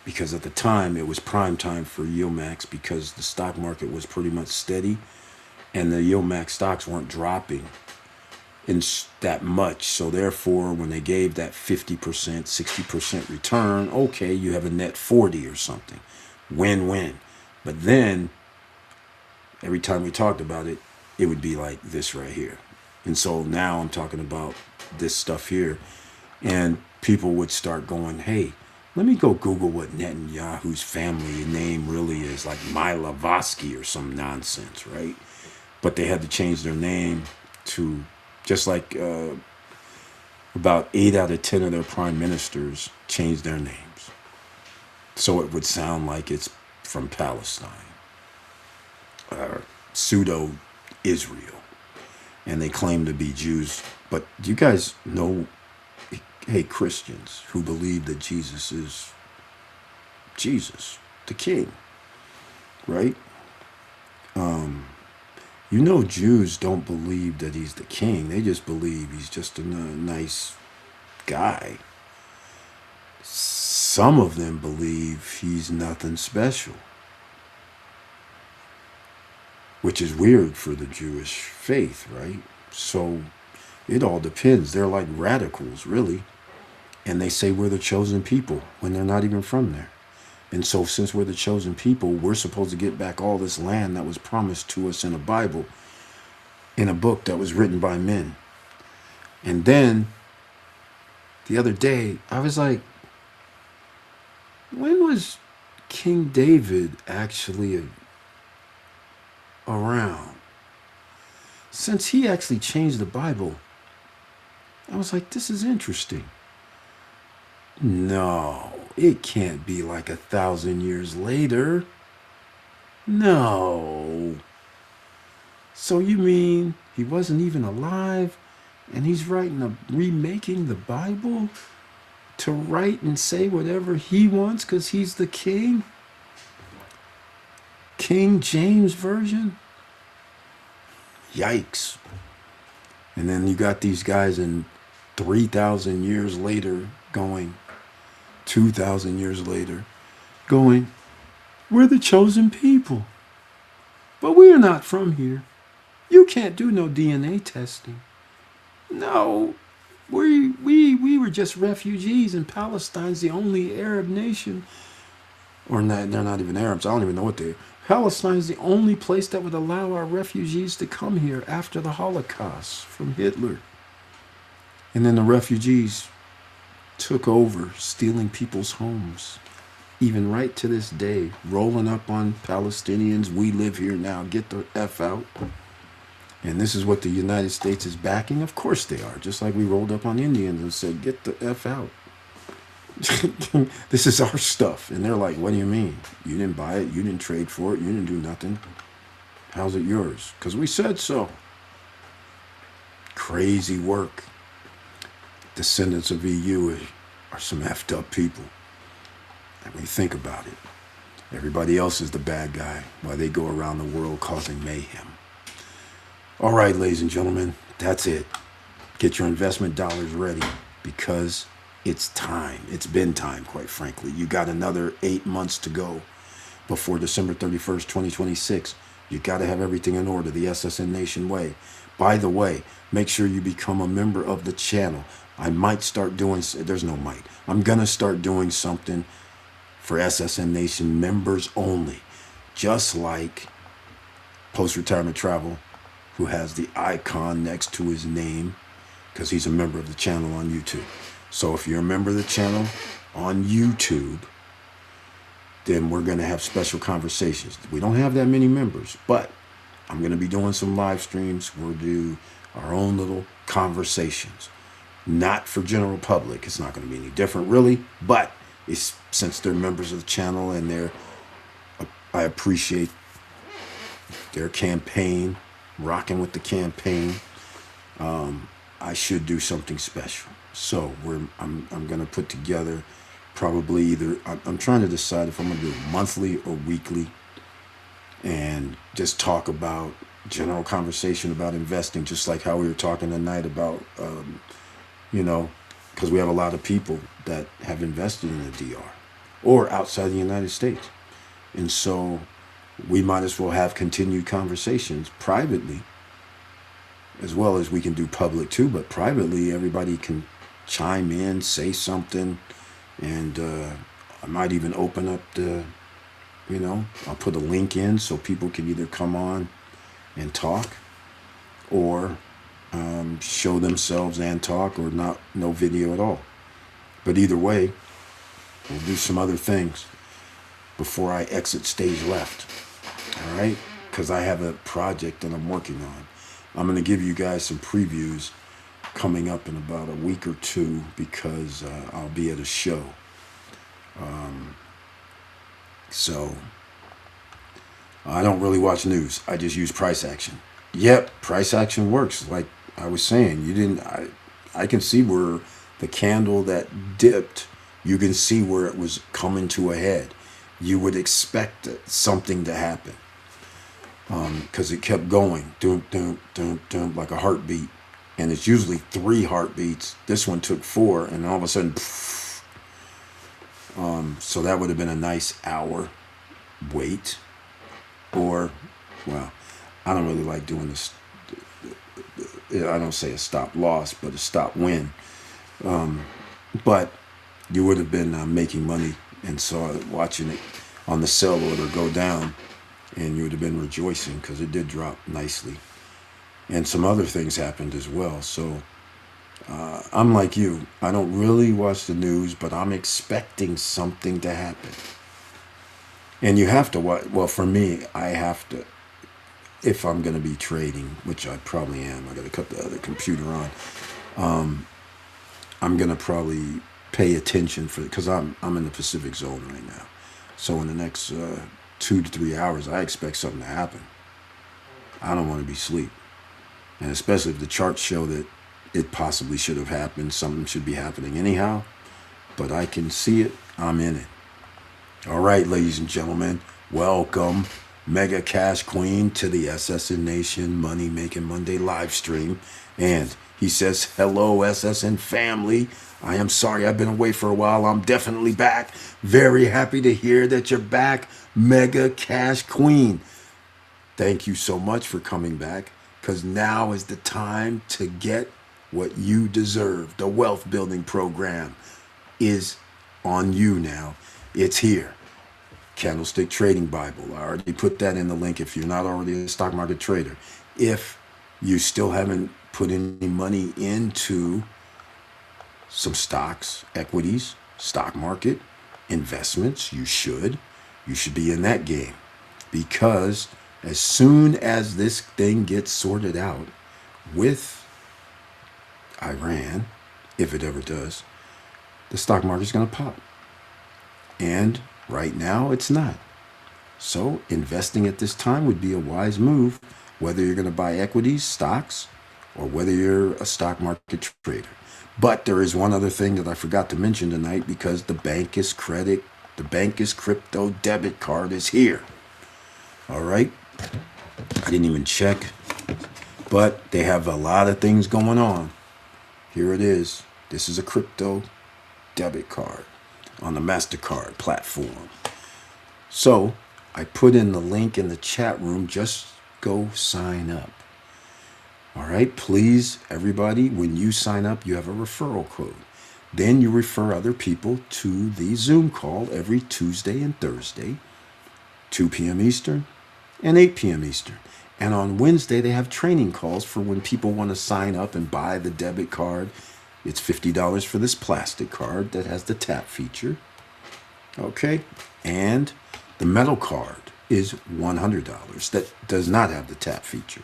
Because at the time, it was prime time for Yield Max because the stock market was pretty much steady. And the Yield Max stocks weren't dropping in that much. So therefore, when they gave that 50%, 60% return, okay, you have a net 40 or something. Win-win. But then, every time we talked about it, it would be like this right here. And so now I'm talking about this stuff here. And people would start going, hey, let me go Google what Netanyahu's family name really is, like Mylavosky or some nonsense, right? But they had to change their name to, just like about 8 out of 10 of their prime ministers changed their names. So it would sound like it's from Palestine, pseudo-Israel. And they claim to be Jews. But do you guys know Hey, Christians who believe that Jesus is Jesus, the King, right? You know, Jews don't believe that he's the king. They just believe he's just a nice guy. Some of them believe he's nothing special, which is weird for the Jewish faith, right? So it all depends. They're like radicals, really. And they say we're the chosen people when they're not even from there. And so, since we're the chosen people, we're supposed to get back all this land that was promised to us in a Bible, in a book that was written by men. And then the other day, I was like, when was King David actually around? Since he actually changed the Bible, I was like, this is interesting. No, it can't be like 1,000 years later. No. So you mean he wasn't even alive and he's remaking the Bible to write and say whatever he wants because he's the king? King James Version? Yikes. And then you got these guys in 3,000 years later going, 2,000 years later, going, we're the chosen people. But we're not from here. You can't do no DNA testing. No, we were just refugees, and Palestine's the only Arab nation. Or not, they're not even Arabs. I don't even know what they are. Palestine's the only place that would allow our refugees to come here after the Holocaust from Hitler. And then the refugees took over, stealing people's homes. Even right to this day, rolling up on Palestinians. We live here now. Get the F out. And this is what the United States is backing? Of course they are. Just like we rolled up on Indians and said, get the F out. This is our stuff. And they're like, what do you mean? You didn't buy it. You didn't trade for it. You didn't do nothing. How's it yours? Because we said so. Crazy work. Descendants of EU are some effed up people. And when you think about it, everybody else is the bad guy while they go around the world causing mayhem. All right, ladies and gentlemen, that's it. Get your investment dollars ready because it's time. It's been time, quite frankly. You got another 8 months to go before December 31st, 2026. You got to have everything in order, the SSN Nation way. By the way, make sure you become a member of the channel. I might start doing, there's no might. I'm going to start doing something for SSN Nation members only. Just like Post-Retirement Travel, who has the icon next to his name, because he's a member of the channel on YouTube. So if you're a member of the channel on YouTube, then we're going to have special conversations. We don't have that many members, but I'm going to be doing some live streams. We'll do our own little conversations. Not for general public. It's not going to be any different, really. But it's, since they're members of the channel and I appreciate their campaign, rocking with the campaign, I should do something special. So I'm going to put together probably either, I'm trying to decide if I'm going to do it monthly or weekly, and just talk about general conversation about investing, just like how we were talking tonight about, because we have a lot of people that have invested in the DR or outside the United States. And so we might as well have continued conversations privately, as well as we can do public too, but privately everybody can chime in, say something, and I might even open up I'll put a link in so people can either come on and talk or show themselves and talk, or no video at all. But either way, we'll do some other things before I exit stage left. All right? Because I have a project that I'm working on. I'm going to give you guys some previews coming up in about a week or two, because I'll be at a show. So I don't really watch news. I just use price action. Yep, price action works. Like I was saying, I can see where The candle that dipped, you can see where it was coming to a head. You would expect something to happen because it kept going, doom, doom, doom, doom, like a heartbeat. And it's usually 3 heartbeats. This one took 4, and all of a sudden, poof. So that would have been a nice hour wait. Or, well, I don't really like doing this. I don't say a stop loss, but a stop win. But you would have been making money and saw it, watching it on the sell order go down, and you would have been rejoicing because it did drop nicely. And some other things happened as well. So I'm like you. I don't really watch the news, but I'm expecting something to happen. And you have to watch. Well, for me, I have to, if I'm going to be trading, which I probably am. I got to cut the other computer on. I'm going to probably pay attention for, because I'm in the Pacific zone right now. So in the next 2 to 3 hours, I expect something to happen. I don't want to be asleep. And especially if the charts show that it possibly should have happened, something should be happening anyhow. But I can see it, I'm in it. All right, ladies and gentlemen, welcome Mega Cash Queen to the SSN Nation Money Making Monday live stream. And he says, hello, SSN family. I am sorry I've been away for a while. I'm definitely back. Very happy to hear that you're back, Mega Cash Queen. Thank you so much for coming back, because now is the time to get what you deserve. The wealth building program is on you now. It's here. Candlestick Trading Bible. I already put that in the link if you're not already a stock market trader. If you still haven't put any money into some stocks, equities, stock market, investments, you should. You should be in that game, because as soon as this thing gets sorted out with Iran, if it ever does, the stock market's going to pop. And right now, it's not. So investing at this time would be a wise move, whether you're going to buy equities, stocks, or whether you're a stock market trader. But there is one other thing that I forgot to mention tonight, because the Bankers Crypto debit card is here. All right. I didn't even check, but they have a lot of things going on. Here it is. This is a crypto debit card on the MasterCard platform. So I put in the link in the chat room. Just go sign up. All right, please, everybody, when you sign up, you have a referral code. Then you refer other people to the Zoom call every Tuesday and Thursday, 2 p.m. Eastern and 8 p.m. Eastern. And on Wednesday, they have training calls for when people want to sign up and buy the debit card. It's $50 for this plastic card that has the tap feature. Okay, and the metal card is $100 that does not have the tap feature.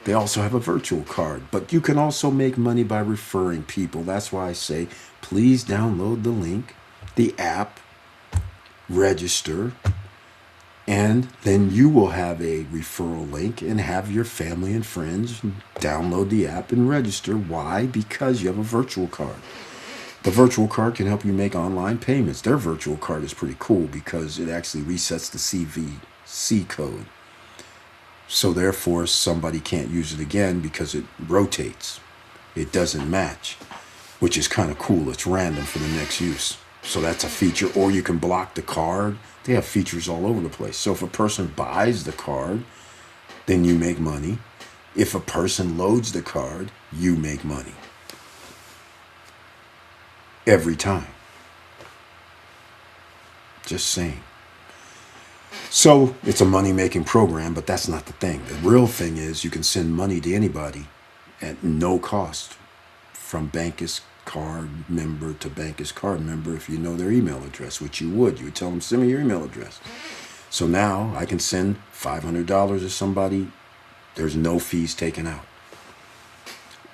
They also have a virtual card, but you can also make money by referring people. That's why I say, please download the link, the app, register, and then you will have a referral link and have your family and friends download the app and register. Why? Because you have a virtual card. The virtual card can help you make online payments. Their virtual card is pretty cool because it actually resets the CVC code. So therefore, somebody can't use it again because it rotates. It doesn't match, which is kind of cool. It's random for the next use. So that's a feature. Or you can block the card. They have features all over the place. So if a person buys the card, then you make money. If a person loads the card, you make money. Every time. Just saying. So it's a money-making program, but that's not the thing. The real thing is you can send money to anybody at no cost, from Bankers Card member to Bankers Card member, if you know their email address, which you would. You would tell them, send me your email address. So now I can send $500 to somebody. There's no fees taken out.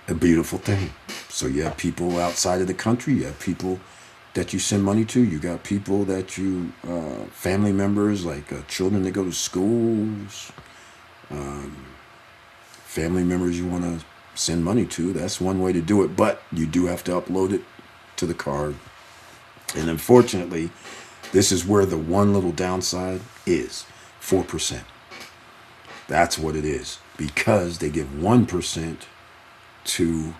A beautiful thing. So you have people outside of the country. You have people that you send money to. You got people that you, family members, like children that go to schools, family members you want to send money to. That's one way to do it, but you do have to upload it to the card. And unfortunately, this is where the one little downside is 4%. That's what it is, because they give 1% to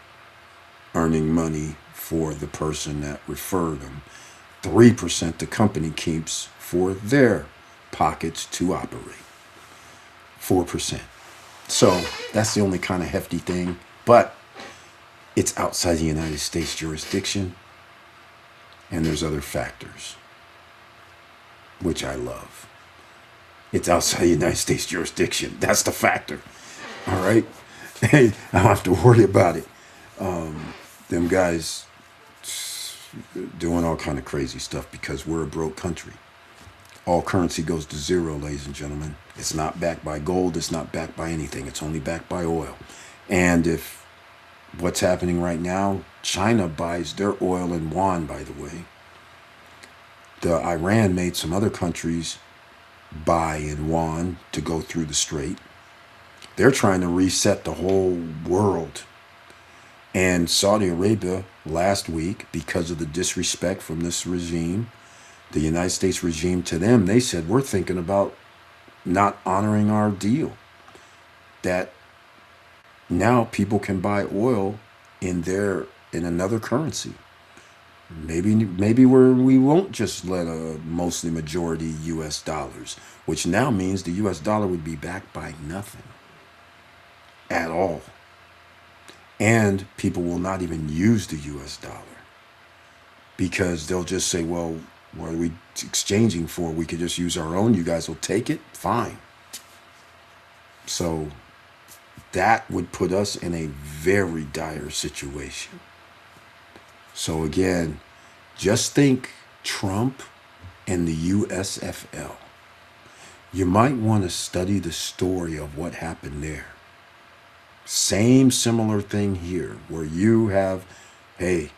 earning money for the person that referred them. 3% the company keeps for their pockets to operate. 4%. So that's the only kind of hefty thing, but it's outside the United States jurisdiction, and there's other factors, which I love. It's outside the United States jurisdiction. That's the factor. All right? Hey, I don't have to worry about it. Them guys doing all kind of crazy stuff because we're a broke country. All currency goes to zero, ladies and gentlemen. It's not backed by gold. It's not backed by anything. It's only backed by oil. And if what's happening right now, China buys their oil in yuan, by the way. The Iran made some other countries buy in yuan to go through the strait. They're trying to reset the whole world. And Saudi Arabia last week, because of the disrespect from this regime, the United States regime, to them, they said, we're thinking about not honoring our deal. That now people can buy oil in another currency. Maybe we won't just let a mostly majority US dollars, which now means the US dollar would be backed by nothing at all. And people will not even use the US dollar because they'll just say, well, what are we exchanging for? We could just use our own. You guys will take it? Fine. So that would put us in a very dire situation. So again, just think Trump and the USFL. You might want to study the story of what happened there. Same similar thing here, where you have, hey,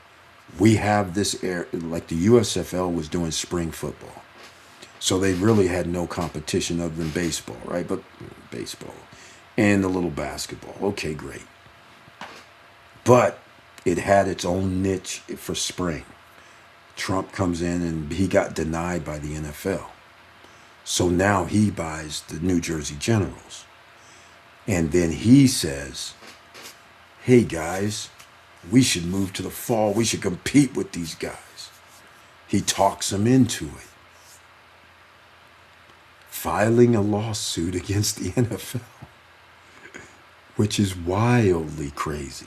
we have this air, like the USFL was doing spring football. So they really had no competition other than baseball, right? But baseball and a little basketball. Okay, great. But it had its own niche for spring. Trump comes in and he got denied by the NFL. So now he buys the New Jersey Generals. And then he says, hey guys, we should move to the fall. We should compete with these guys. He talks them into it. Filing a lawsuit against the NFL, which is wildly crazy.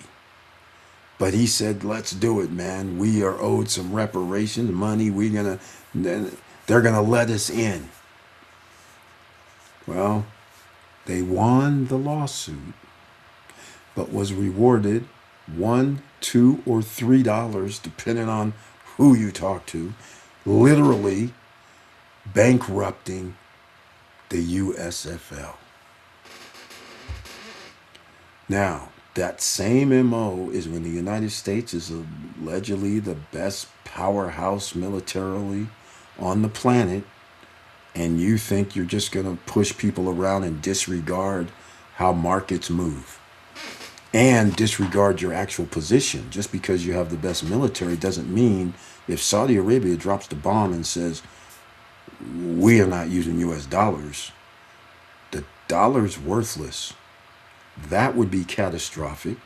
But he said, let's do it, man. We are owed some reparations, money. They're going to let us in. Well, they won the lawsuit, but was rewarded $1, $2, or $3, depending on who you talk to, literally bankrupting the USFL. Now, that same MO is when the United States is allegedly the best powerhouse militarily on the planet, and you think you're just going to push people around and disregard how markets move and disregard your actual position. Just because you have the best military doesn't mean if Saudi Arabia drops the bomb and says, we are not using US dollars, the dollar's worthless. That would be catastrophic.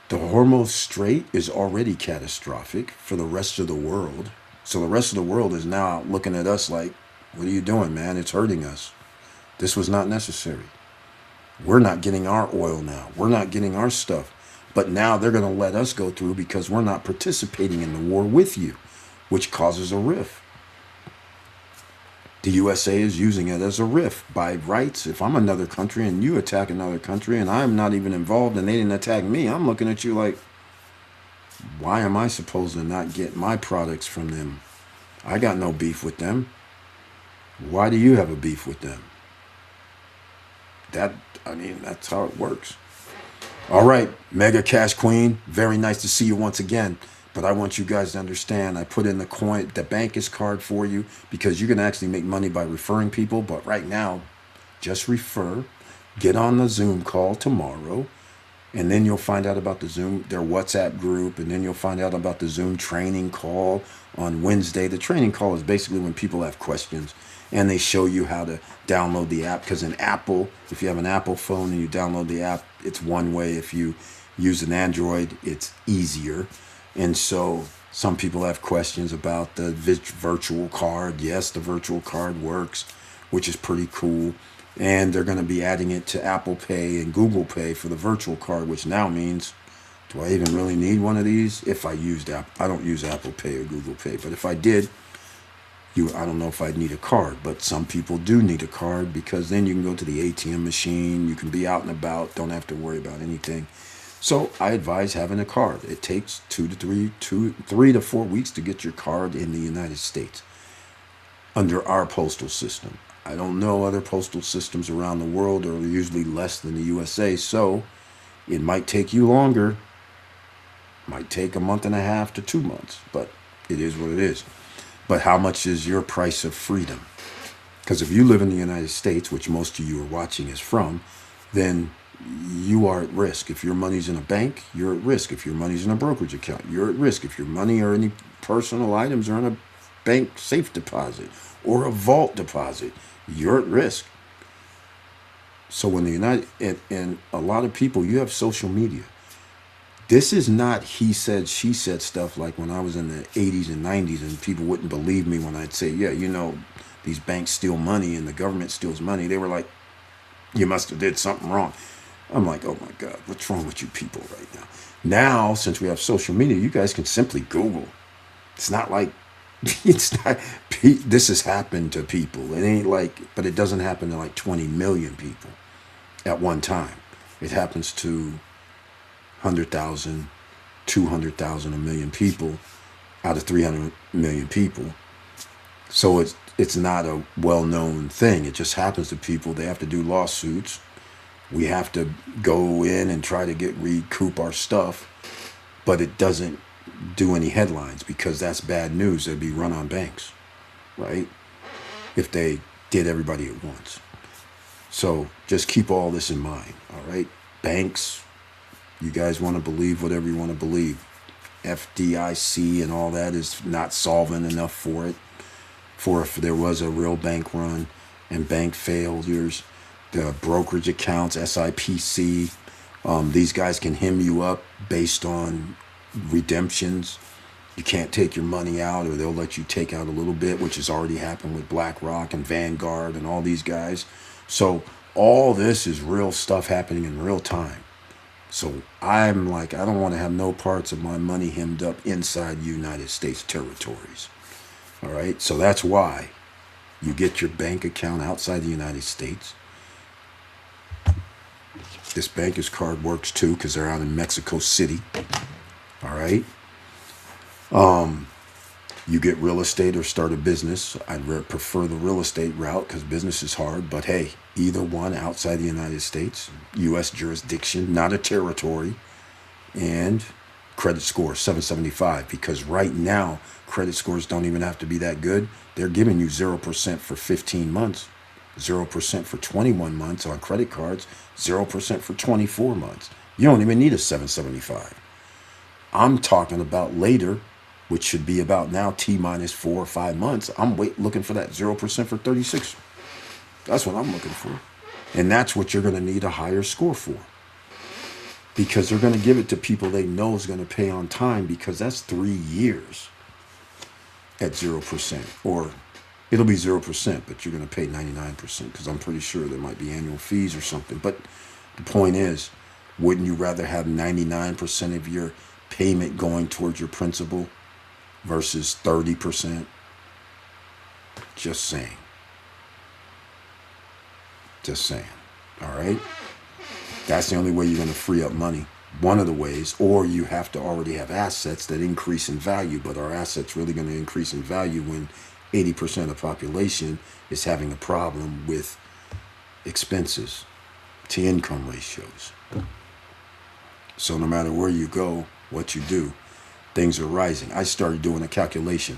The Hormuz Strait is already catastrophic for the rest of the world. So the rest of the world is now looking at us like, what are you doing, man? It's hurting us. This was not necessary. We're not getting our oil now. We're not getting our stuff. But now they're going to let us go through because we're not participating in the war with you, which causes a rift. The USA is using it as a rift by rights. If I'm another country and you attack another country and I'm not even involved and they didn't attack me, I'm looking at you like, why am I supposed to not get my products from them? I got no beef with them. Why do you have a beef with them? That's how it works. All right, Mega Cash Queen, very nice to see you once again. But I want you guys to understand, I put in the Bankers card for you because you can actually make money by referring people. But right now, just refer. Get on the Zoom call tomorrow. And then you'll find out about the Zoom, their WhatsApp group, and then you'll find out about the Zoom training call on Wednesday. The training call is basically when people have questions and they show you how to download the app. Because in Apple, if you have an Apple phone and you download the app, it's one way. If you use an Android, it's easier. And so some people have questions about the virtual card. Yes, the virtual card works, which is pretty cool. And they're going to be adding it to Apple Pay and Google Pay for the virtual card, which now means, do I even really need one of these? If I used I don't use Apple Pay or Google Pay, but if I did, I don't know if I'd need a card. But some people do need a card, because then you can go to the ATM machine, you can be out and about, don't have to worry about anything. So I advise having a card. It takes 3 to 4 weeks to get your card in the United States under our postal system. I don't know other postal systems around the world are usually less than the USA, so it might take you longer. Might take a month and a half to 2 months, but it is what it is. But how much is your price of freedom? Because if you live in the United States, which most of you are watching is from, then you are at risk. If your money's in a bank, you're at risk. If your money's in a brokerage account, you're at risk. If your money or any personal items are in a bank safe deposit or a vault deposit, you're at risk. So when and a lot of people, you have social media. This is not he said, she said stuff like when I was in the 80s and 90s and people wouldn't believe me when I'd say, yeah, these banks steal money and the government steals money. They were like, you must have did something wrong. I'm like, oh my God, what's wrong with you people right now? Now, since we have social media, you guys can simply Google. It's not like, this has happened to people. It ain't like, but it doesn't happen to like 20 million people at one time. It happens to 100,000, 200,000, a million people out of 300 million people. So it's not a well-known thing. It just happens to people. They have to do lawsuits. We have to go in and try to recoup our stuff, but it doesn't do any headlines because that's bad news. They'd be run on banks, right? If they did everybody at once. So just keep all this in mind, all right? Banks, you guys want to believe whatever you want to believe. FDIC and all that is not solvent enough for it. For if there was a real bank run and bank failures, the brokerage accounts, SIPC, these guys can hem you up based on redemptions. You can't take your money out, or they'll let you take out a little bit, which has already happened with BlackRock and Vanguard and all these guys. So all this is real stuff happening in real time. So I'm like, I don't want to have no parts of my money hemmed up inside United States territories. All right. So that's why you get your bank account outside the United States. This banker's card works too because they're out in Mexico City. All right. You get real estate or start a business. I'd prefer the real estate route because business is hard. But hey, either one outside the United States, U.S. jurisdiction, not a territory, and credit score 775. Because right now, credit scores don't even have to be that good. They're giving you 0% for 15 months, 0% for 21 months on credit cards, 0% for 24 months. You don't even need a 775. I'm talking about later, which should be about now T minus 4 or 5 months. I'm looking for that 0% for 36. That's what I'm looking for. And that's what you're going to need a higher score for. Because they're going to give it to people they know is going to pay on time, because that's 3 years at 0%. Or it'll be 0%, but you're going to pay 99% because I'm pretty sure there might be annual fees or something. But the point is, wouldn't you rather have 99% of your payment going towards your principal versus 30%? Just saying. Just saying. All right? That's the only way you're going to free up money. One of the ways. Or you have to already have assets that increase in value. But are assets really going to increase in value when 80% of the population is having a problem with expenses to income ratios? So no matter where you go, what you do, things are rising. I started doing a calculation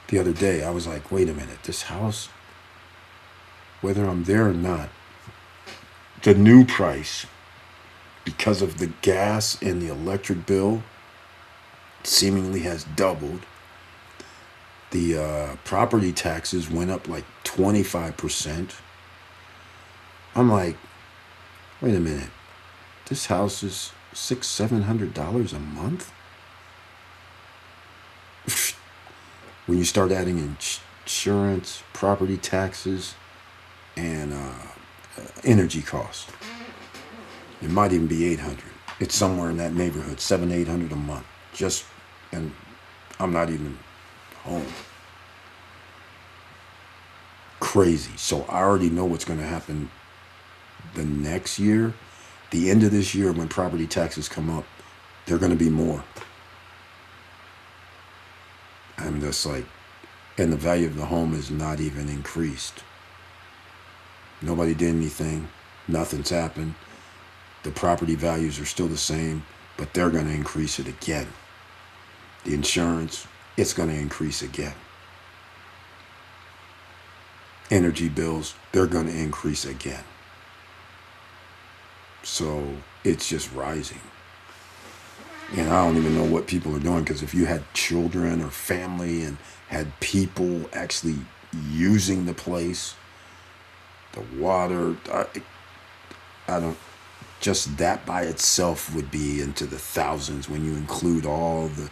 the other day. I was like, wait a minute, this house, whether I'm there or not, the new price because of the gas and the electric bill seemingly has doubled. The property taxes went up like 25%. I'm like, wait a minute. This house is $600-700 a month? When you start adding insurance, property taxes, and energy costs, it might even be 800. It's somewhere in that neighborhood, 700-800 a month. Just, and I'm not even home. Crazy. So I already know what's going to happen the next year. The end of this year, when property taxes come up, they're going to be more. I'm just like, and the value of the home is not even increased. Nobody did anything. Nothing's happened. The property values are still the same, but they're going to increase it again. The insurance, it's going to increase again. Energy bills, they're going to increase again. So it's just rising. And I don't even know what people are doing, because if you had children or family and had people actually using the place, the water, I don't, just that by itself would be into the thousands when you include all the,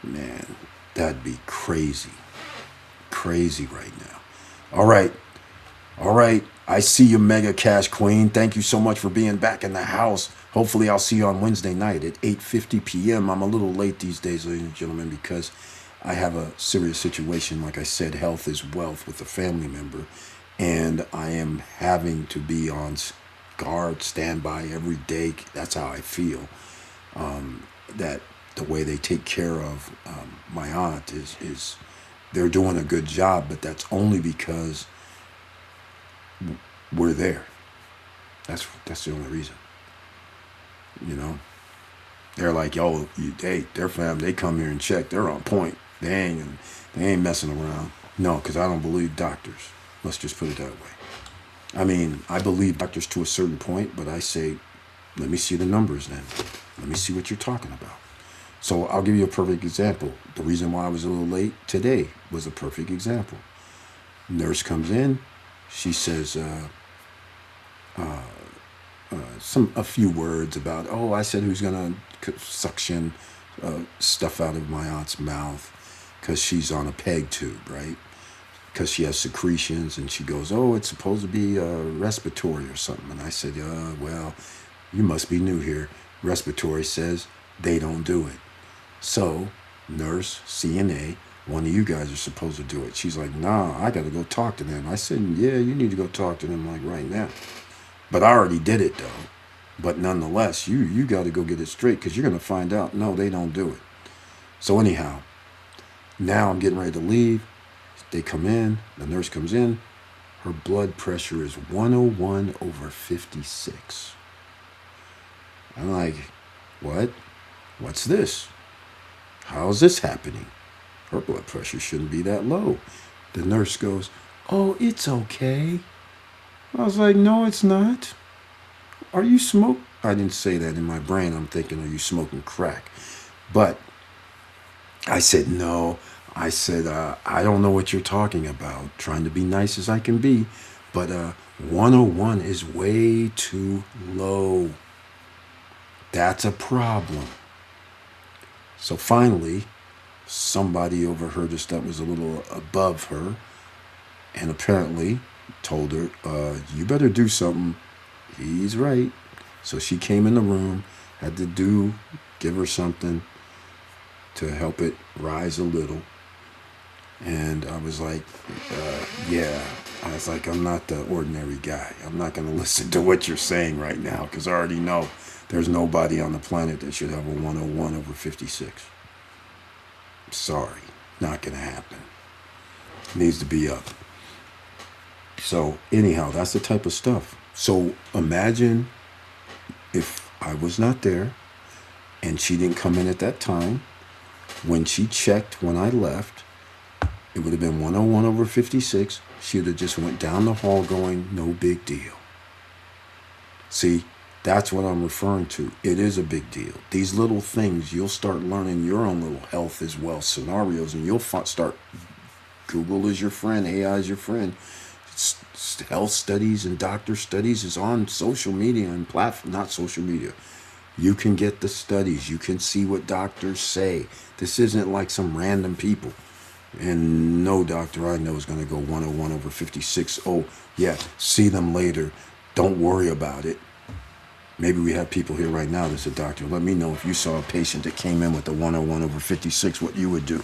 man, that'd be crazy. Crazy right now. All right. I see you, Mega Cash Queen. Thank you so much for being back in the house. Hopefully I'll see you on Wednesday night at 8:50 p.m. I'm a little late these days, ladies and gentlemen, because I have a serious situation. Like I said, health is wealth with a family member. And I am having to be on guard, standby every day. That's how I feel. That the way they take care of my aunt is they're doing a good job, but that's only because we're there. That's the only reason. You know, they're like, yo, their family, they come here and check. They're on point. They ain't messing around. No, because I don't believe doctors. Let's just put it that way. I mean, I believe doctors to a certain point, but I say, let me see the numbers then. Let me see what you're talking about. So I'll give you a perfect example. The reason why I was a little late today was a perfect example. Nurse comes in. She says a few words about, I said who's going to suction stuff out of my aunt's mouth because she's on a peg tube, right? Because she has secretions, and she goes, it's supposed to be respiratory or something. And I said, well, you must be new here. Respiratory says they don't do it. So, nurse, CNA, one of you guys are supposed to do it. She's like, nah, I got to go talk to them. I said, yeah, you need to go talk to them like right now. But I already did it, though. But nonetheless, you got to go get it straight, because you're going to find out, no, they don't do it. So anyhow, now I'm getting ready to leave. They come in, the nurse comes in, her blood pressure is 101/56. I'm like, what? What's this? How is this happening? Her blood pressure shouldn't be that low. The nurse goes, it's okay. I was like, no, it's not. Are you smoking? I didn't say that in my brain. I'm thinking, are you smoking crack? But I said, no. I said, I don't know what you're talking about. Trying to be nice as I can be. But 101 is way too low. That's a problem. So finally, somebody overheard us that was a little above her, and apparently told her, you better do something. He's right. So she came in the room, had to give her something to help it rise a little. And I was like, yeah. I was like, I'm not the ordinary guy. I'm not going to listen to what you're saying right now, because I already know there's nobody on the planet that should have a 101/56. Sorry, not going to happen. Needs to be up. So anyhow, that's the type of stuff. So imagine if I was not there and she didn't come in at that time. When she checked when I left, it would have been 101/56. She would have just went down the hall going, no big deal. See, That's what I'm referring to. It is a big deal. These little things, you'll start learning your own little health as well scenarios, and you'll start. Google is your friend. AI is your friend. Health studies and doctor studies is on social media and platform, not social media. You can get the studies. You can see what doctors say. This isn't like some random people. And no doctor I know is going to go 101 over 56. Oh, yeah, see them later. Don't worry about it. Maybe we have people here right now that's a doctor. Let me know if you saw a patient that came in with a 101 over 56, what you would do.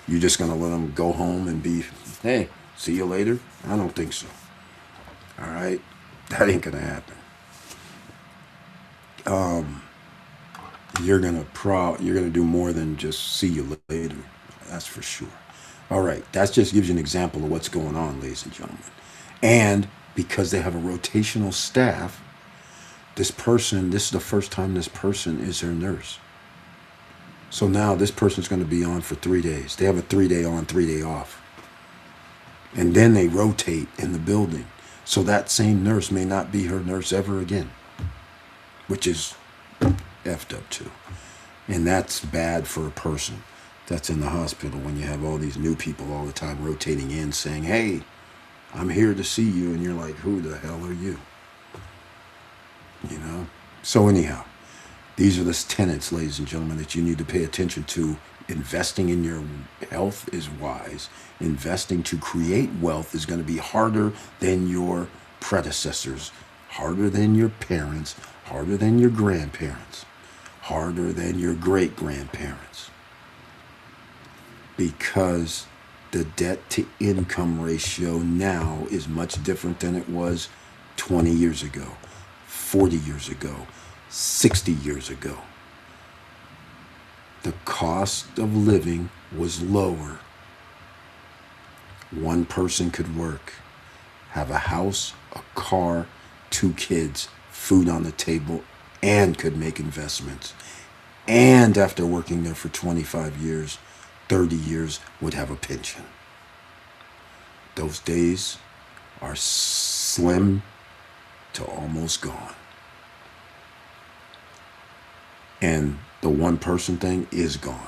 You're just going to let them go home and be, hey, see you later? I don't think so. All right? That ain't going to happen. You're gonna do more than just see you later. That's for sure. All right, that just gives you an example of what's going on, ladies and gentlemen. And because they have a rotational staff, this is the first time this person is their nurse. So now this person's going to be on for 3 days. They have a 3-day on, 3-day off. And then they rotate in the building. So that same nurse may not be her nurse ever again, which is effed up too. And that's bad for a person that's in the hospital when you have all these new people all the time rotating in saying, hey, I'm here to see you. And you're like, who the hell are you? You know? So anyhow, these are the tenets, ladies and gentlemen, that you need to pay attention to. Investing in your health is wise. Investing to create wealth is going to be harder than your predecessors, harder than your parents, harder than your grandparents, harder than your great-grandparents. Because the debt-to-income ratio now is much different than it was 20 years ago, 40 years ago, 60 years ago. The cost of living was lower. One person could work, have a house, a car, 2 kids, food on the table, and could make investments. And after working there for 25 years, 30 years, would have a pension. Those days are slim to almost gone. And the one person thing is gone.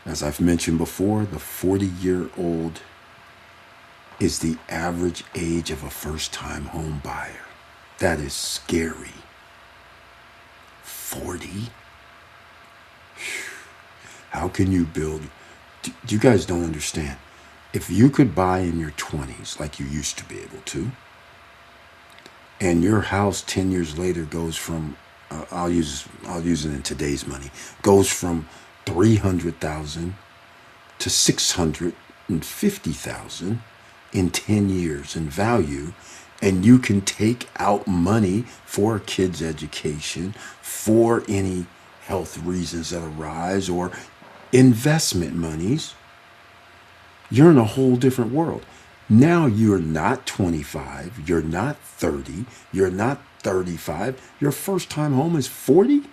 As I've mentioned before, the 40-year-old is the average age of a first-time home buyer. That is scary. 40? How can you build? You guys don't understand. If you could buy in your 20s like you used to be able to, and your house 10 years later goes from, I'll use it in today's money, goes from 300,000 to 650,000 in 10 years in value, and you can take out money for a kid's education, for any health reasons that arise, or investment monies, you're in a whole different world. Now you're not 25, you're not 30, you're not 35, your first time home is 40?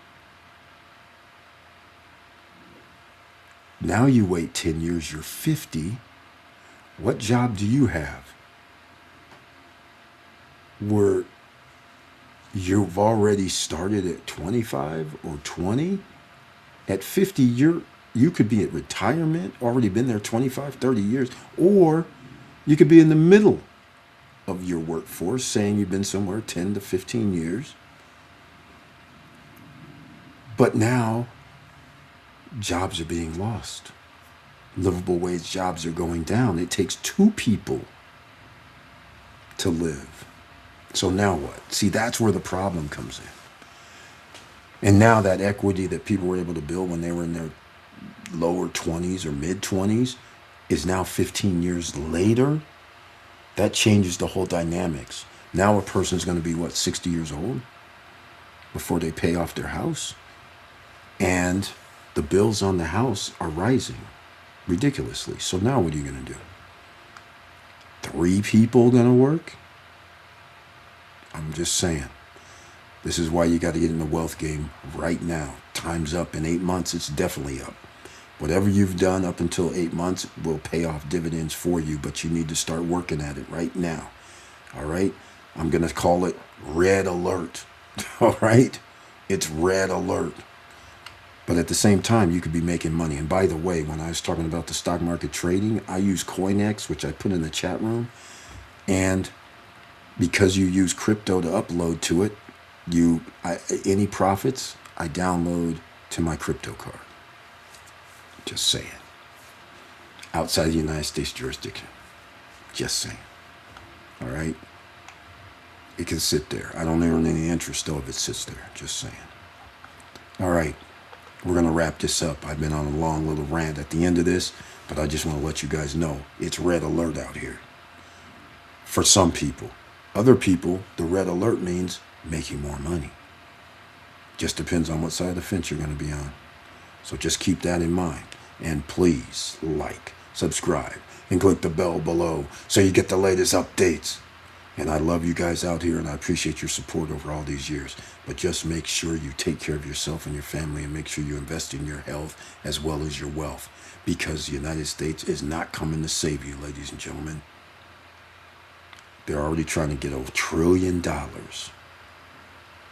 Now you wait 10 years, you're 50. What job do you have? Where you've already started at 25 or 20? At 50, you could be at retirement, already been there 25, 30 years, or you could be in the middle of your workforce, saying you've been somewhere 10 to 15 years. But now, jobs are being lost. Livable wage jobs are going down. It takes 2 people to live. So now what? See, that's where the problem comes in. And now that equity that people were able to build when they were in their lower 20s or mid 20s is now 15 years later. That changes the whole dynamics. Now a person's going to be, 60 years old before they pay off their house. And the bills on the house are rising ridiculously. So now what are you going to do? 3 people going to work? I'm just saying. This is why you got to get in the wealth game right now. Time's up. In 8 months, it's definitely up. Whatever you've done up until 8 months will pay off dividends for you, but you need to start working at it right now. All right? I'm going to call it red alert. All right? It's red alert. But at the same time, you could be making money. And by the way, when I was talking about the stock market trading, I use CoinX, which I put in the chat room. And because you use crypto to upload to it, any profits, I download to my crypto card. Just saying. Outside the United States jurisdiction. Just saying. All right? It can sit there. I don't earn any interest though if it sits there. Just saying. All right. We're going to wrap this up. I've been on a long little rant at the end of this, but I just want to let you guys know it's red alert out here. For some people. Other people, the red alert means making more money. Just depends on what side of the fence you're going to be on. So just keep that in mind. And please like, subscribe, and click the bell below so you get the latest updates. And I love you guys out here, and I appreciate your support over all these years. But just make sure you take care of yourself and your family, and make sure you invest in your health as well as your wealth. Because the United States is not coming to save you, ladies and gentlemen. They're already trying to get $1 trillion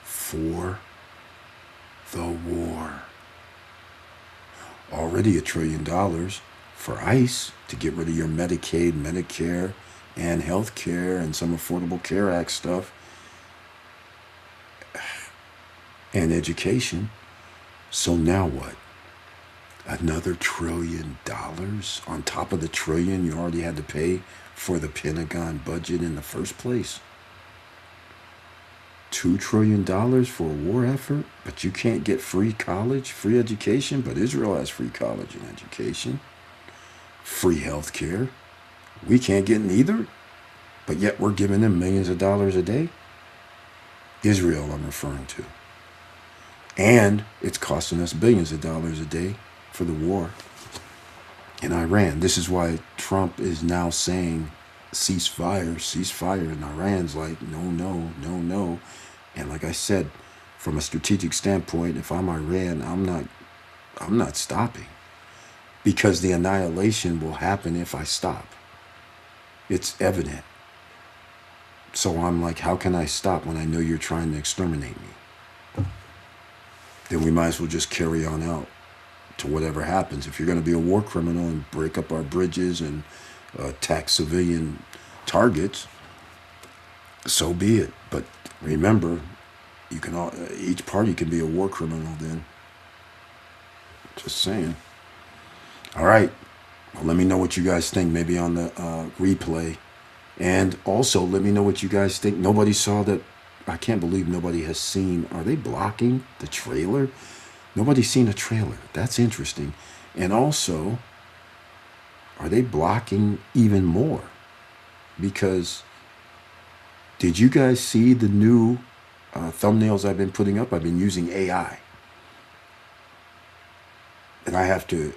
for the war. Already $1 trillion for ICE to get rid of your Medicaid, Medicare, and health care and some Affordable Care Act stuff, and education. So now what? Another $1 trillion on top of the trillion you already had to pay for the Pentagon budget in the first place. $2 trillion for a war effort, but you can't get free college, free education. But Israel has free college and education, free health care. We can't get neither, but yet we're giving them millions of dollars a day. Israel, I'm referring to. And it's costing us billions of dollars a day for the war in Iran. This is why Trump is now saying ceasefire, and Iran's like, no. And like I said, from a strategic standpoint, if I'm Iran, I'm not stopping, because the annihilation will happen if I stop. It's evident. So I'm like, how can I stop when I know you're trying to exterminate me? Then we might as well just carry on out to whatever happens. If you're going to be a war criminal and break up our bridges and attack civilian targets, so be it. But remember, you can each party can be a war criminal then. Just saying. All right. Well, let me know what you guys think, maybe on the replay. And also, let me know what you guys think. Nobody saw that. I can't believe nobody has seen. Are they blocking the trailer? Nobody's seen a trailer. That's interesting. And also, are they blocking even more? Because did you guys see the new thumbnails I've been putting up? I've been using AI. And I have to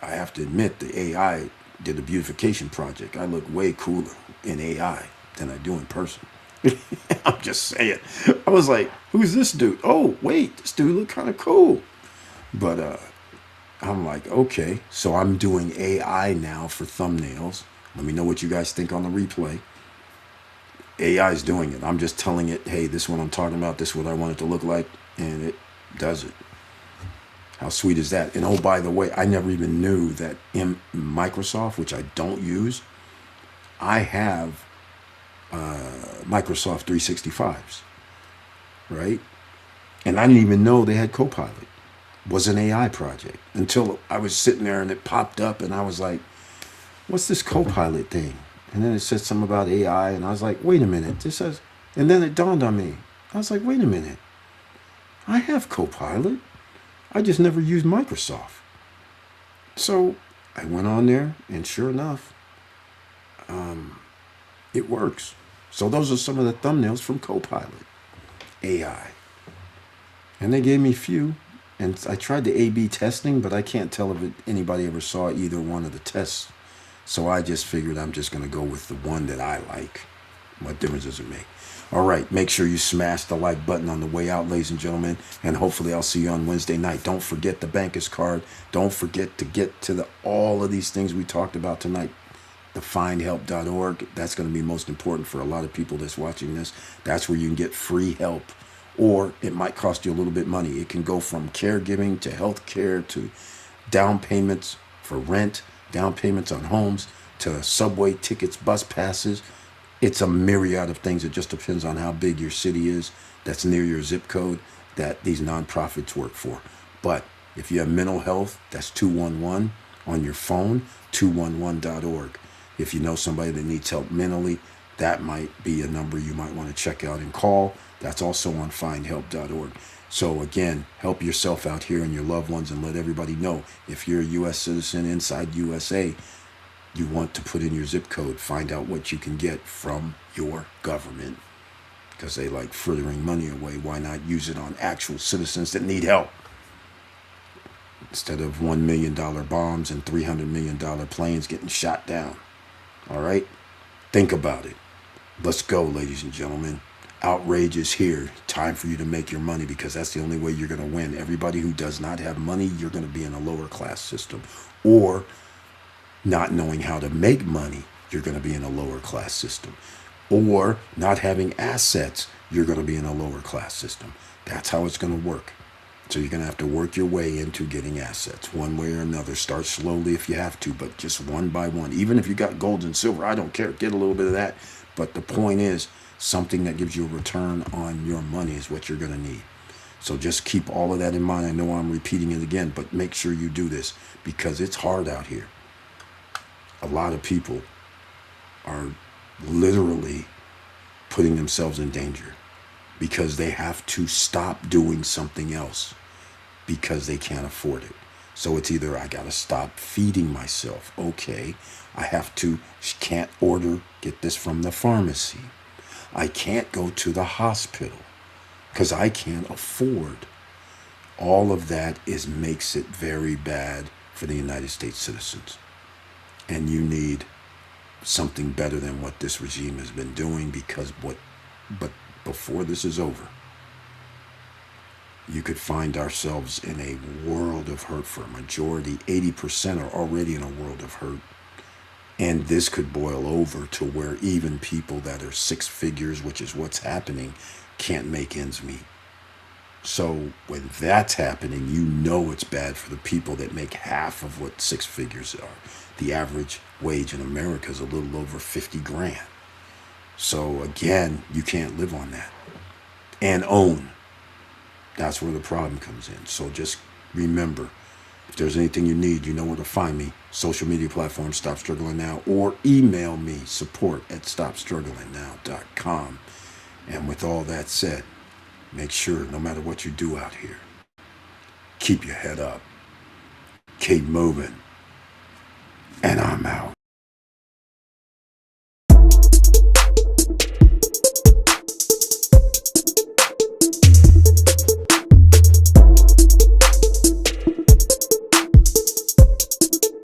admit, the AI did a beautification project. I look way cooler in AI than I do in person. I'm just saying. I was like, who's this dude? Oh, wait, this dude look kind of cool. But I'm like, okay. So I'm doing AI now for thumbnails. Let me know what you guys think on the replay. AI is doing it. I'm just telling it, hey, this is what I'm talking about. This is what I want it to look like. And it does it. How sweet is that? And oh, by the way, I never even knew that in Microsoft, which I don't use, I have Microsoft 365s, right? And I didn't even know they had Copilot. It was an AI project until I was sitting there and it popped up and I was like, what's this Copilot thing? And then it said something about AI and I was like, wait a minute, this says, and then it dawned on me. I was like, wait a minute, I have Copilot. I just never used Microsoft. So I went on there and sure enough, it works. So those are some of the thumbnails from Copilot AI. And they gave me a few. And I tried the A/B testing, but I can't tell if anybody ever saw either one of the tests. So I just figured I'm just going to go with the one that I like. What difference does it make? All right, make sure you smash the like button on the way out, ladies and gentlemen. And hopefully I'll see you on Wednesday night. Don't forget the banker's card. Don't forget to get to all of these things we talked about tonight. The findhelp.org. That's going to be most important for a lot of people that's watching this. That's where you can get free help or it might cost you a little bit of money. It can go from caregiving to health care to down payments for rent, down payments on homes, to subway tickets, bus passes. It's a myriad of things. It just depends on how big your city is that's near your zip code that these nonprofits work for. But if you have mental health, that's 211 on your phone, 211.org. If you know somebody that needs help mentally, that might be a number you might want to check out and call. That's also on findhelp.org. So again, help yourself out here and your loved ones, and let everybody know if you're a U.S. citizen inside USA, you want to put in your zip code, find out what you can get from your government, because they like frittering money away. Why not use it on actual citizens that need help instead of $1 million bombs and $300 million planes getting shot down? All right, think about it. Let's go, ladies and gentlemen. Outrage is here. Time for you to make your money, because that's the only way you're going to win. Everybody who does not have money, you're going to be in a lower class system. Or not knowing how to make money, you're going to be in a lower class system. Or not having assets, you're going to be in a lower class system. That's how it's going to work. So you're going to have to work your way into getting assets one way or another. Start slowly if you have to, but just one by one. Even if you got gold and silver, I don't care. Get a little bit of that. But the point is, something that gives you a return on your money is what you're going to need. So just keep all of that in mind. I know I'm repeating it again, but make sure you do this, because it's hard out here. A lot of people are literally putting themselves in danger because they have to stop doing something else because they can't afford it. So it's either I got to stop feeding myself. Okay, I can't get this from the pharmacy. I can't go to the hospital because I can't afford. All of that makes it very bad for the United States citizens. And you need something better than what this regime has been doing, but before this is over, you could find ourselves in a world of hurt for a majority. 80% are already in a world of hurt. And this could boil over to where even people that are six figures, which is what's happening, can't make ends meet. So when that's happening, you know it's bad for the people that make half of what six figures are. The average wage in America is a little over 50 grand. So again, you can't live on that and own. That's where the problem comes in. So just remember, if there's anything you need, you know where to find me. Social media platform, Stop Struggling Now, or email me, support@stopstrugglingnow.com. And with all that said, make sure no matter what you do out here, keep your head up, keep moving, and I'm out.